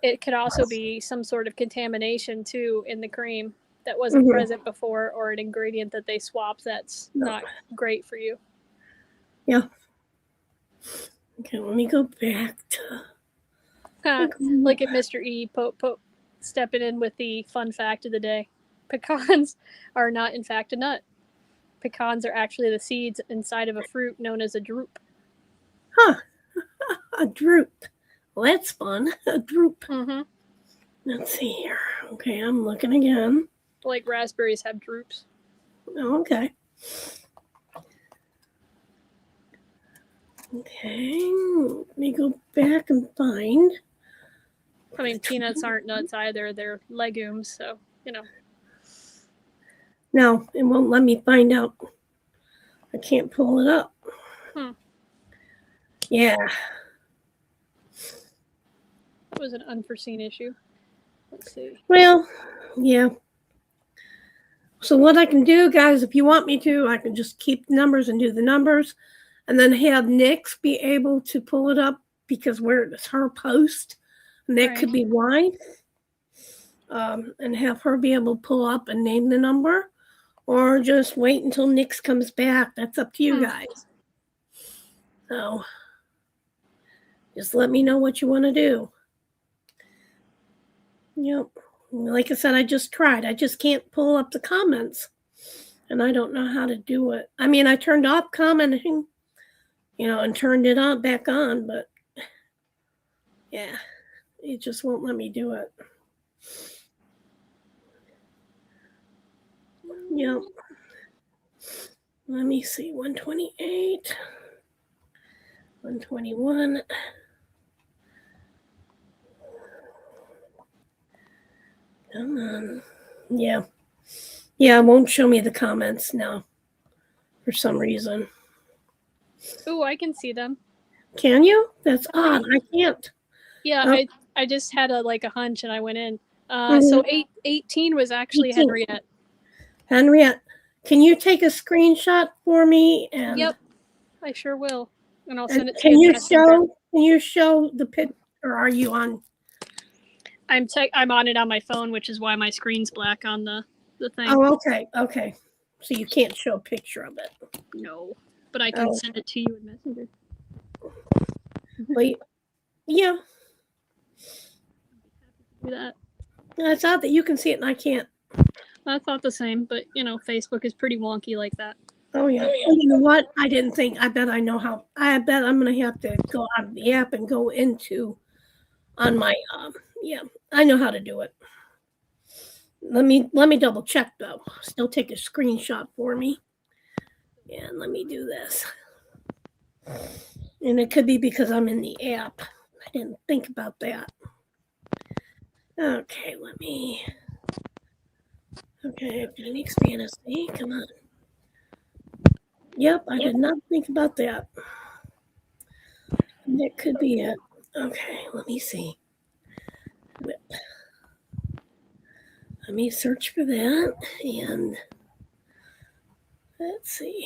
Speaker 2: it could also be some sort of contamination too in the cream that wasn't present before, or an ingredient that they swapped that's not great for you.
Speaker 1: Yeah. Okay, let me go back to
Speaker 2: look at Mr. E. Stepping in with the fun fact of the day. Pecans are not in fact a nut. Pecans are actually the seeds inside of a fruit known as a drupe.
Speaker 1: Huh. A drupe. Well, that's fun. A drupe. Let's see here. Okay, I'm looking again.
Speaker 2: Like raspberries have drupes.
Speaker 1: Oh, okay. Okay, let me go back and find.
Speaker 2: I mean, peanuts aren't nuts either. They're legumes, so, you know.
Speaker 1: No, it won't let me find out. I can't pull it up. Yeah.
Speaker 2: That was an unforeseen issue. Let's see.
Speaker 1: Well, yeah. So what I can do, guys, if you want me to, I can just keep the numbers and do the numbers, and then have Nix be able to pull it up, because where it's her post, and that could be why. And have her be able to pull up and name the number, or just wait until Nix comes back. That's up to you guys. So just let me know what you want to do. Yep. Like I said, I just tried. I just can't pull up the comments, and I don't know how to do it. I mean, I turned off commenting, and turned it on back on, but yeah, it just won't let me do it. Yep. Let me see. 128. 121. Come on. Yeah. Yeah, it won't show me the comments now for some reason.
Speaker 2: Oh, I can see them.
Speaker 1: Can you? That's odd. I can't.
Speaker 2: Yeah, I just had a hunch and I went in. So 18 was actually 18. Henriette.
Speaker 1: Henriette, can you take a screenshot for me? And
Speaker 2: yep, I sure will. And I'll send it to
Speaker 1: you.
Speaker 2: Can you
Speaker 1: show the picture, or are you on?
Speaker 2: I'm on it on my phone, which is why my screen's black on the thing.
Speaker 1: Oh, okay. So you can't show a picture of it.
Speaker 2: No, but I can send it to you in Messenger.
Speaker 1: Wait, yeah.
Speaker 2: Do that.
Speaker 1: It's odd that you can see it and I can't.
Speaker 2: I thought the same, but Facebook is pretty wonky like that.
Speaker 1: Oh yeah. And you know what? I didn't think. I bet I know how. I bet I'm gonna have to go out of the app and go into on my. Yeah, I know how to do it. Let me double check though. Still take a screenshot for me. And let me do this. And it could be because I'm in the app. I didn't think about that. Okay, Okay, Phoenix Fantasy, come on. Yep, I did not think about that. That could be it. Okay, let me see. Whip. Let me search for that, and let's see.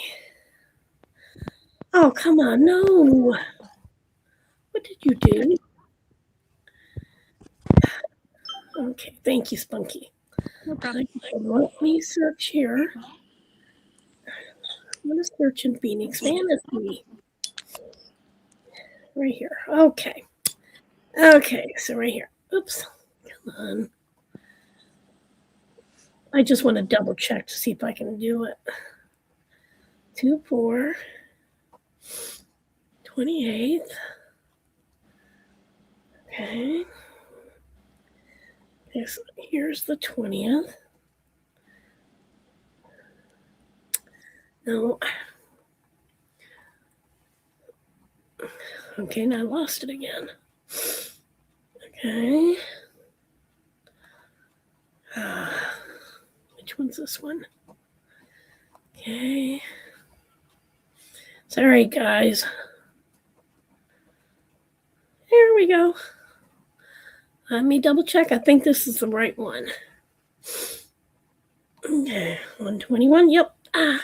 Speaker 1: Oh, come on, no. What did you do? Okay, thank you, Spunky.
Speaker 2: No problem.
Speaker 1: Let me search here. I'm going to search in Phoenix Fantasy. Right here. Okay. Okay, so right here. Oops. Come on. I just want to double check to see if I can do it. 2/4. 28th. Okay. Here's the 20th. No. Okay, now I lost it again. Okay. Which one's this one? Okay. Sorry, guys. Here we go. Let me double check. I think this is the right one. Okay, 121. Yep. Oh,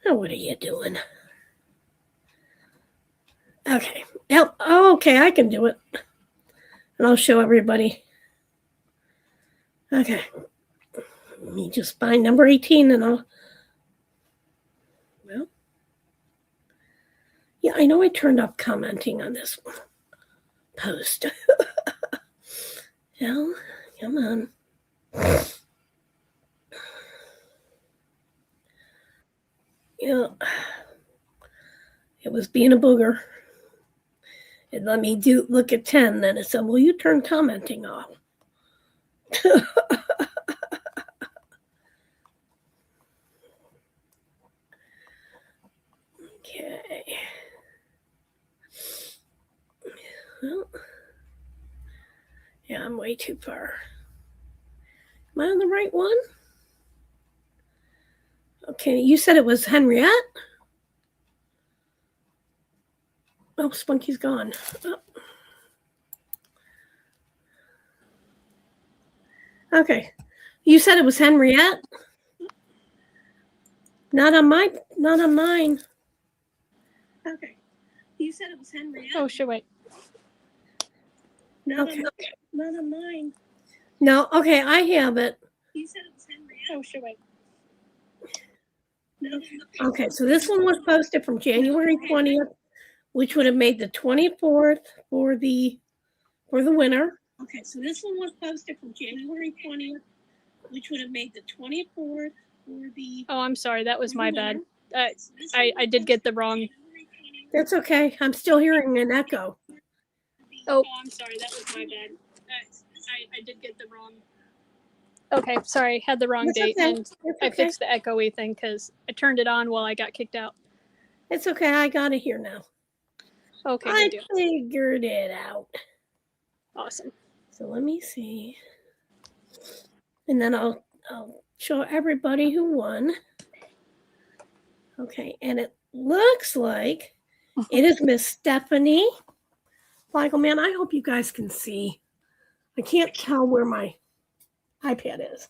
Speaker 1: what are you doing? Okay. Yep. Oh, okay, I can do it. And I'll show everybody. Okay. Let me just find number 18 and I'll. Well. Yeah, I know I turned off commenting on this post. Well, come on. Yeah. It was being a booger. It let me look at 10, then it said, "Will you turn commenting off?" Okay. Well, yeah, I'm way too far. Am I on the right one? Okay, you said it was Henriette? Oh, Spunky's gone. Oh. Okay. You said it was Henriette? Not on mine. Okay. You said it was Henriette?
Speaker 2: Oh, sure, wait.
Speaker 1: Not on mine. No, okay, I have it. You said it was Henriette?
Speaker 2: Oh, sure, wait.
Speaker 1: Okay, so this one was posted from January 20th, which would have made the 24th for the winner. Okay, so this one was posted from January 20th, which would have made the 24th for the.
Speaker 2: Oh, I'm sorry, that was my bad. I did get the wrong.
Speaker 1: That's okay. I'm still hearing an echo.
Speaker 2: Oh, I'm sorry, that was my bad. I did get the wrong. Okay, sorry, had the wrong date,
Speaker 1: okay.
Speaker 2: and I fixed the echoey thing because I turned it on while I got kicked out.
Speaker 1: It's okay. I got it here now.
Speaker 2: Okay,
Speaker 1: I figured it out.
Speaker 2: Awesome.
Speaker 1: So let me see, and then I'll show everybody who won. Okay, and it looks like it is Miss Stephanie Fligelman. I hope you guys can see. I can't tell where my iPad is.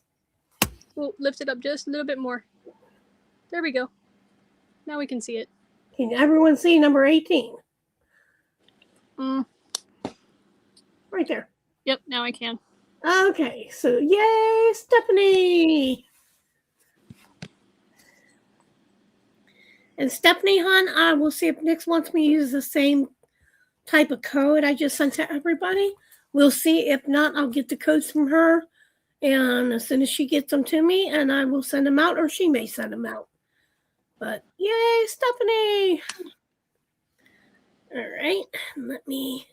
Speaker 2: We'll lift it up just a little bit more. There we go. Now we can see it.
Speaker 1: Can everyone see number 18?
Speaker 2: Mm.
Speaker 1: Right there.
Speaker 2: Yep, now I can.
Speaker 1: Okay, so yay, Stephanie. And Stephanie, hon, I will see if Nick wants me to use the same type of code I just sent to everybody. We'll see. If not, I'll get the codes from her. And as soon as she gets them to me, and I will send them out, or she may send them out. But yay, Stephanie. All right, let me.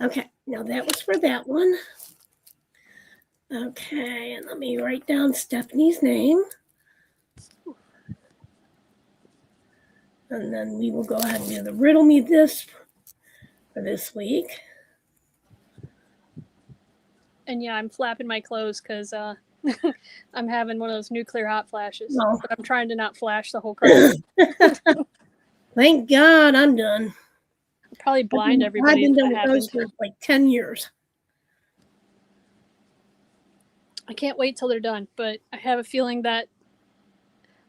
Speaker 1: Okay, now that was for that one. Okay, and let me write down Stephanie's name. And then we will go ahead and do the riddle me this for this week.
Speaker 2: And yeah, I'm flapping my clothes because I'm having one of those nuclear hot flashes.
Speaker 1: No.
Speaker 2: But I'm trying to not flash the whole crowd.
Speaker 1: Thank God I'm done.
Speaker 2: I'll probably blind everybody.
Speaker 1: I've been
Speaker 2: if
Speaker 1: done
Speaker 2: that
Speaker 1: with those
Speaker 2: happens.
Speaker 1: for like 10 years.
Speaker 2: I can't wait till they're done, but I have a feeling that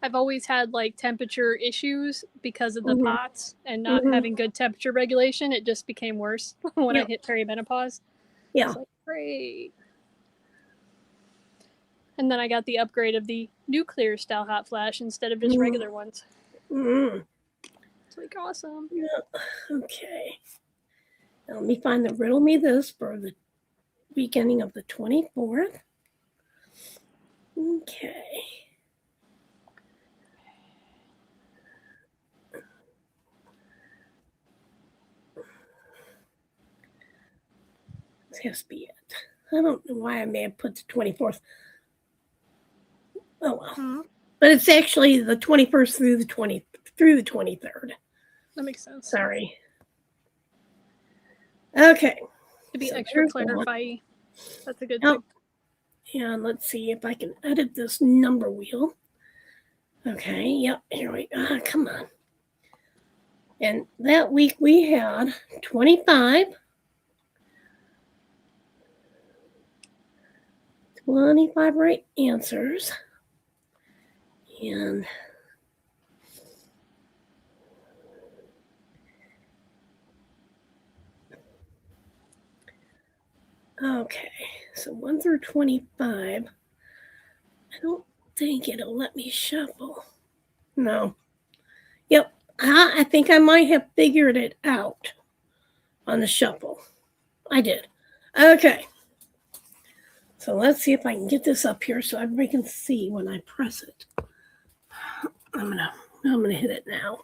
Speaker 2: I've always had like temperature issues because of the pots and not having good temperature regulation. It just became worse when I hit perimenopause.
Speaker 1: Yeah.
Speaker 2: It's like, great. And then I got the upgrade of the nuclear style hot flash instead of just regular ones. It's like awesome.
Speaker 1: Yeah. Okay. Now let me find the riddle me this for the beginning of the 24th. Okay. This has to be it. I don't know why I may have put the 24th. Oh well. But it's actually the 21st through the 23rd.
Speaker 2: That makes sense.
Speaker 1: Sorry. Okay.
Speaker 2: To be
Speaker 1: So
Speaker 2: extra
Speaker 1: there's one.
Speaker 2: clarify. That's a good thing.
Speaker 1: And let's see if I can edit this number wheel. Okay, yep, here we go. Come on. And that week we had 25, 25 right answers. And okay, so 1 through 25. I don't think it'll let me shuffle. No. Yep, I think I might have figured it out on the shuffle. I did. Okay. So let's see if I can get this up here so everybody can see when I press it. I'm gonna hit it now.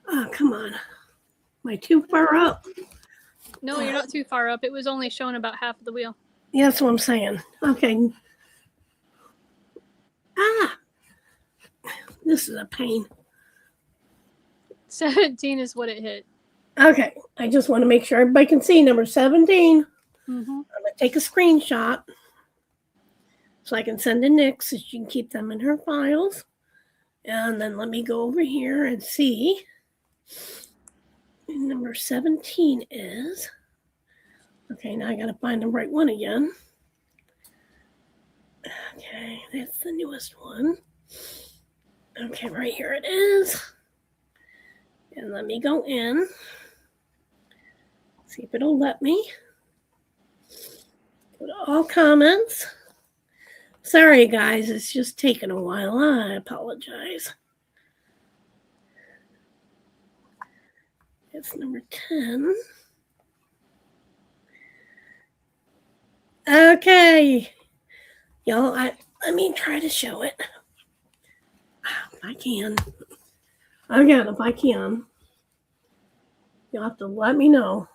Speaker 1: Oh, come on. Am I too far up?
Speaker 2: No, you're not too far up. It was only showing about half of the wheel.
Speaker 1: Yeah, that's what I'm saying. Okay. This is a pain.
Speaker 2: 17 is what it hit.
Speaker 1: Okay, I just want to make sure everybody can see number 17.
Speaker 2: Mm-hmm.
Speaker 1: I'm going to take a screenshot so I can send to Nick so she can keep them in her files. And then let me go over here and see. Number 17 is, okay, now I got to find the right one again. Okay, that's the newest one. Okay, right here it is. And let me go in. See if it'll let me. Go to all comments. Sorry, guys, it's just taking a while. I apologize. It's number 10. Okay. Y'all, let me try to show it. If I can. Again, if I can. You'll have to let me know.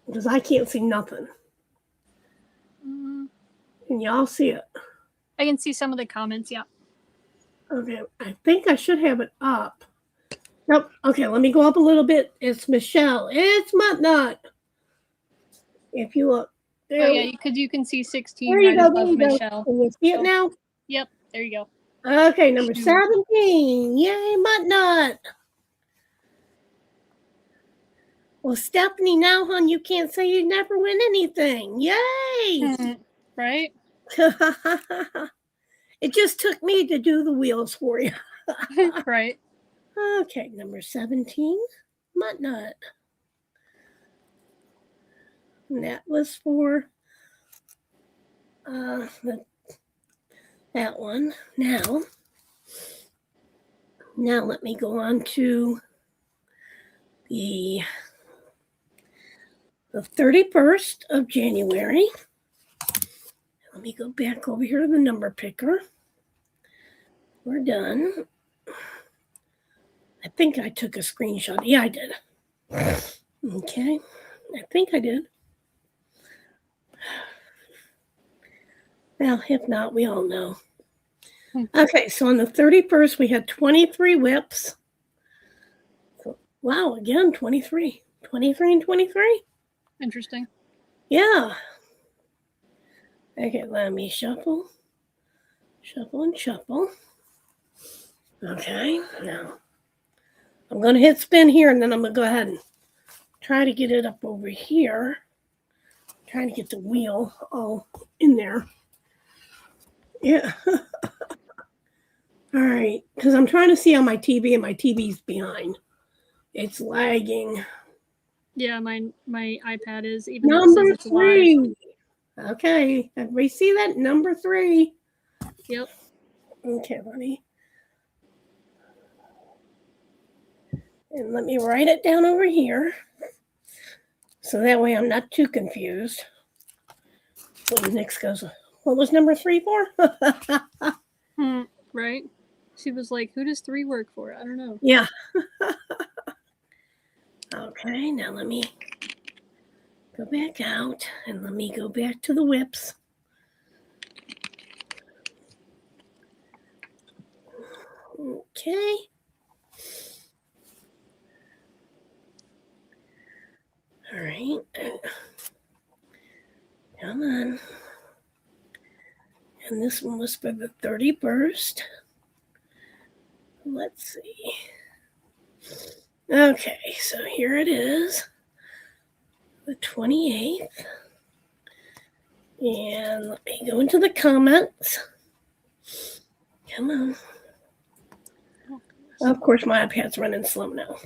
Speaker 1: Because I can't see nothing. Can y'all see it?
Speaker 2: I can see some of the comments, yeah.
Speaker 1: Okay, I think I should have it up. Nope. Okay, let me go up a little bit. It's Michelle. It's MUTTNUTT. If you look. There,
Speaker 2: Oh, yeah, because you can see 16
Speaker 1: there you
Speaker 2: right
Speaker 1: go.
Speaker 2: above
Speaker 1: There you
Speaker 2: Michelle.
Speaker 1: go. Can you see it now?
Speaker 2: Yep, there you go.
Speaker 1: Okay, number 17. Yay, MUTTNUTT. Well, Stephanie, now, hon, you can't say you never win anything. Yay!
Speaker 2: Right?
Speaker 1: It just took me to do the wheels for you.
Speaker 2: Right.
Speaker 1: Okay, number 17, MUTTNUTT. And that was for that one. Now let me go on to the 31st of January. Let me go back over here to the number picker. We're done. I think I took a screenshot. Yeah, I did. Okay. I think I did. Well, if not, we all know. Okay, so on the 31st, we had 23 whips. Wow, again, 23. 23 and 23.
Speaker 2: Interesting.
Speaker 1: Yeah. Okay, let me shuffle. Shuffle and shuffle. Okay, now I'm going to hit spin here, and then I'm going to go ahead and try to get it up over here. Trying to get the wheel all in there. Yeah. All right, because I'm trying to see on my TV, and my TV's behind. It's lagging.
Speaker 2: Yeah, my iPad is, even
Speaker 1: Number
Speaker 2: though it says it's
Speaker 1: 3.
Speaker 2: live.
Speaker 1: Okay, everybody see that? Number 3.
Speaker 2: Yep.
Speaker 1: Okay, let me write it down over here, so that way I'm not too confused. When Nix goes, what was number 3 for?
Speaker 2: Right? She was like, who does 3 work for? I don't know.
Speaker 1: Yeah. Okay, now let me go back out, and let me go back to the whips. Okay. All right. Come on. And this one was for the 31st. Let's see. Okay, so here it is. The 28th. And let me go into the comments. Come on. Of course, my iPad's running slow now.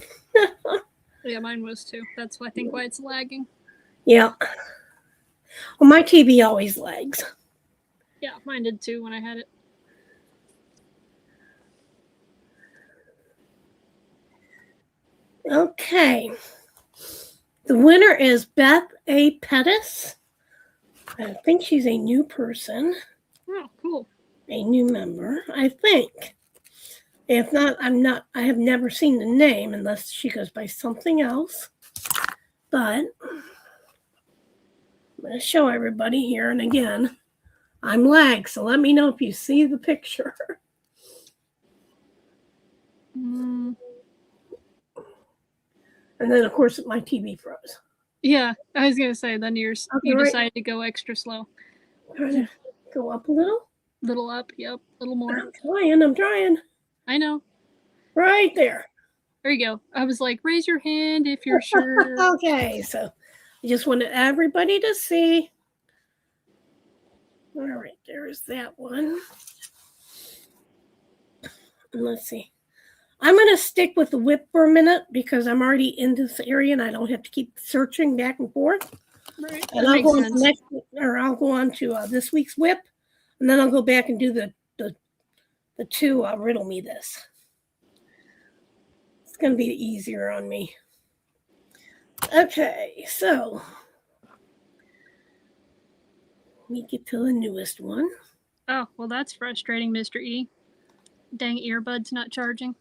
Speaker 2: Yeah, mine was too. That's I think why it's lagging.
Speaker 1: Yeah. Well, my TV always lags.
Speaker 2: Yeah, mine did too when I had it.
Speaker 1: Okay. The winner is Beth A. Pettis. I think she's a new person.
Speaker 2: Oh, cool.
Speaker 1: A new member, I think. If not, I have never seen the name unless she goes by something else. But I'm going to show everybody here. And again, I'm lagged, so let me know if you see the picture. And then, of course, my TV froze.
Speaker 2: Yeah, I was going to say, then you decided to go extra slow.
Speaker 1: Trying to go up a little.
Speaker 2: Little up, yep. A little more.
Speaker 1: I'm trying.
Speaker 2: I know.
Speaker 1: Right there.
Speaker 2: There you go. I was like, raise your hand if you're sure.
Speaker 1: Okay, so I just wanted everybody to see. All right, there's that one. And let's see. I'm going to stick with the whip for a minute because I'm already in this area and I don't have to keep searching back and forth.
Speaker 2: Right.
Speaker 1: And I'll go on to this week's whip, and then I'll go back and do the 2 riddle me this. It's going to be easier on me. Okay, so let me get to the newest one.
Speaker 2: Oh, well, that's frustrating, Mr. E. Dang earbuds not charging.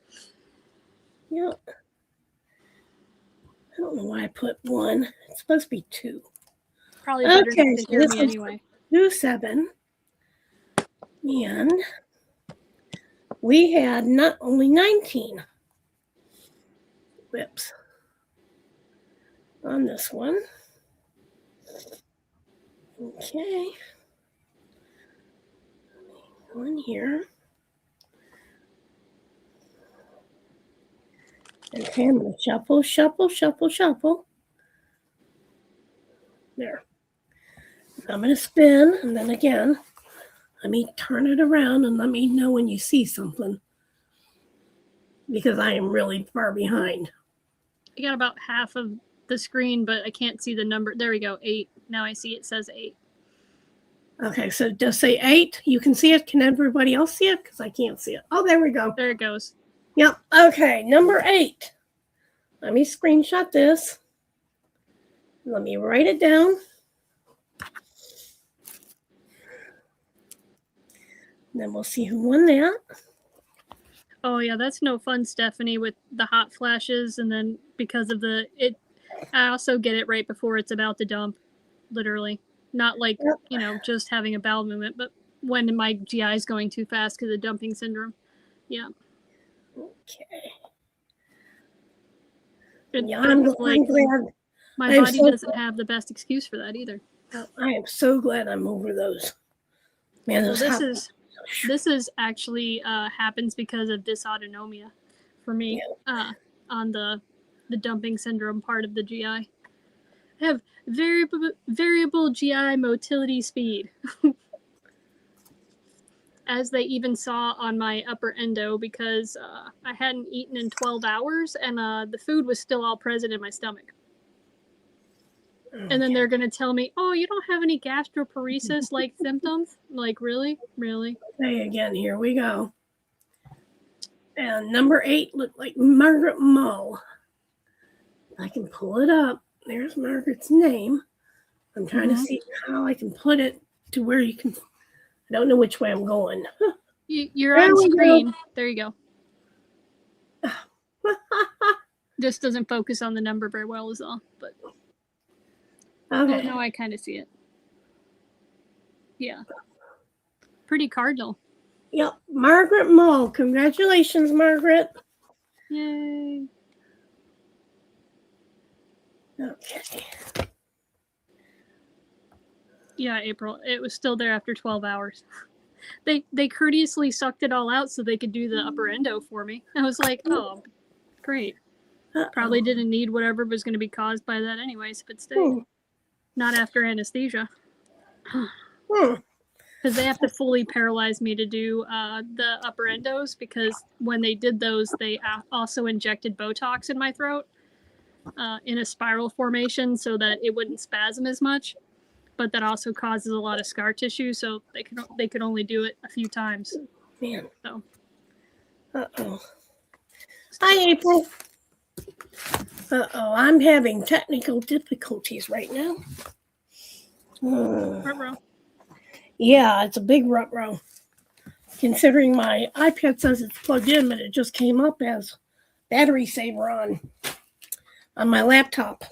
Speaker 1: Yep. I don't know why I put 1. It's supposed to be 2.
Speaker 2: Probably better to hear me anyway.
Speaker 1: 2-7. And we had not only 19 whips on this one. Okay. One here. Okay, I'm going to shuffle, shuffle, shuffle, shuffle. There. I'm going to spin, and then again, let me turn it around and let me know when you see something. because I am really far behind.
Speaker 2: I got about half of the screen, but I can't see the number. There we go, 8. Now I see it says 8.
Speaker 1: Okay, so just say 8. You can see it. Can everybody else see it? Because I can't see it. Oh, there we go.
Speaker 2: There it goes.
Speaker 1: Yep. Okay, number 8. Let me screenshot this. Let me write it down. Then we'll see who won that.
Speaker 2: Oh yeah, that's no fun, Stephanie, with the hot flashes, and then because of I also get it right before it's about to dump, literally. Not like, just having a bowel movement, but when my GI is going too fast because of dumping syndrome. Yeah.
Speaker 1: Okay.
Speaker 2: Yeah,
Speaker 1: I'm glad.
Speaker 2: My body doesn't have the best excuse for that either.
Speaker 1: I am so glad I'm over those. Man,
Speaker 2: this is actually happens because of dysautonomia for me on the dumping syndrome part of the GI. I have variable GI motility speed. As they even saw on my upper endo, because I hadn't eaten in 12 hours and the food was still all present in my stomach. And then they're going to tell me, oh, you don't have any gastroparesis-like symptoms? I'm like, really? Really?
Speaker 1: Okay, again, here we go. And number 8 looked like Margaret Mull. I can pull it up. There's Margaret's name. I'm trying to see how I can put it to where you can. I don't know which way I'm going.
Speaker 2: You're on screen. There you go. This doesn't focus on the number very well is all, but
Speaker 1: okay.
Speaker 2: Oh, no, I kind of see it. Yeah. Pretty cardinal.
Speaker 1: Yep. Margaret Mull. Congratulations, Margaret.
Speaker 2: Yay.
Speaker 1: Okay.
Speaker 2: Yeah, April. It was still there after 12 hours. They courteously sucked it all out so they could do the upper endo for me. I was like, oh, great. Probably didn't need whatever was going to be caused by that anyways, but still. Not after anesthesia. Because they have to fully paralyze me to do the upper endos, because when they did those, they also injected Botox in my throat in a spiral formation so that it wouldn't spasm as much. But that also causes a lot of scar tissue, so they could only do it a few times.
Speaker 1: Man.
Speaker 2: So.
Speaker 1: Hi, April. I'm having technical difficulties right now.
Speaker 2: Ruh-roh.
Speaker 1: Yeah, it's a big ruh-roh. Considering my iPad says it's plugged in, but it just came up as battery saver on my laptop.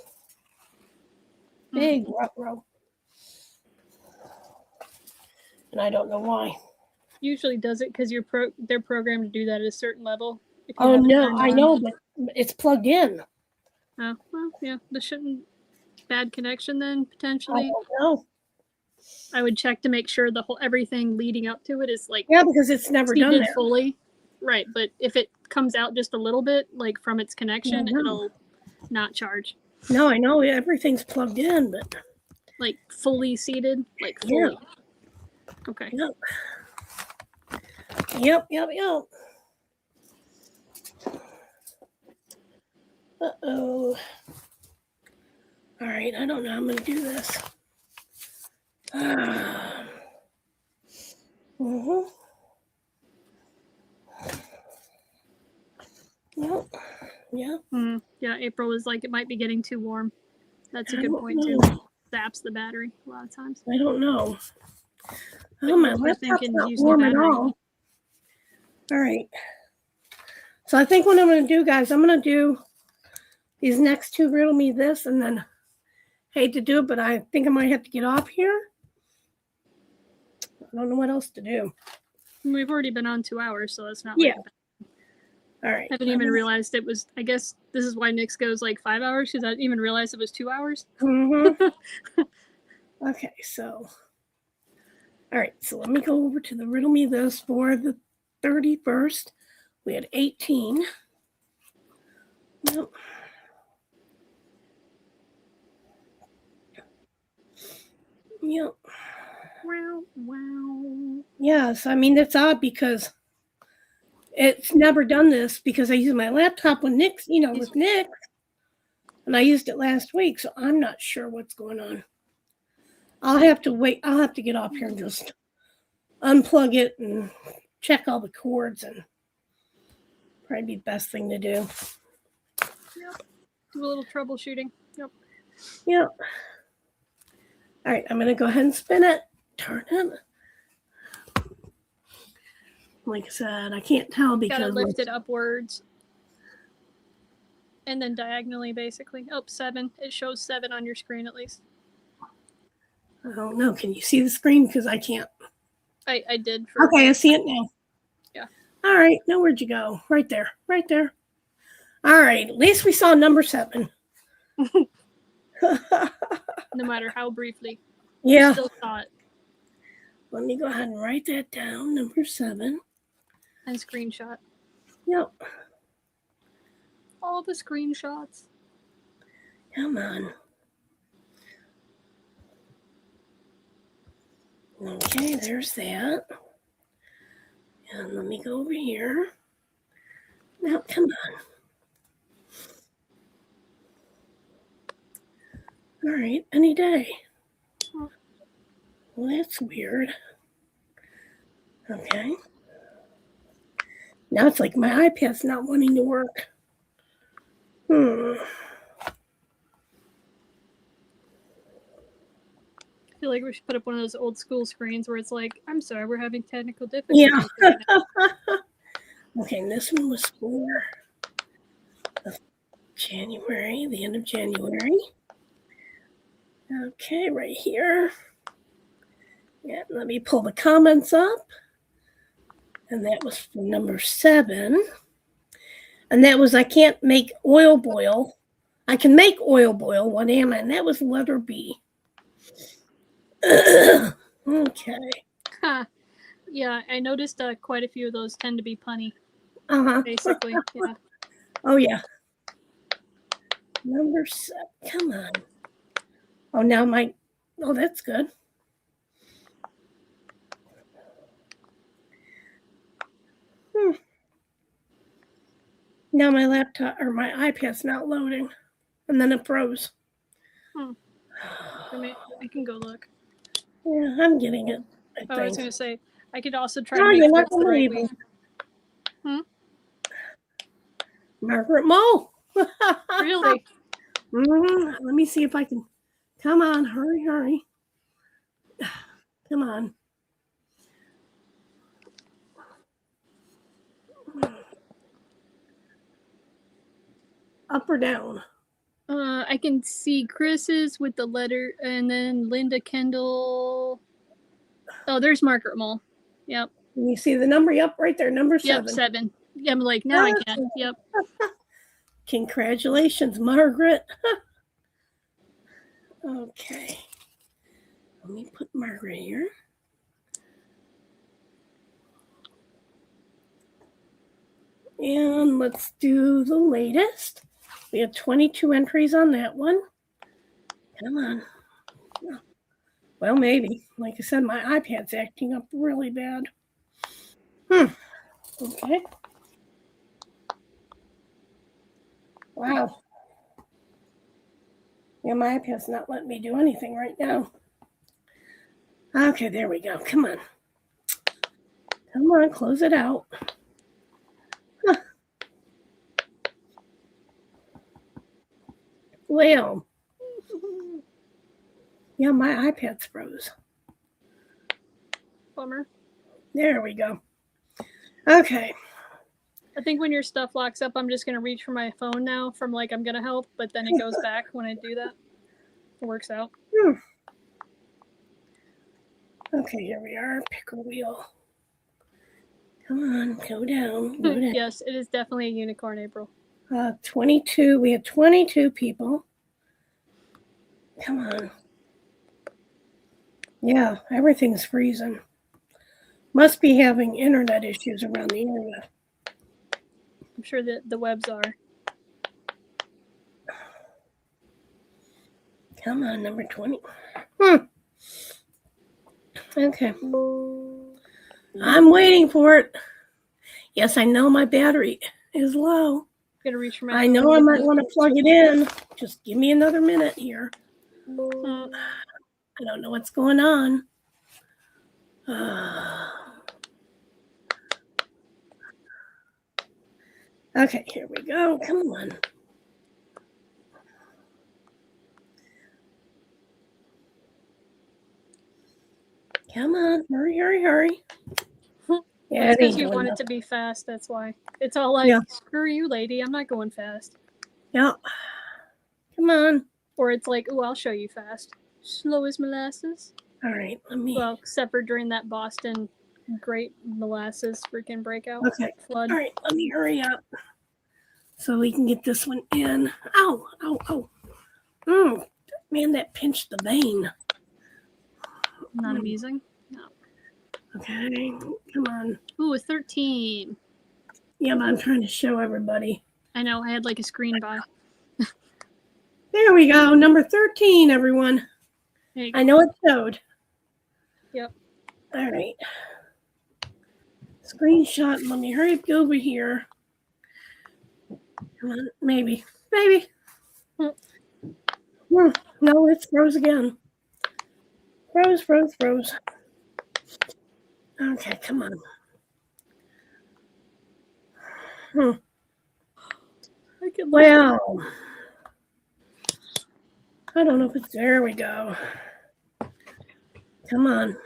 Speaker 1: Big ruh-roh. And I don't know why.
Speaker 2: Usually does it because they're programmed to do that at a certain level.
Speaker 1: Oh no, I know, but it's plugged in.
Speaker 2: Oh well, yeah. Bad connection then potentially.
Speaker 1: I don't know.
Speaker 2: I would check to make sure everything leading up to it is like
Speaker 1: because it's never done that
Speaker 2: fully. Right, but if it comes out just a little bit, like from its connection, it'll not charge.
Speaker 1: No, I know everything's plugged in, but
Speaker 2: like fully seated, like fully.
Speaker 1: Yeah.
Speaker 2: Okay.
Speaker 1: Yep. Uh-oh. All right, I don't know how I'm going to do this. Yeah.
Speaker 2: Yeah, April was like, it might be getting too warm. That's a good point, too. Zaps the battery a lot of times.
Speaker 1: I don't know.
Speaker 2: Oh, my laptop's not
Speaker 1: warm at all. All right. So I think what I'm going to do, guys, I'm going to do these next 2 riddle me this, and then hate to do it, but I think I might have to get off here. I don't know what else to do.
Speaker 2: We've already been on 2 hours, so that's not
Speaker 1: like all right.
Speaker 2: I haven't even realized it was, I guess this is why Nick's goes like 5 hours, because I didn't even realize it was 2 hours.
Speaker 1: Okay, so all right, so let me go over to the riddle me this for the 31st. We had 18. Yep.
Speaker 2: Wow.
Speaker 1: Yes, I mean, that's odd because It's never done this because I use my laptop with Nick's, with Nick. And I used it last week, so I'm not sure what's going on. I'll have to wait. I'll have to get off here and just unplug it and check all the cords, and probably be the best thing to do.
Speaker 2: Yep. Do a little troubleshooting. Yep.
Speaker 1: Yep. All right, I'm going to go ahead and spin it. Turn it. Like I said, I can't tell because...
Speaker 2: Gotta lift it upwards. And then diagonally, basically. Oh, 7. It shows 7 on your screen, at least.
Speaker 1: I don't know. Can you see the screen? Because I can't.
Speaker 2: I did.
Speaker 1: Okay, I see it now.
Speaker 2: Yeah.
Speaker 1: All right. Now, where'd you go? Right there. Right there. All right. At least we saw number 7.
Speaker 2: No matter how briefly.
Speaker 1: Yeah.
Speaker 2: We still saw it.
Speaker 1: Let me go ahead and write that down. Number 7.
Speaker 2: And screenshot.
Speaker 1: Yep.
Speaker 2: All the screenshots.
Speaker 1: Come on. Okay, there's that. And let me go over here. Now, come on. All right, any day. Well, that's weird. Okay. Now it's like my iPad's not wanting to work. I
Speaker 2: feel like we should put up one of those old school screens where it's like, I'm sorry, we're having technical difficulties.
Speaker 1: Yeah. Okay, and this one was for January, the end of January. Okay, right here. Yeah, let me pull the comments up. And that was for number 7. And that was, I can't make oil boil. I can make oil boil. What am I? And that was letter B. Okay.
Speaker 2: Huh. Yeah, I noticed quite a few of those tend to be punny. Basically, yeah.
Speaker 1: Oh, yeah. Number 7. Come on. Oh, now oh, that's good. Now my laptop or my iPad's not loading. And then it froze.
Speaker 2: I can go look.
Speaker 1: Yeah, I'm getting it.
Speaker 2: I was going to say, I could also try
Speaker 1: to
Speaker 2: make
Speaker 1: you're
Speaker 2: this
Speaker 1: not
Speaker 2: the right
Speaker 1: believe
Speaker 2: way.
Speaker 1: Margaret Mole.
Speaker 2: Really?
Speaker 1: Let me see if I can. Come on, hurry. Come on. Up or down?
Speaker 2: I can see Chris's with the letter, and then Linda Kendall. Oh, there's Margaret Mole. Yep.
Speaker 1: Can you see the number? Yep, right there, number 7.
Speaker 2: Yep, 7. Yeah, I'm like, now I can. Yep.
Speaker 1: Congratulations, Margaret. Okay. Let me put Margaret here. And let's do the latest. We have 22 entries on that one. Come on. Well, maybe. Like I said, my iPad's acting up really bad. Okay. Wow. Yeah, my iPad's not letting me do anything right now. Okay, there we go. Come on. Come on, close it out. Well, yeah, my iPad's froze.
Speaker 2: Bummer.
Speaker 1: There we go. Okay.
Speaker 2: I think when your stuff locks up, I'm just going to reach for my phone now from like I'm going to help, but then it goes back when I do that. It works out.
Speaker 1: Okay, here we are. Picker wheel. Come on, go down.
Speaker 2: Yes, it is definitely a unicorn, April.
Speaker 1: 22. We have 22 people. Come on. Yeah, everything's freezing. Must be having internet issues around the area.
Speaker 2: I'm sure that the webs are.
Speaker 1: Come on, number 20. Okay. I'm waiting for it. Yes, I know my battery is low.
Speaker 2: Gotta reach for my
Speaker 1: I
Speaker 2: phone
Speaker 1: know I
Speaker 2: again.
Speaker 1: might want to plug it in. Just give me another minute here.
Speaker 2: Mm.
Speaker 1: I don't know what's going on. Okay, here we go. Come on. Come on. Hurry, hurry, hurry. Yeah,
Speaker 2: It's
Speaker 1: it ain't
Speaker 2: because you
Speaker 1: going
Speaker 2: want
Speaker 1: up.
Speaker 2: it to be fast. That's why. It's all like,
Speaker 1: Yeah.
Speaker 2: screw you, lady. I'm not going fast.
Speaker 1: Yeah. Come on.
Speaker 2: Or it's like, oh, I'll show you fast. Slow as molasses.
Speaker 1: All right, let me.
Speaker 2: Well, except for during that Boston Great Molasses freaking breakout flood.
Speaker 1: All right, let me hurry up so we can get this one in. Ow, ow, ow. Man, that pinched the vein.
Speaker 2: Not amusing. No.
Speaker 1: Okay, come on.
Speaker 2: Ooh, a 13.
Speaker 1: Yeah, but I'm trying to show everybody.
Speaker 2: I know, I had like a screen by.
Speaker 1: There we go, number 13, everyone. I know it showed.
Speaker 2: Yep.
Speaker 1: All right. Screenshot. Let me hurry up over here. Come on, maybe. No, it froze again. Froze. Okay, come on. Well, I don't know if it's there. We go. Come on.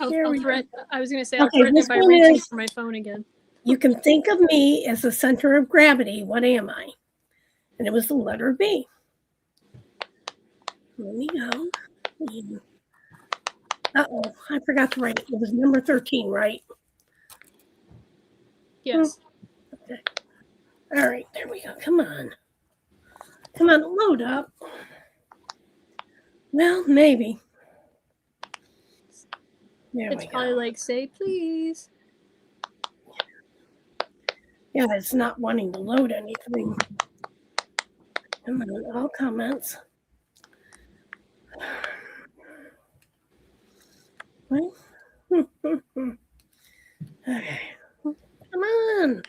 Speaker 2: I'll threat. I was going to say,
Speaker 1: Okay,
Speaker 2: I'll threaten
Speaker 1: this
Speaker 2: it by
Speaker 1: one
Speaker 2: reaching
Speaker 1: is-
Speaker 2: for my phone again.
Speaker 1: You can think of me as the center of gravity. What am I? And it was the letter B. Let me go. Uh-oh, I forgot to write it. It was number 13, right?
Speaker 2: Yes.
Speaker 1: Okay. All right, there we go. Come on. Load up. Well, maybe. There
Speaker 2: It's
Speaker 1: we
Speaker 2: probably
Speaker 1: go.
Speaker 2: like, say please.
Speaker 1: Yeah, it's not wanting to load anything. Come on, all comments. Right? Okay. Come on.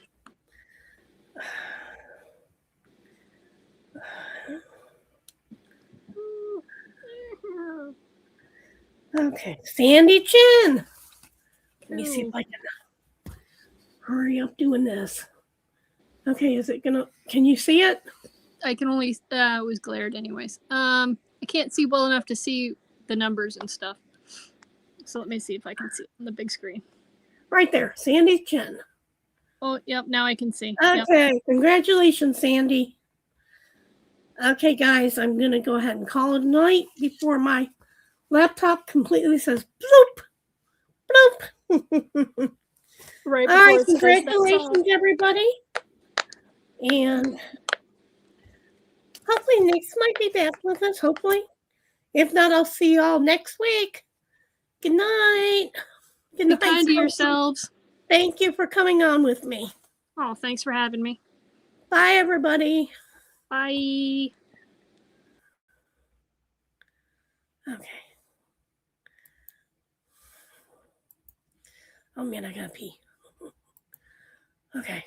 Speaker 1: Okay, Sandy Chin. Let me see if I can hurry up doing this. Okay, can you see it?
Speaker 2: I can only, it was glared anyways. I can't see well enough to see the numbers and stuff. So let me see if I can see it on the big screen.
Speaker 1: Right there, Sandy Chin.
Speaker 2: Oh, yep, now I can see.
Speaker 1: Okay,
Speaker 2: Yep.
Speaker 1: Congratulations, Sandy. Okay, guys, I'm going to go ahead and call it a night before my laptop completely says bloop.
Speaker 2: Right.
Speaker 1: All right, congratulations, everybody. And hopefully Nick's might be back with us, hopefully. If not, I'll see you all next week. Good night.
Speaker 2: Good night. Be kind to yourselves.
Speaker 1: Thank you for coming on with me.
Speaker 2: Oh, thanks for having me.
Speaker 1: Bye, everybody.
Speaker 2: Bye.
Speaker 1: Okay. Oh, man, I gotta pee. Okay.